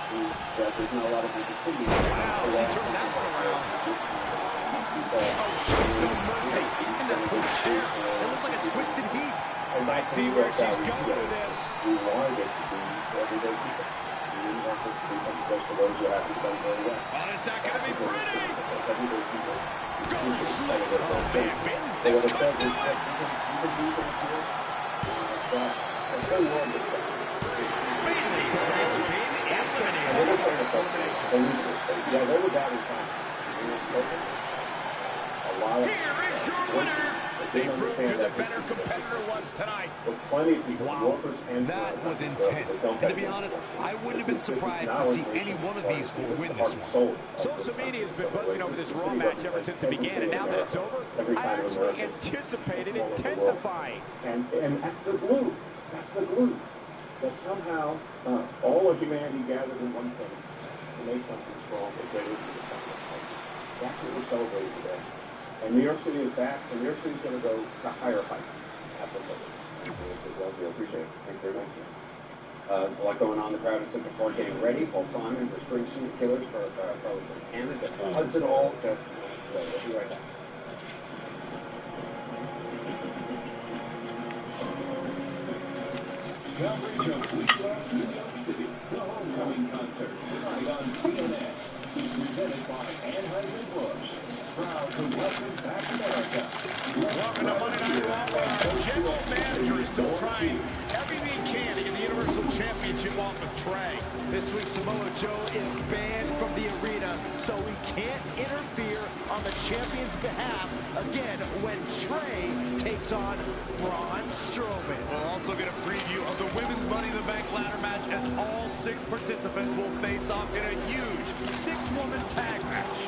that there's not a lot of people in the city. Wow, he turned that one around. Oh, shows no mercy. And that poor chair. It looks like a twisted heap. I see where she's going with this. We wanted it to be for everyday people. We didn't want it to be something just for those who have to done very well. Oh, it's not going to be pretty. Everyday people. Go slow. Oh, man, Bailey's next going to do it. Yeah, they were bad in time. Here is your winner. They proved who the better competitor was tonight. Wow, that was intense. And to be honest, I wouldn't have been surprised to see any one of these four win this one. Social media has been buzzing over this Raw match ever since it began, and now that it's over, I actually anticipate it intensifying. And that's the glue. That's the glue. That somehow all of humanity gathered in one place to make something strong that greater than something else. That's what we're celebrating today. And New York City is back, and New York City is going to go to higher heights. Absolutely. We appreciate it. Thank you very much. A lot going on in the crowd in Central Park getting ready. Paul Simon for Springsteen Killers for Carlos Santana. Hudson All Festival. So we'll be right back. Coverage of We Love New York City, the homecoming concert, tonight on CNN. Presented by Anheuser-Busch. Proud to welcome back America. Welcome to Monday Night Raw, where our general manager is still trying everything he can to get the Universal Championship off of Trey. This week, Samoa Joe is banned from the arena, so we can't interfere on the champion's behalf again when Trey takes on Braun Strowman. We'll also get a preview of the Women's Money in the Bank ladder match as all 6 participants will face off in a huge 6-woman tag match.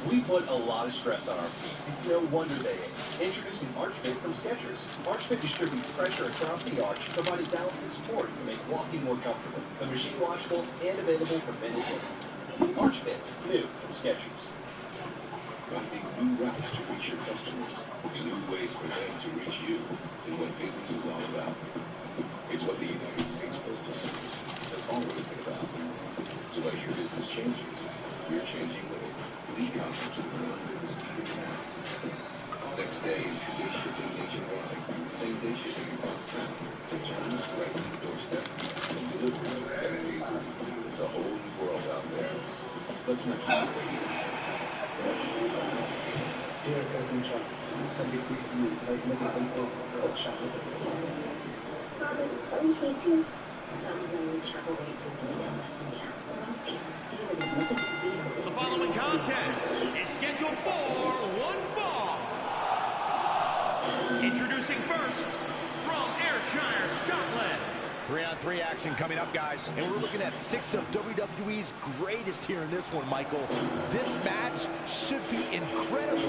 We put a lot of stress on our feet. It's no wonder they ache. Introducing ArchFit from Skechers. ArchFit distributes pressure across the arch, providing balance and support to make walking more comfortable. The machine washable and available for men and women. ArchFit, new from Skechers. Finding new routes to reach your customers, new ways for them to reach you, is what business is all about. It's what the United States Postal Service has always been about. So as your business changes, you're changing with it. E-commerce runs at the speed of sound. Next day and 2-day shipping nationwide. Same-day shipping across town. Returns right to the doorstep. And deliveries 7 days a week. It's a whole new world out there. Let's not keep it waiting. Dear cousin Charles, can we quick you like medicine for chocolate? Father, are you sleeping? Some chocolate for me and messenger. The following contest is scheduled for one fall. Introducing first, from Ayrshire, Scotland. 3-on-3 action coming up, guys. And we're looking at 6 of WWE's greatest here in this one, Michael. This match should be incredible.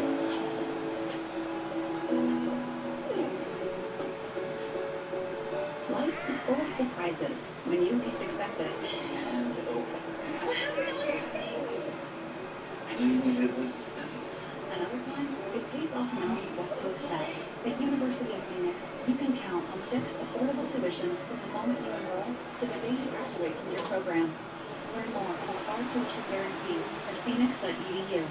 Life is full of surprises when you least expect it. And what happened to your thing? I didn't even have this sentence. And other times, it pays off knowing what to expect. At University of Phoenix, you can count on fixed, affordable tuition from the moment you enroll to the day you graduate from your program. Learn more about our tuition guarantee at phoenix.edu.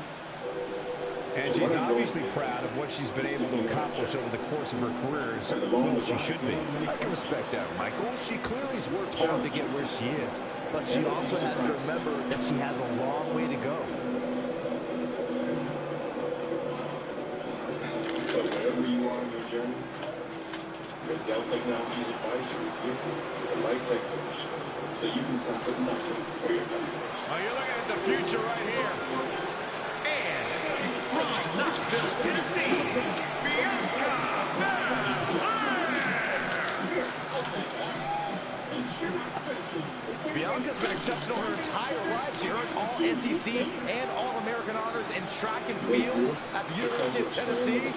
And she's obviously proud of what she's been able to accomplish over the course of her career. Well, she should be. I can respect that, Michael. She clearly has worked hard to get where she is, but she also has to remember that she has a long way to go. So wherever you are in your journey, your Dell Technologies advisor is here with the right tech solutions, so you can stop at nothing for your customers. Oh, you're looking at the future right here. And from Knoxville, Tennessee, Bianca Belair. Bianca's been exceptional her entire life. She earned all SEC and All-American honors in track and field at the University of Tennessee.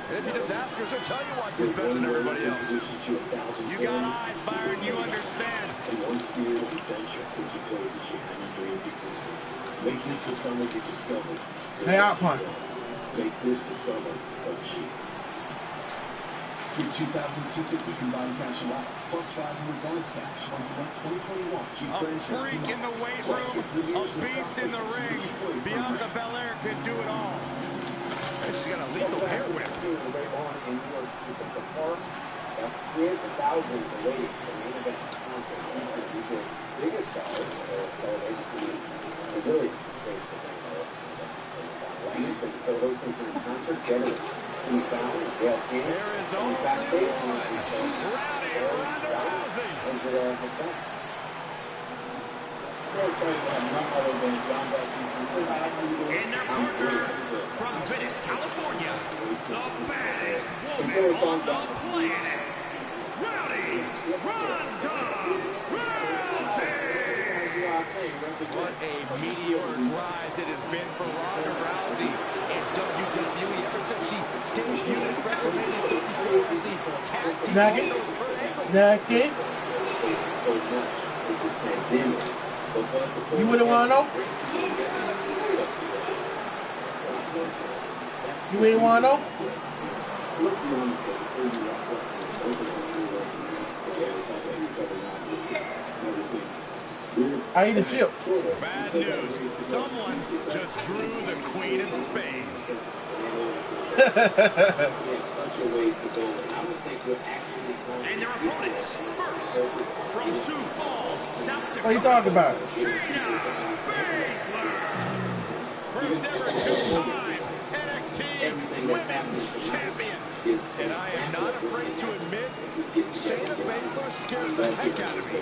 And if you just ask her, she'll tell you why she's better than everybody else. You got eyes, Byron. You understand. Make this the summer you discovered. Hey, out punt. Make this the summer of cheap. With 2,250 combined cash allowance, plus $500 cash. Once again, 2021. A freak in the weight room, a beast in the ring. Bianca Belair could do it all. And she's got a lethal hair whip. That's 300,000 waiting for the main event conference. These are biggest stars, are really great for them. So those things in concert, get it. There is only one. Rowdy Ronda Rousey. And their partner from Venice, California, the baddest woman on the planet, Rowdy Ronda Rousey. What a meteoric rise it has been for Ronda Rousey in WWE ever since she debuted at WrestleMania 34 as the tag team Nugget. Nugget. You wouldn't want to know? You ain't want to know? I eat a chip. Bad news. Someone just drew the Queen of Spades. And their opponents, first, from Sioux Falls, South Dakota. What are you talking about? Shayna Baszler. First ever two-time NXT Women's Champion. And I am not afraid to admit, Shayna Baszler scares the heck out of me.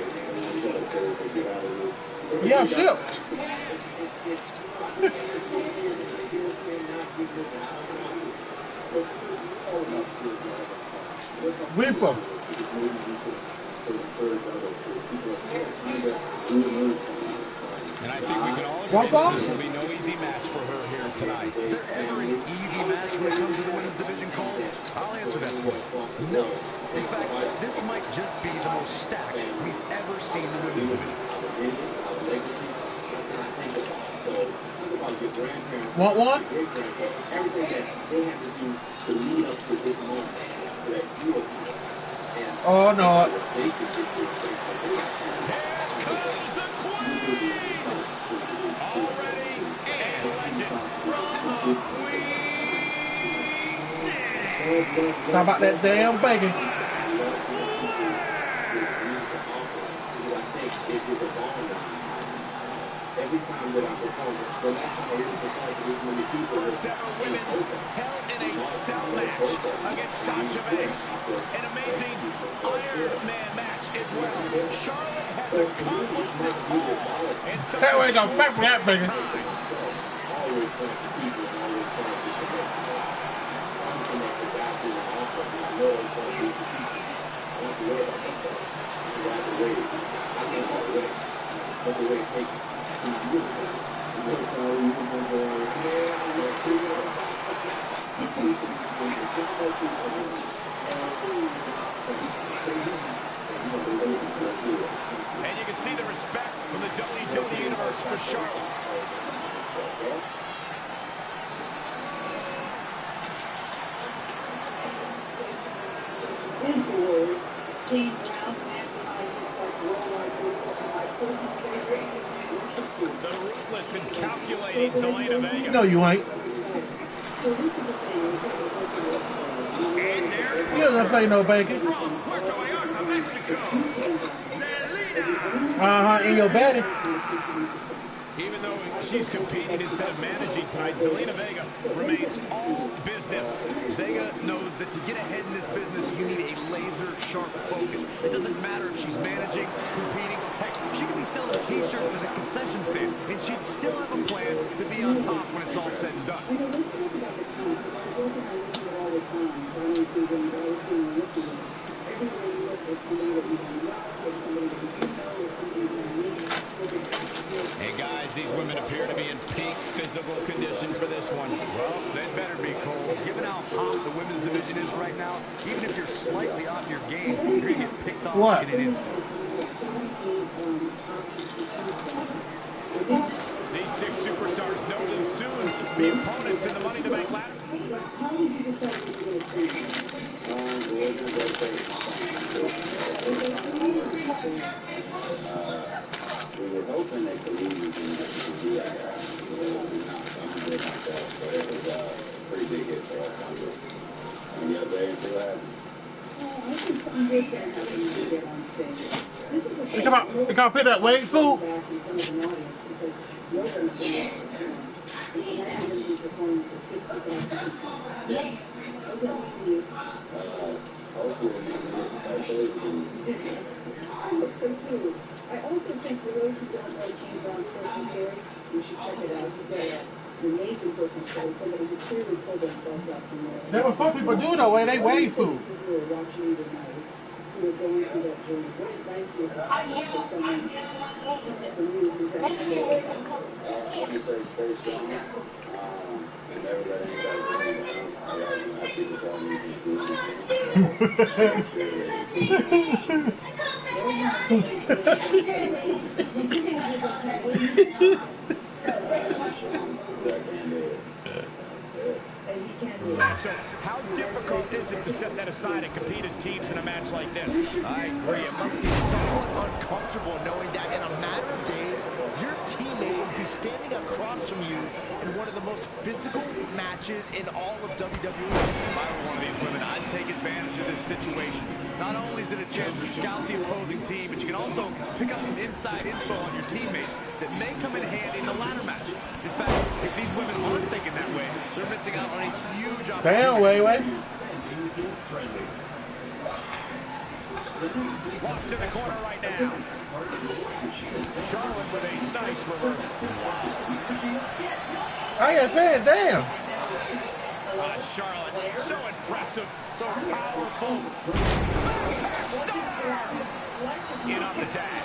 Yeah, sure. Reaper. And I think we can all What's agree on? this will be no easy match for her here tonight. Is there ever an easy match when it comes to the women's division, Cole? I'll answer that for you. No. In fact, this might just be the most stacked we've ever seen the women's division. Want one? Oh, no. How about that damn bacon? Every time that I perform, the last time I really performed this many people. First ever women's held in a cell match against Sasha Banks. An amazing Iron Man match as well. Charlotte has accomplished it all in such Hey, wait, a go short back for that period of bacon. time. Always trying to keep it, always trying to connect. I'm connected back to And you can see the respect from the WWE Universe for Charlotte. Is the word. James Brown, the ruthless and calculating Zelina Vega. No, you ain't. And there You don't say no bacon. from Puerto Vallarta, Mexico, Zelina. In your belly. Even though she's competing instead of managing tonight, Zelina Vega remains all business. Vega knows that to get ahead in this business, you need a laser-sharp focus. It doesn't matter if she's managing, competing. Heck, she could be selling T-shirts at a concession stand, and she'd still have a plan to be on top when it's all said and done. Hey guys, these women appear to be in peak physical condition for this one. Well, they'd better be, Cole. Given how hot the women's division is right now, even if you're slightly off your game, you're going to get picked off in an instant. These 6 superstars know they'll soon be opponents in the Money in the Bank ladder. We were hoping they could leave and do that. But it was a pretty big hit for us. And the other day, and see what happened. You come out, pick that weight food. I also think for those who don't know James Brown's personal story, you should check it out. He's got an amazing personal story, somebody who clearly pulled themselves up from there. That's what some people do though, way they weigh food. Who are watching you tonight, who are going through that journey. What advice do you have for someone for you who's actually I want to say stay strong and never let anybody bring you down. I always have people telling me to do anything. So how difficult is it to set that aside and compete as teams in a match like this? I agree. It must be somewhat uncomfortable knowing that in a matter of days, your teammate will be standing across from you in one of the most physical matches in all of WWE. If I were one of these women, I'd take advantage of this situation. Not only is it a chance to scout the opposing team, but you can also pick up some inside info on your teammates that may come in handy in the ladder match. In fact, if these women aren't thinking that way, they're missing out on a huge opportunity. Damn, wait. Lost in the corner right now. Charlotte with a nice reversal. I got fed, damn. Charlotte, so impressive, so powerful. In on the tag.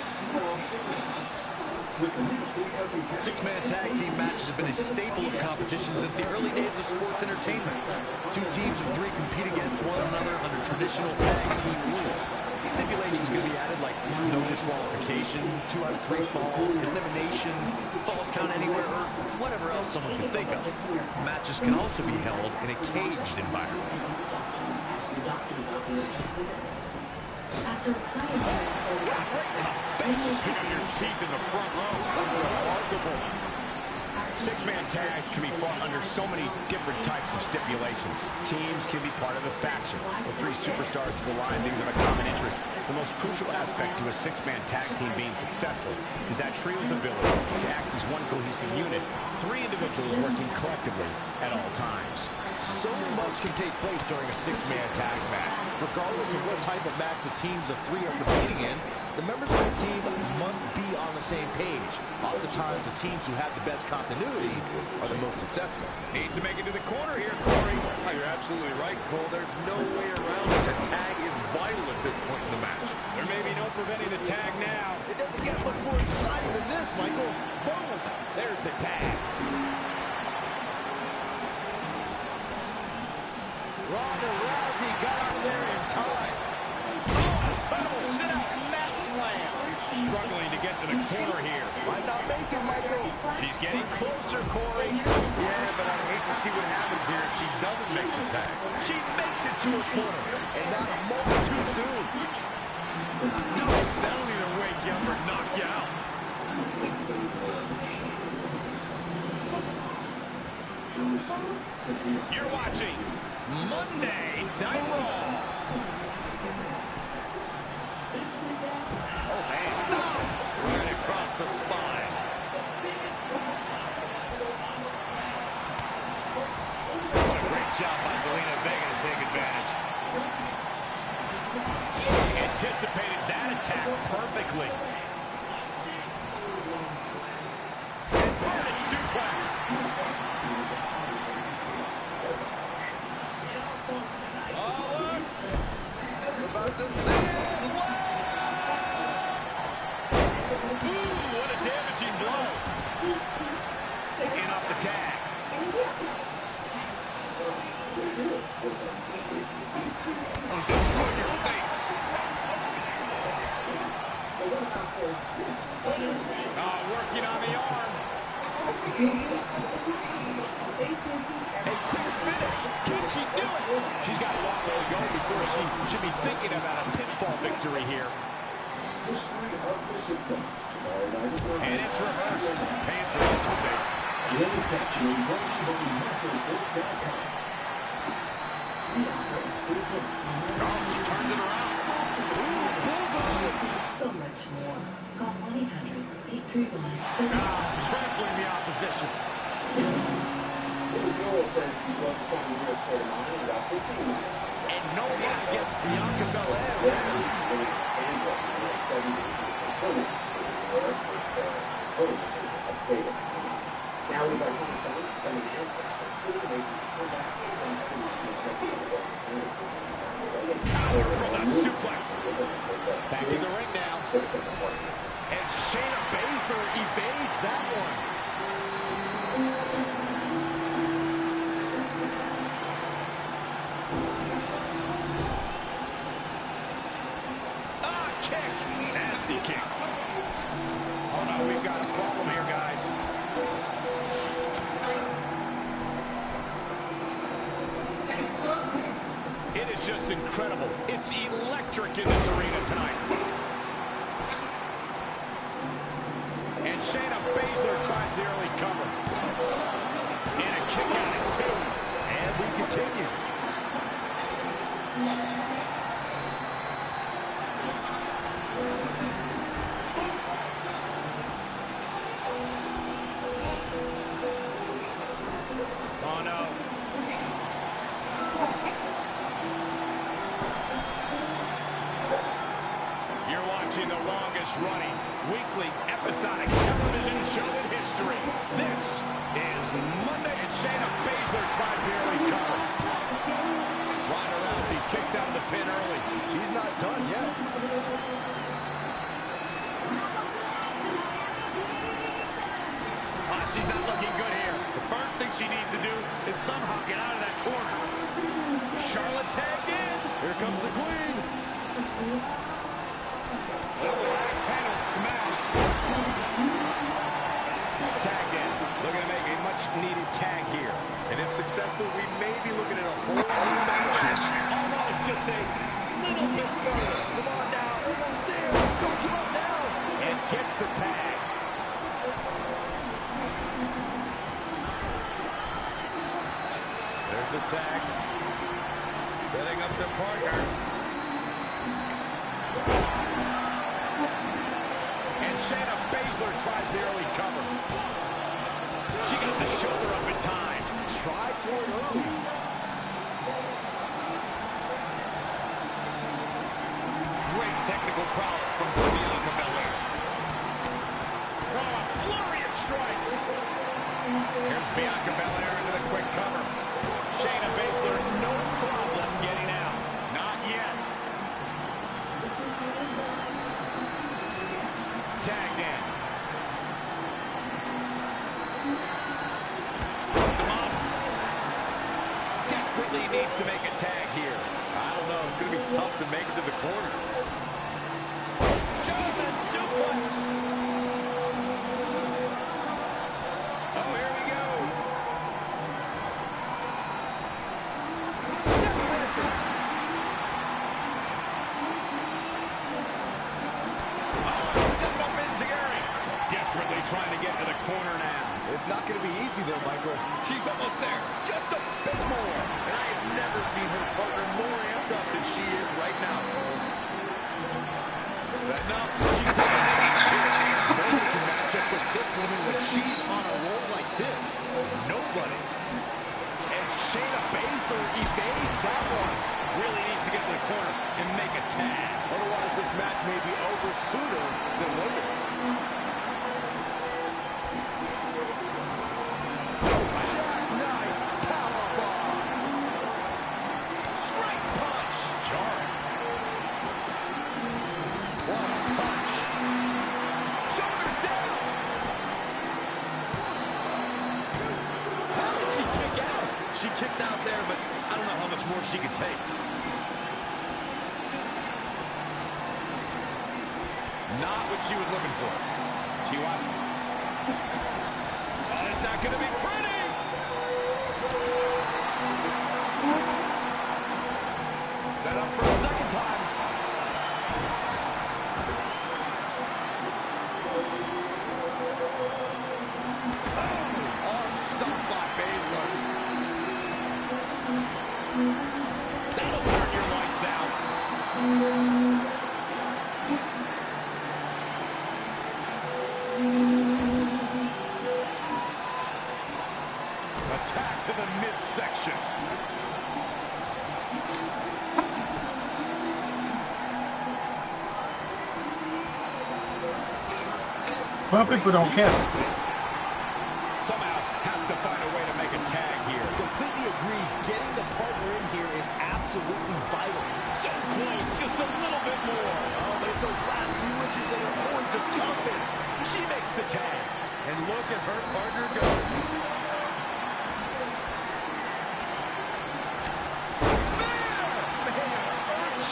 Six-man tag team matches have been a staple of competition since the early days of sports entertainment. 2 teams of 3 compete against one another under traditional tag team rules. Stipulations can be added like no disqualification, 2 out of 3 falls, elimination, falls count anywhere, or whatever else someone can think of. Matches can also be held in a caged environment. Your teeth in the front row. Remarkable. 6-man tags can be fought under so many different types of stipulations. Teams can be part of a faction, with 3 superstars to the line, things of a common interest. The most crucial aspect to a 6-man tag team being successful is that trio's ability to act as one cohesive unit, 3 individuals working collectively at all times. So much can take place during a 6-man tag match. Regardless of what type of match the teams of 3 are competing in, the members of the team must be be on the same page. Oftentimes, the teams who have the best continuity are the most successful. Needs to make it to the corner here, Corey. Oh, you're absolutely right, Cole. There's no way around it. The tag is vital at this point in the match. There may be no preventing the tag now. It doesn't get much more exciting than this, Michael. Boom! There's the tag. Ronda Rousey got out of there in time. Oh, incredible sit-out mat slam. Struggling to get to the corner here. Might not make it, Michael. She's getting closer, Corey. Yeah, but I'd hate to see what happens here if she doesn't make the tag. She makes it to her corner. And not a moment too soon. Nice. That'll either wake you up or knock you out. You're watching Monday Night Raw. Oh, man. Stop! Right across the spine. What a great job by Zelina Vega to take advantage. Anticipated that attack perfectly. Inverted suplex. About to see it. Ooh, what a damaging blow. In off the tag. Oh, destroy your face. Oh, working on the arm. A quick finish. Can she do it? She's got a long way to go before she should be thinking about a pinfall victory here. And it's reversed. Paying for that mistake. Oh, she turns it around. So much more. Call 1-800-831-33. Trampling the opposition. And nobody gets Bianca Belair. Now he's like, Power from a suplex. Back in the ring now. And Shayna Baszler evades that one. Ah, kick. Nasty kick. Oh no, we've got a problem here, guys. It is just incredible. It's electric in this arena tonight. And Shayna Baszler tries the early cover. And a kick out at two. And we continue. Oh no. You're watching the longest running weekly episodic television show in history. This is Monday, and Shayna Baszler tries the early cover. Ronda Rousey kicks out of the pin early. She's not done yet. Oh, she's not looking good here. The first thing she needs to do is somehow get out of that corner. Charlotte tagged in. Here comes the queen. Double axe handle smash. Tagged in. Looking to make a much-needed tag here. And if successful, we may be looking at a whole new match. Almost just a little bit further. Come on now. Almost there. Don't give up now. And gets the tag. There's the tag. Setting up the partner. And Shayna Baszler tries the early cover. She got the shoulder up in time. Tried for it early. Great technical prowess from Bianca Belair. trying to get into the corner now. It's not going to be easy, though, Michael. She's almost there. Just a bit more. And I have never seen her partner more amped up than she is right now. Now, she's taking a chance here. Nobody can match up with this woman when she's on a roll like this. Nobody. And Shayna Baszler evades that one. Really needs to get to the corner and make a tag. Otherwise, this match may be over sooner than later. Jackknife powerbomb. Straight punch. Jarring. What a punch. Shoulders down. How did she kick out? She kicked out there, but I don't know how much more she could take. Not what she was looking for. She wasn't. Oh, it's not going to be pretty. Set up for a second time. Oh, arm stomp by Baszler. That'll turn your lights out. Attack to the midsection. Some people don't care. Somehow has to find a way to make a tag here. Completely agree. Getting the partner in here is absolutely vital. So close, just a little bit more. Oh, but it's those last few inches that are always the toughest. She makes the tag. And look at her partner go.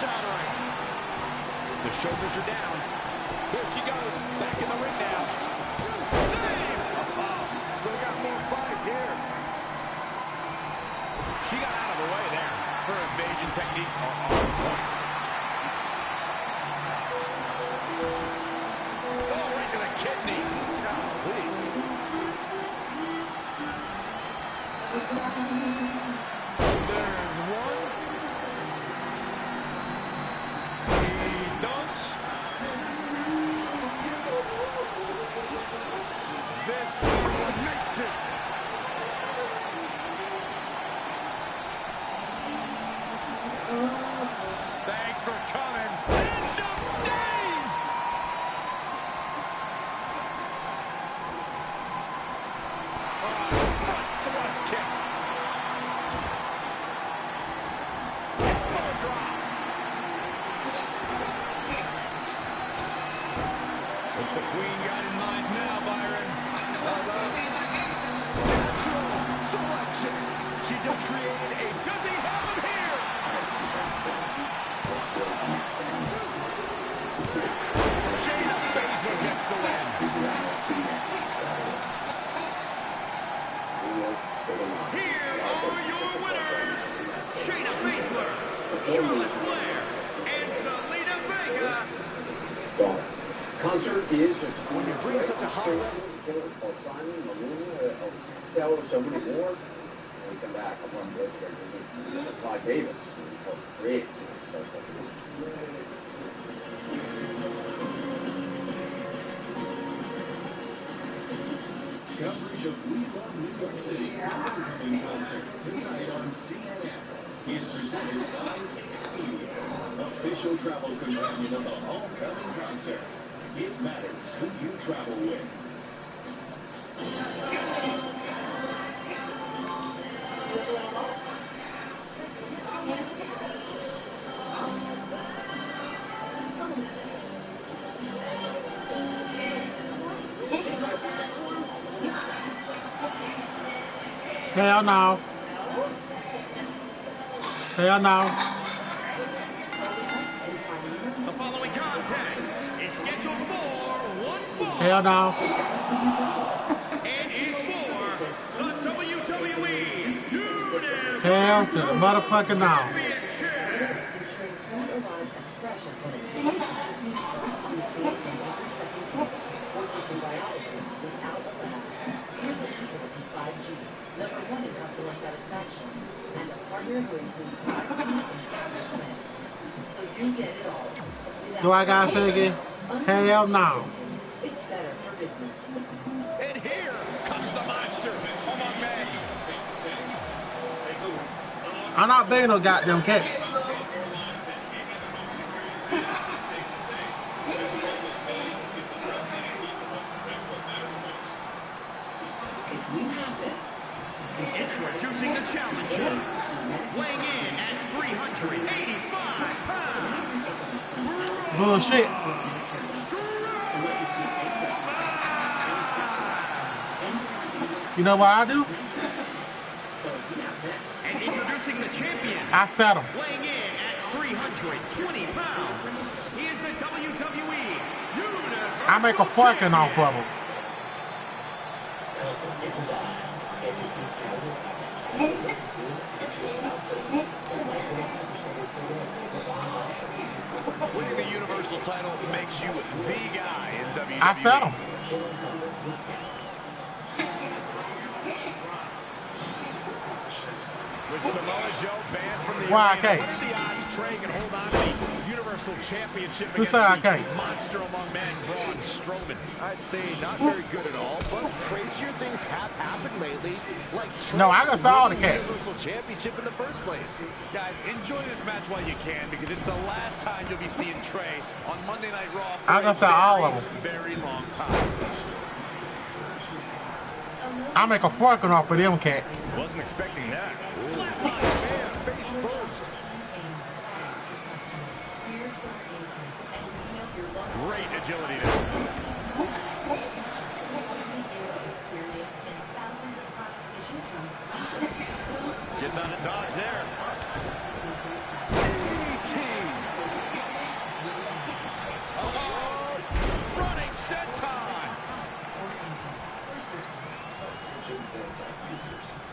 Shattering. The shoulders are down. There she goes. Back in the ring now. Save! Still got more fight here. She got out of the way there. Her evasion techniques are on point. Oh, right to the kidneys. Golly. There's one. This one makes it. Thanks for coming. End of days. Front thrust kick. Elbow drop. What's the queen got in mind now, Byron? Natural selection. She just created a... Does he have him here? Shayna Baszler gets the win. Here are your winners. Shayna Baszler, Charlotte Flair, and Zelina Vega. Concert is When you bring such a high level. Simon, Maluna, Estelle, so many more. And we come back on one place where Todd Davis, great. Coverage of We Love New York City homecoming concert tonight on CNN is presented by Expedia, official travel companion of the homecoming concert. It matters who you travel with. Hell no. Hell no. The following contest is scheduled for one fall. Hell no. And is for the WWE Universe Hell to the motherfucking no. Championship. Do I gotta say again? Hell no. It's better for business. And here comes the monster among men. I'm not being no goddamn cat. Introducing the challenger, weighing in at 385 pounds. Bullshit. You know what I do? And introducing the champion, I fed him. weighing in at 320 pounds. He is the WWE Universal I make a forking off of him. Winning the Universal title makes you the guy in WWE. I fed him. With Samoa Joe banned from the Why I arena, can't? what are the odds Trey can hold on to the Universal Championship Who against said I the can't? monster among men, Braun Strowman? I'd say not very good at all, but crazier things have happened lately, like Trey No, I just saw the winning cat. Universal Championship in the first place. Guys, enjoy this match while you can, because it's the last time you'll be seeing Trey on Monday Night Raw for I a just saw all of them. very long time. I make a forking off of them cat. Wasn't expecting that. Flatline, man, face first. Great agility there. Gets on a dodge there. DDT. Running senton.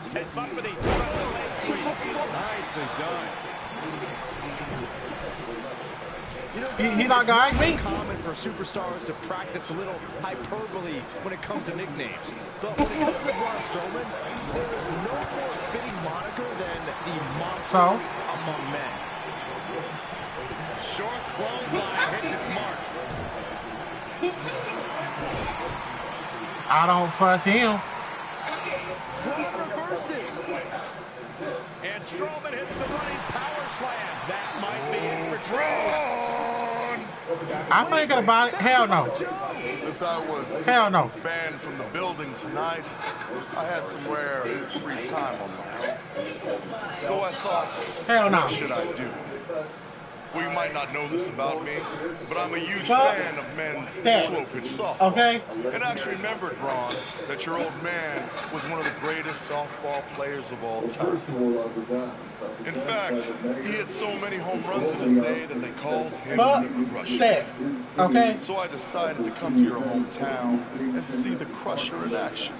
Set up with a leg sweep. Nicely done. You know, He not gonna ask me? it's common for superstars to practice a little hyperbole when it comes to nicknames. But when it comes to Braun Strowman, there is no more fitting moniker than the monster among men. Short clothesline hits its mark. I don't trust him. Braun reverses. And Strowman hits the running power slam. That might be it for Trey. I'm thinking about it. Hell no. Since I was banned from the building tonight, I had some rare free time on my own. So I thought, hell no. What should I do? Well, you might not know this about me, but I'm a huge fan of men's slow-pitch softball. Okay. And I actually remembered, Braun, that your old man was one of the greatest softball players of all time. In fact, he hit so many home runs in his day that they called him the Crusher. Okay. So I decided to come to your hometown and see the Crusher in action.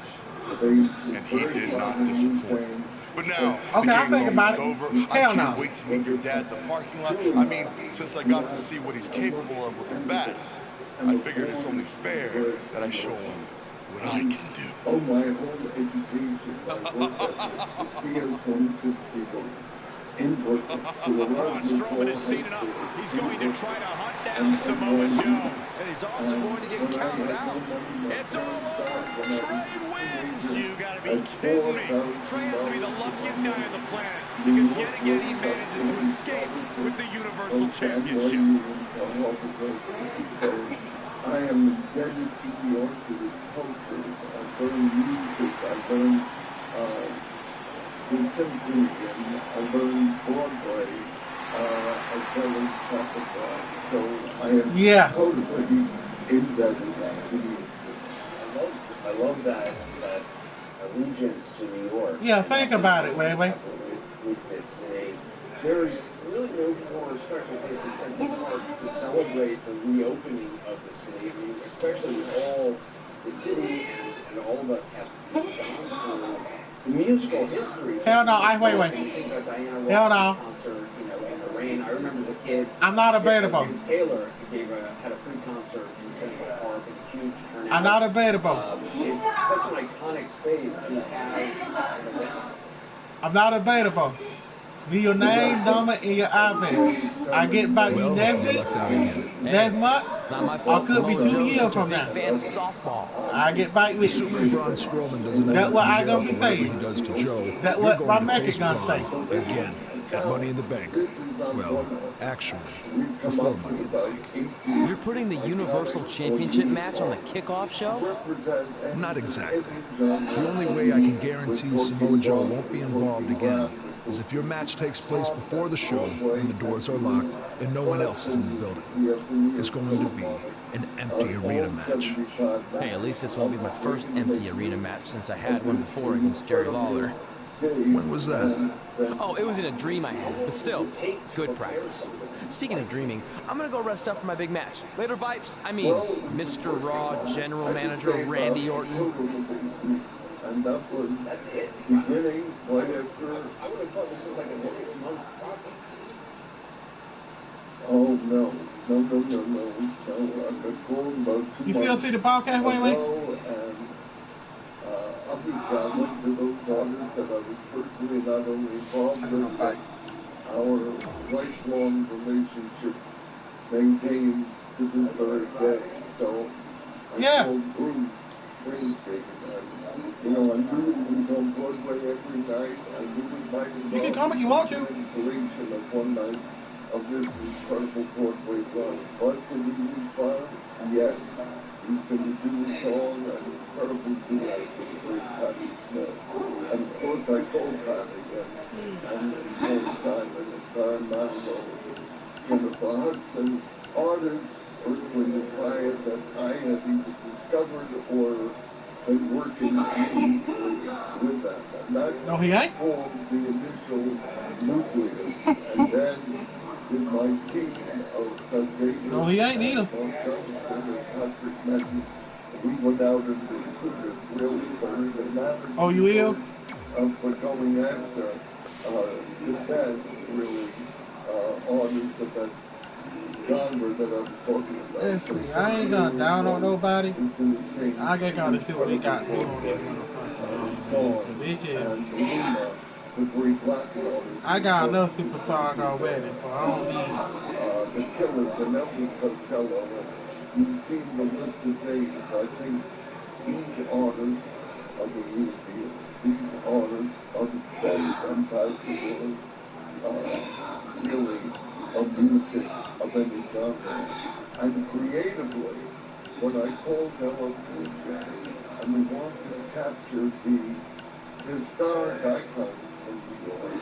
And he did not disappoint. But now, okay, I think about it. Over, Hell I can't no. wait to meet your dad in the parking lot. I mean, since I got to see what he's capable of with a bat, I figured it's only fair that I show him what I can do. Oh, my whole education, I worked at the PS4 Braun Strowman has seen enough. He's going to try to hunt down Samoa Joe. And he's also going to get counted out. It's all over. Trey wins. You gotta be kidding me. Trey has to be the luckiest guy on the planet, because yet again he manages to escape with the Universal Championship. I am indebted to the Orthodox culture. I've learned music. I've learned the symphony. I've learned Broadway. As well as Catholic. So I am totally indebted to you. I love that allegiance to New York. Yeah, think about it, baby. With this city. There's really no more special place in Central Park to celebrate the reopening of the city. I mean, especially with all the city and all of us have gone through the musical history. Hell no, wait. Hell no. Concert, you know, in the rain. I remember as a kid. I'm not available. James Taylor had a free concert in Central Park, and a huge turnout. I'm not available. It's such an iconic space to have an event. I'm not available. Be your name, number, and your iPad. I get back you next week, next month. It's not my I fault could be Samoa 2 Joe's years such a from big now. fan of softball. I get back with you. Assuming Braun Strowman doesn't end That's up what in I jail gonna for be whatever he saying. does to Joe, That's you're what my going to message face gonna Braun say. again at Money in the Bank. Well, actually, before Money in the Bank. You're putting the Universal Championship match on the kickoff show? Not exactly. The only way I can guarantee Samoa Joe won't be involved again is if your match takes place before the show when the doors are locked and no one else is in the building. It's going to be an empty arena match. Hey, at least this won't be my first empty arena match since I had one before against Jerry Lawler. When was that? Oh, it was in a dream I had, but still, good practice. Speaking of dreaming, I'm gonna go rest up for my big match. Later, Vipes. I mean, Mr. Raw General Manager Randy Orton. And that was beginning right after. I would have thought this was like a 6-month process. Oh no. I've been told about 2 You still see the podcast, Wayne? Obviously, I went to those artists that I was personally not only involved with, but our lifelong relationship maintained to this very day. So I told Bruce Springsteen, you know, I knew he was on Broadway every night. I knew he might involve You can comment, you want to. installation of one night of this incredible Broadway run. But did he respond? Yes. He's going to do a song, an incredible duet with the great Patti Smith. And of course I told Patti and Paul Simon and Sarah Manilow, Jennifer Hudson, artists, Earth, Wind and Fire that I had either discovered or been working with them. And that formed the initial nucleus. And then with my team of David. No, he ain't neither. Patrick Madden, we went out and recruited really for the manager. Oh, you will? For going after the best, really, artists of that genre that I'm talking about. Let's see, I ain't gonna down on nobody. I just gotta see what they got to do on this motherfucker. I got enough superstars already, so I don't need the Killers and Elvis Costello. You've seen the list of names. I think these artists are the easiest. These artists are the best ambassadors, really, of music of any genre. And creatively, when I called Ella Blue and we wanted to capture the historic icon from New York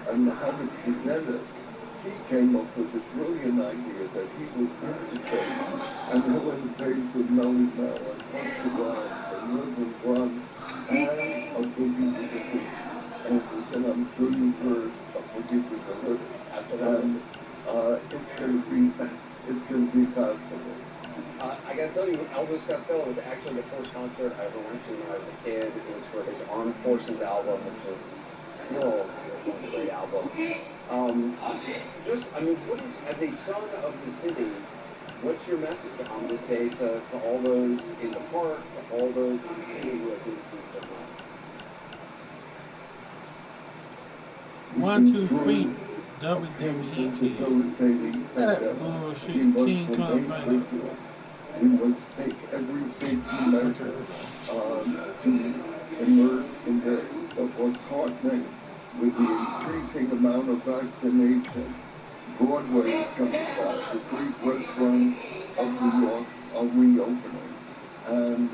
and have it presented, he came up with a brilliant idea that he would integrate and Helen Page with Melly Mel and Buster Rhymes and Rhythm Run and a Boogie with the Beat. And I'm sure you've heard of Boogie with the Hood. And it's going to be fascinating. I gotta tell you, Elvis Costello was actually the first concert I ever went to when I was a kid. It was for his Armed Forces album, which is still one of the great albums. What is, as a son of the city, what's your message on this day to all those in the park, to all those in the city who have been through so much? 1, 2, 3, WWE. That bullshit, King Kong, man. We must take every safety measure to emerge in this. But what's heartening with the increasing amount of vaccination, Broadway is coming back. The great restaurants of New York are reopening. And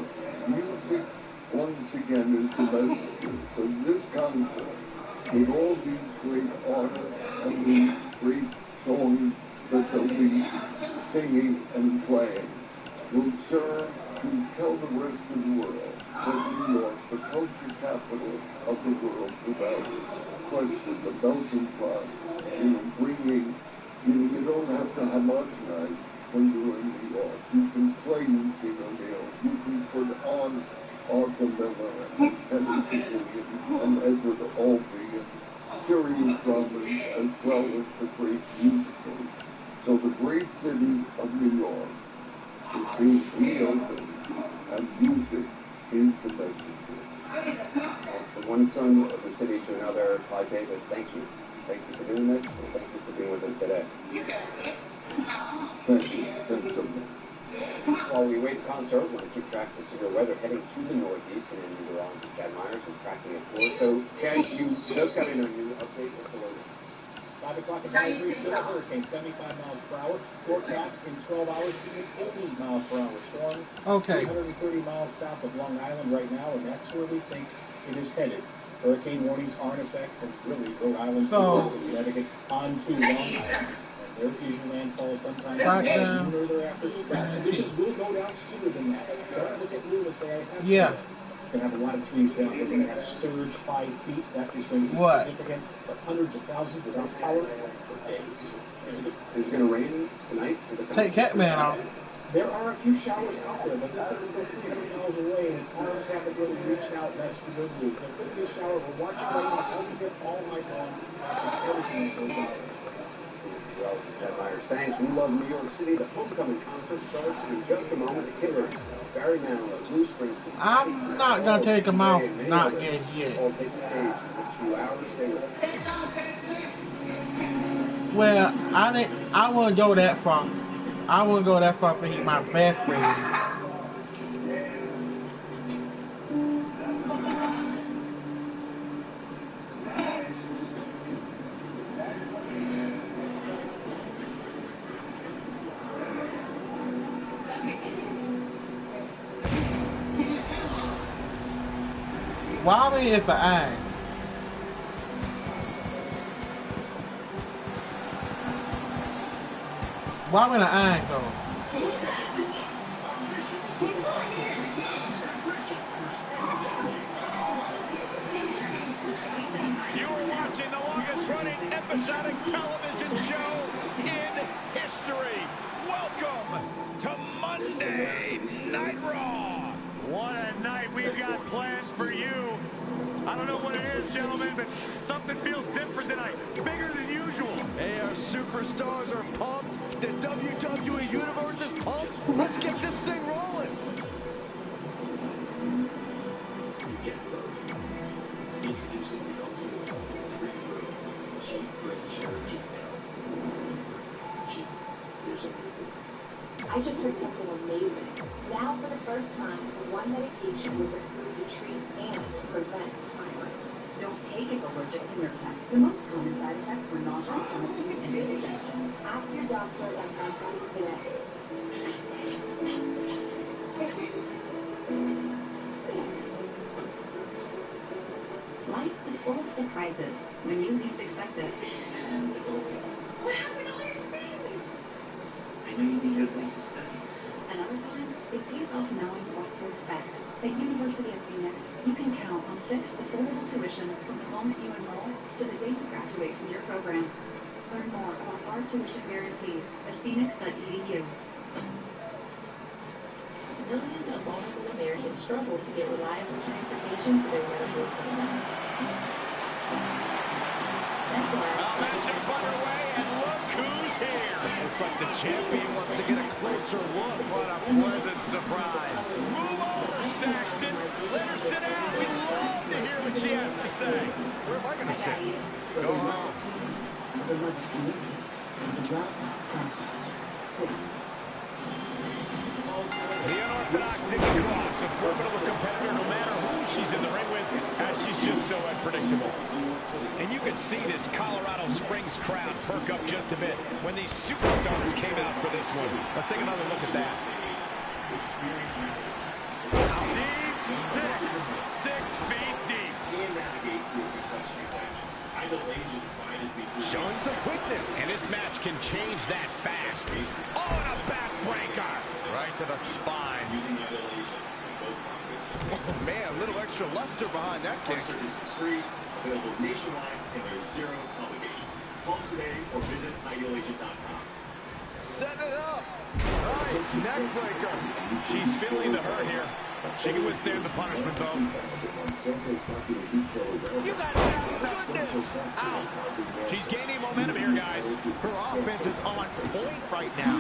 music, once again, is the message. So this concert, with all these great artists and these great songs that they'll be singing and playing, will serve to tell the rest of the world that New York, the culture capital of the world, without question, the melting pot, bringing, you don't have to homogenize when you're in New York. You can play Eugene O'Neill, you can put on Arthur Miller and Tennessee Williams and Edward Albee and serious dramas as well as the great musicals. So the great city of New York is being reopened, and music is the message. From one son of the city to another, Clive Davis, thank you. Thank you for doing this, and thank you for being with us today. Thank you. Sensible. While we wait the concert, we're going to keep track of severe weather heading to the northeast, and we're on to Chad Myers is tracking it for. So, Chad, you just got in on your update. What's the latest? 5 o'clock advisory, still a hurricane, 75 miles per hour. Forecast in 12 hours to an 80 miles per hour storm. Okay. 330 miles south of Long Island right now, and that's where we think it is headed. Hurricane warnings are in effect from really Rhode Island to Connecticut onto Long Island. There is your landfall sometime sooner thereafter. Conditions will go down sooner than that. Don't look at blue and say, I have to. Yeah. We're going to have a lot of trees down. We're going to have a surge 5 feet. That is going to be significant. But hundreds of thousands without power for days. Is it going to rain tonight? Take Catman out. There are a few showers out there, but this thing is still 300 miles away, and its arms haven't really reached out. That's the good news. There could be a shower. We're watching right now. All night long. Everything goes out. Well, Chad Myers, thanks. We love New York City. The homecoming concert starts in just a moment. The Killers, Barry Manilow, Bruce Springsteen. I'm not gonna take him out. Not yet. All take the stage for the 2 hours. Stay with us. Well, I wouldn't go that far. I wouldn't go that far for he my best friend. Bobby is an eye. Bobby an eye though. You are watching the longest running episodic television show in history. Welcome to Monday Night Raw. What a night we've got planned for you. I don't know what it is, gentlemen, but something feels different tonight. Bigger than usual. Hey, our superstars are pumped. The WWE Universe is pumped. Let's get this thing rolling. I just heard something amazing. Now, for the first time, one medication was approved to treat and prevent thyroid. Don't take it allergic to Nurtec. The most common side effects were nausea, stomach pain, and indigestion. Ask your doctor and contact today. Life is full of surprises when you least expect it. What happened to all your family? I know you need your place to study. And other times, it pays off knowing what to expect. At University of Phoenix, you can count on fixed, affordable tuition from the moment you enroll to the day you graduate from your program. Learn more about our tuition guarantee at phoenix.edu. Millions of vulnerable Americans struggle to get reliable transportation to their medical appointments. That's why Matchup underway, and look who's here. Looks like the champion wants to get a closer look. What a pleasant surprise. Move over, Saxton. Let her sit down. We love to hear what she has to say. Where am I going to sit? Go home. The unorthodox Nikki Cross, a formidable competitor no matter who she's in the ring with, as she's just so unpredictable. And you can see this Colorado Springs crowd perk up just a bit when these superstars came out for this one. Let's take another look at that. Deep six. 6 feet deep. Showing some quickness. And this match can change that fast. Oh, and a backbreaker. Right to the spine. Oh, man, a little extra luster behind that kick. Available nationwide and there's zero obligation. Call us today or visit idealagent.com. Set it up. Nice neck breaker. She's feeling the hurt here. She can withstand the punishment, though. You got that. Goodness. Ow. She's gaining momentum here, guys. Her offense is on point right now.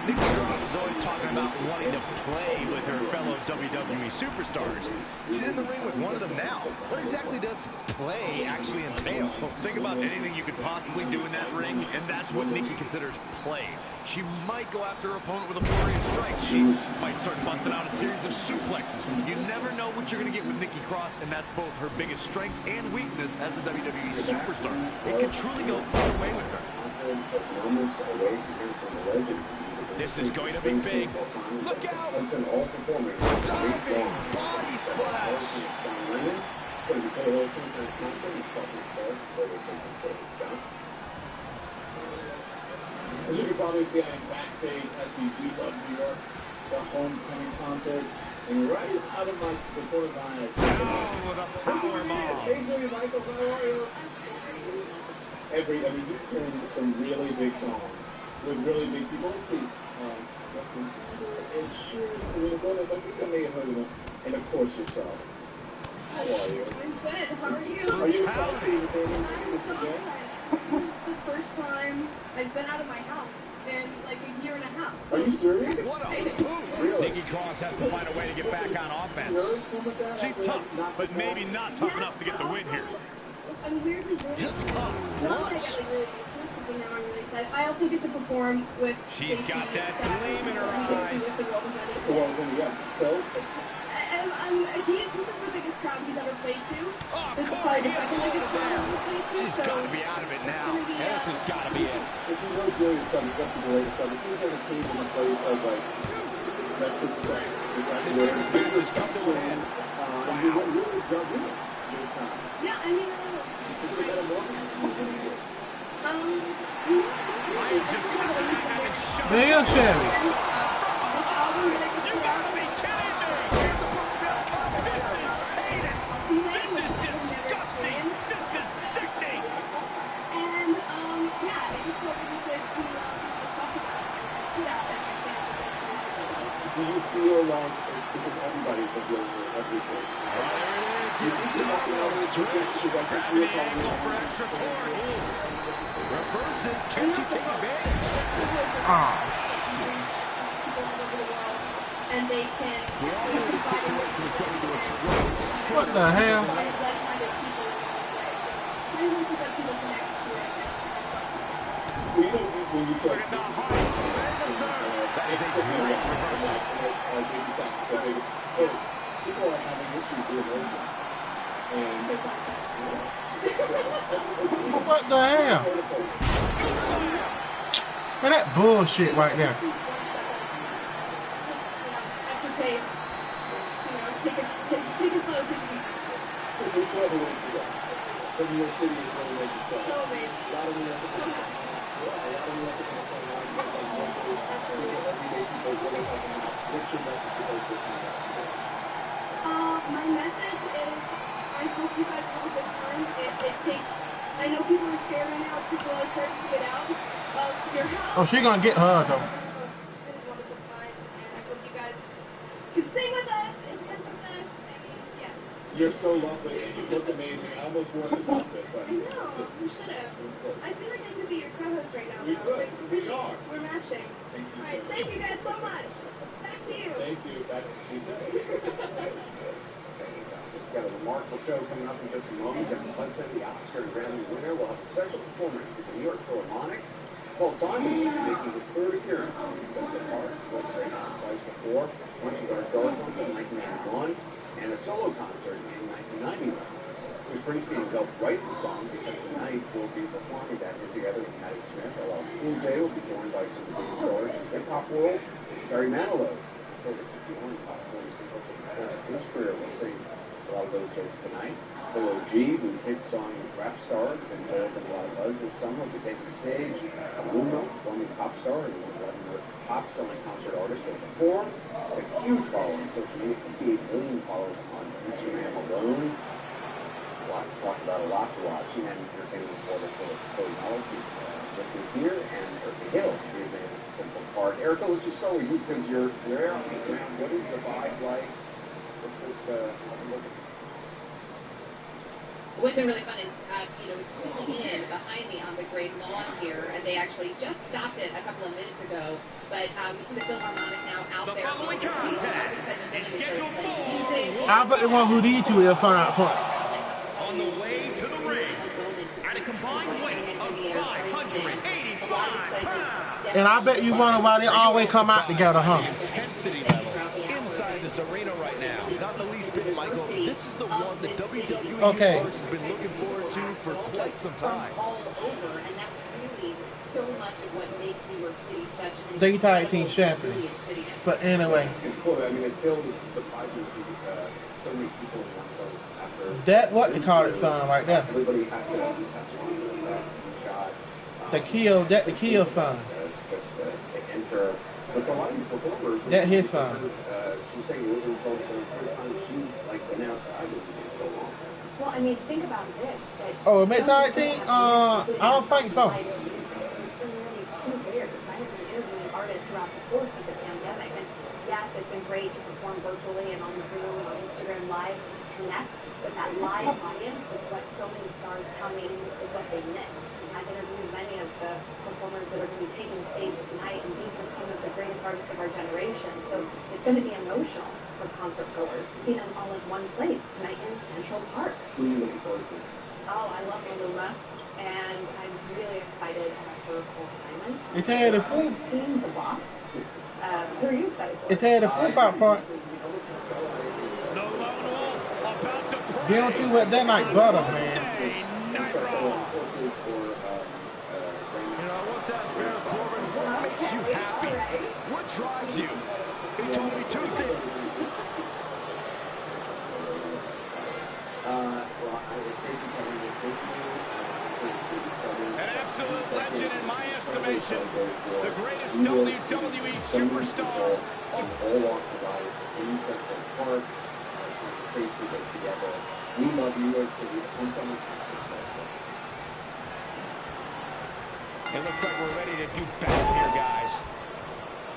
Nikki Cross is always talking about wanting to play with her fellow WWE superstars. She's in the ring with one of them now. What exactly does play actually entail? Well, think about anything you could possibly do in that ring, and that's what Nikki considers play. She might go after her opponent with a flurry of strikes. She might start busting out a series of suplexes. You never know what you're going to get with Nikki Cross, and that's both her biggest strength and weakness as a WWE superstar. It can truly go either way with her. This is going to be big. Look out! Diving body splash! As you can probably see, I am backstage at the Beat Up New York, the homecoming concert, and right out of the corner of my eyes. Down with a powerbomb. Hey, Julie Michaels, how are you? I mean, he's playing some really big songs with really big people. And and of course yourself. How are you? I'm good. How are you? Are you excited? The first time I've been out of my house in like a year and a half. Are you serious? What a move! Really? Nikki Cross has to find a way to get back on offense. She's tough, but maybe not tough enough to get the win here. I'm weirdly really just caught flush. I also get to perform with. She's got that gleam in her eyes. This is the biggest crowd he's ever played to. Oh, this is probably the second biggest crowd he's ever played to. She's got to be out of it now. This has got to be it. If you know Julia's son, that's the greatest stuff. If he's ever came in a place of like, that's his strength. This match has come to an end. You really jump in this time. Yeah, I mean, I am just having shot. Damn, Sherry. You gotta be kidding me! You're supposed to be able to come. This is heinous! This is disgusting! This is sickening! And, yeah, I just hope we could talk about it. Do you feel like, because everybody's been dealing with everything. There it is. Grabbing the angle for extra torque. Reverses. Can she take advantage? And they can. We all knew the situation was going to explode. What the hell? Look at the height. That is a great reversal. People are having issues with it. What the hell? Man, that bullshit right there. My message is, I hope you guys have a good time. It takes, I know people are scared right now. People are scared to get out of your house. Oh, she gonna get her though. It is a wonderful time, and I hope you guys can sing with us and dance with us. I mean, yeah. You're so lovely, and you look amazing. I almost wore this outfit, but I know, you should have. I feel like I could be your co-host right now. We could. We are. We're matching. All right, thank you guys so much. Back to you. Thank you. Back to you. We've got a remarkable show coming up in just a moment. Jeff Hudson, the Oscar and Grammy winner, will have a special performance with the New York Philharmonic. Paul Simon will be making his third appearance in Central Park. Was great twice before, once with Art Garfunkel in 1991, and a solo concert in 1991. Bruce Springsteen helped write the song because tonight will be performing that here together with Patti Smith. LL Cool J will be joined by some of the biggest stars in the hip-hop world. Barry Manilow, over 51 top 40 singles in his career, will sing a lot of those hits tonight. Bill O.G., whose hit song Rap Star has been involved in a lot of buzz this summer, will be taking the stage. Bruno, former pop star and one of Latin America's top-selling concert artists, will perform. A huge following on social media, 58 million followers on Instagram alone. Lots to talk about, a lot to watch. And entertainment reporter for Cody Ellis is with me here, and Erica Hill is in Central Park. Erica, let's just start with you because you're there on the ground. What is the vibe like? What's been really fun is, it's pulling in behind me on the great lawn here, and they actually just stopped it a couple of minutes ago. But we see the Philharmonic now out there. The following contest is scheduled I bet the one who these two will find point. On the way to the ring, at a combined weight of 585 pounds. And I bet you wonder why they always come out together, huh? Intensity level inside this arena right now. Not the least bit, Michael. This is the one the WWE Universe has been looking forward to for quite some time. All over, and that's really so much of what makes New York City such an They tag team champion. But anyway. I mean, it's still surprising to so many people in one place after. That what they call it, son, right there. Everybody has to shot. The kill son. Enter. But a lot of these performers. That his son. She's saying it wasn't called for the first time she's like been outside of so long. Well, I mean, think about this. Oh, a mid-tag team? I don't think so. For nearly 2 years, I have been interviewing artists throughout the course of the pandemic, and yes, it's been great to perform virtually and on Zoom and on Instagram Live to connect, but that live audience is what so many stars coming is what they miss. I've interviewed many of the performers that are going to be taking the stage tonight, and these are some of the greatest artists of our generation. So it's going to be emotional for concert goers to see them all in one place tonight in Central Park. Who are you looking forward to? Oh, I love Maluma, and I'm really excited for Cole Simon. It had the food. Seen the boss. Who are you excited for? It had the football part. They don't do what that like butter, man. Baron Corbin, what makes you happy? What drives you? He told me 2 things. An absolute legend in my estimation. The greatest WWE superstar. All walks of life, in Central Park, safety goes together. We love New York City. It looks like we're ready to do battle here, guys.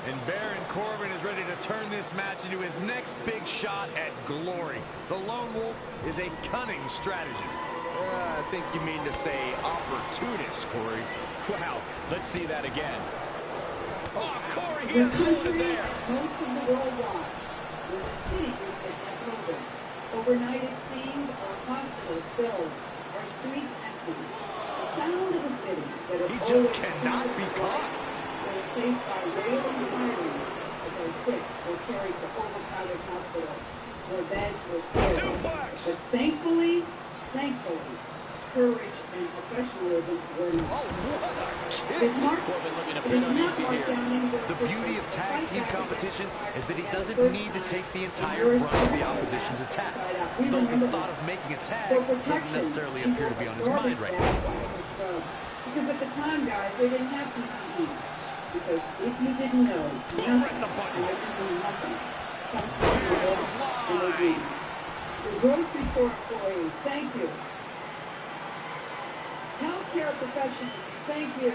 And Baron Corbin is ready to turn this match into his next big shot at glory. The Lone Wolf is a cunning strategist. I think you mean to say opportunist, Corey. Wow, let's see that again. Oh, Corey, he unloaded there. Most of the world watch was a city used to have COVID. Overnight it seemed our hospitals filled, our streets empty. Sound of the city that he just cannot be caught. They were faced by wailing sirens as our sick were carried to overcrowded hospitals where beds were scarce. But thankfully, courage and professionalism were not. Oh, what a kick! Corbin looking a bit uneasy here. The beauty of tag team competition is that he doesn't need to take the entire brunt of the opposition's attack. Though the thought of making a tag doesn't necessarily appear to be on his mind right now. Because at the time, guys, they didn't have PPE. Because if you didn't know, nothing comes from your hopes and your dreams. The grocery store employees, thank you. Healthcare professionals, thank you.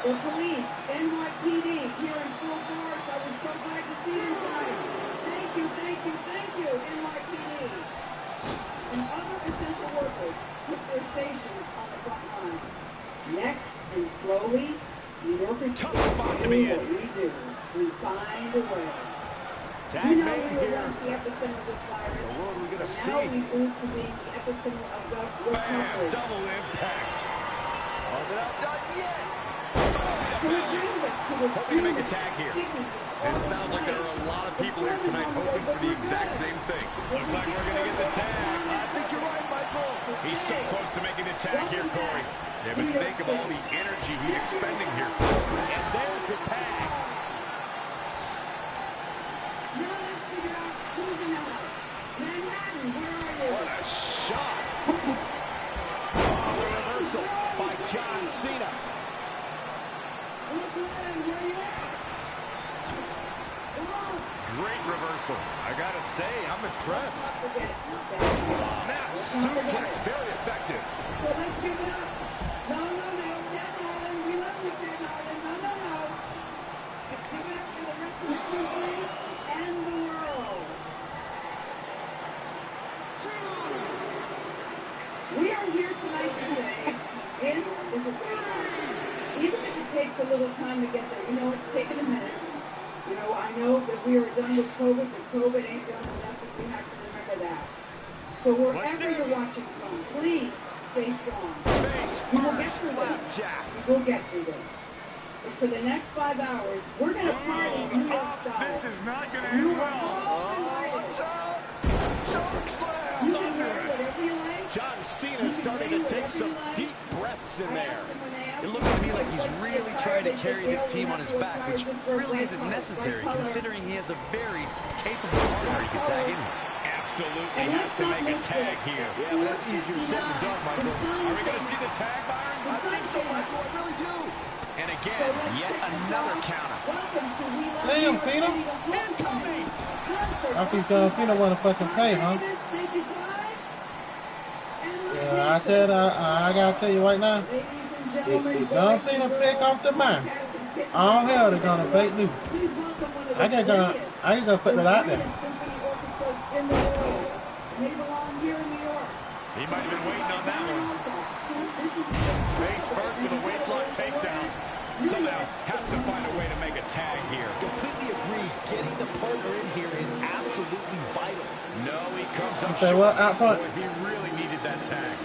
The police, NYPD, here in full force. I was so glad to see them tonight. Thank you, NYPD. And other essential workers took their stations on the front lines. Next, and slowly, New Yorkers do what we do. We find a way. Tag we know made we were here. once the epicenter of this virus. The world we're gonna see. Now we move to being the epicenter of the recovery. Double impact. Hold it up, not yet. Hoping to make a tag here. And it sounds like there are a lot of people here tonight hoping for the exact same thing. Looks like we're going to get the tag. I think you're right, Michael. He's so close to making the tag here, Corey. Yeah, but think of all the energy he's expending here. And there's the tag. Now let's figure out who's in the house. Manhattan, where are you? What a shot. Oh, the reversal by John Cena. Brooklyn, where are you at? Come on. Great reversal. I gotta say, I'm impressed. Snap, suplex, very effective. So let's give it up. No, Seth Rollins, we love you, Seth Rollins. No. Let's give it up for the rest of the country and the world. We are here tonight to say this is a great night. Even if it takes a little time to get there, it's taken a minute. I know that we are done with COVID, but COVID ain't done with us if we have to of that. So wherever you're watching from, please stay strong. We will get through this. We'll get through this. But for the next 5 hours, we're going to party New York style. This is not going to end well. John Cena starting to take some deep breaths in there. It looks to me like he's really trying to carry this team on his back, which really isn't necessary considering he has a very capable partner he can tag in here. Absolutely has to make a tag here. Yeah, but that's easier said than done, Michael. Are we going to see the tag, Byron? I think so, Michael. I really do. And again, yet another counter. Damn, Cena. Incoming. I think John Cena want to fucking pay, huh? Yeah, I said, I gotta tell you right now, if John Cena pick off the man, all hell they're gonna fake news. I just gonna put that out there. He might have been waiting on that one. Face first with a waistlock takedown. Somehow has to find a way to make a tag here. Completely agree. Getting the partner in here is absolutely vital. No, he comes up short. What? Out front. Boy, he really needed that tag.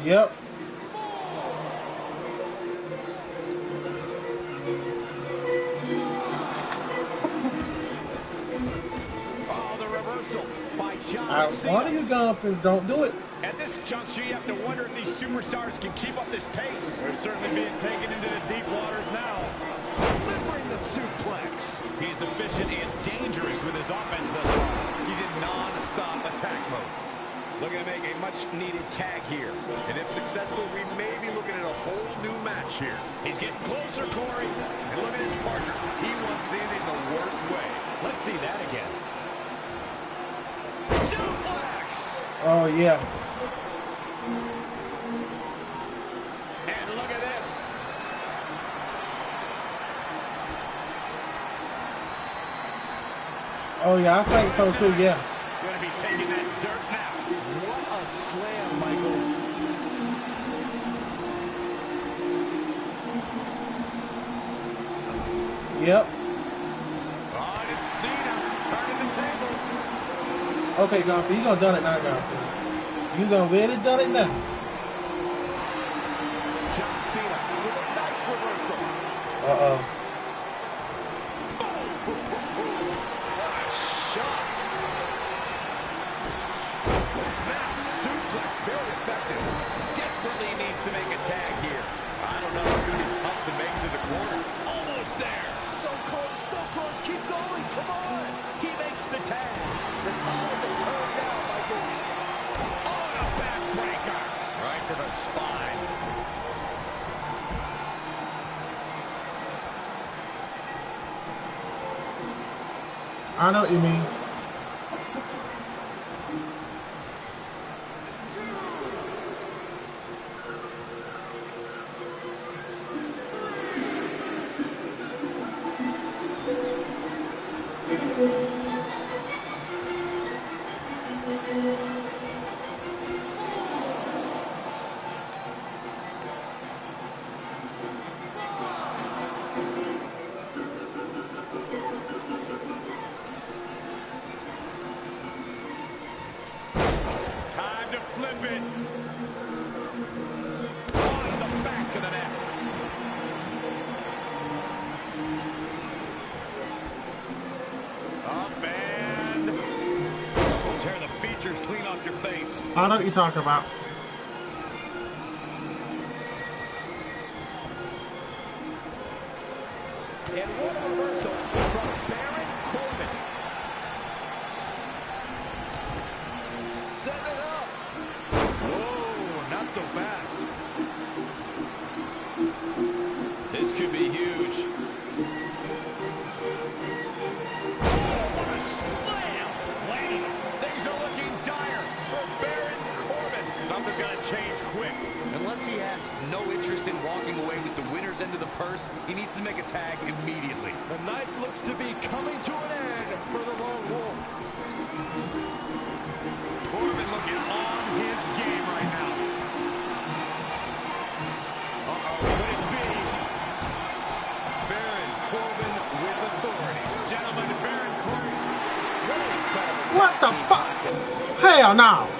Yep. One of you guys don't do it. At this juncture, you have to wonder if these superstars can keep up this pace. They're certainly being taken into the deep waters now. Delivering the suplex. He's efficient and dangerous with his offense thus far. He's in non-stop attack mode. Looking to make a much-needed tag here. And if successful, we may be looking at a whole new match here. He's getting closer, Corey. And look at his partner. He wants in the worst way. Let's see that again. Oh, yeah. And look at this. Oh, yeah, I think so, too, yeah. Going to be taking that dirt now. What a slam, Michael. Yep. Oh, it's Cena turning the tables. Okay, Gonzo, you gonna done it now, Gonzo. You gonna really done it now. John Cena with a nice reversal. Uh-oh. What a shot. Snap suplex, very effective. Desperately needs to make a tag here. I don't know, it's gonna be tough to make it to the corner. Almost there. So close, keep going, come on. He makes the tag. The tides have turned now, Michael. On a backbreaker. Right to the spine. I know what you mean. I know what you're talking about. And what a reversal from Baron Corbin. Set it up. Whoa, not so fast. This could be huge. Oh, what a slam. Wait, things are looking dire for Baron Corbin. Something's going to change quick. Unless he has no interest in walking away with the winner's end of the purse, he needs to make a tag immediately. The night looks to be coming to an end for the Lone Wolf. Corbin looking on his game right now. no.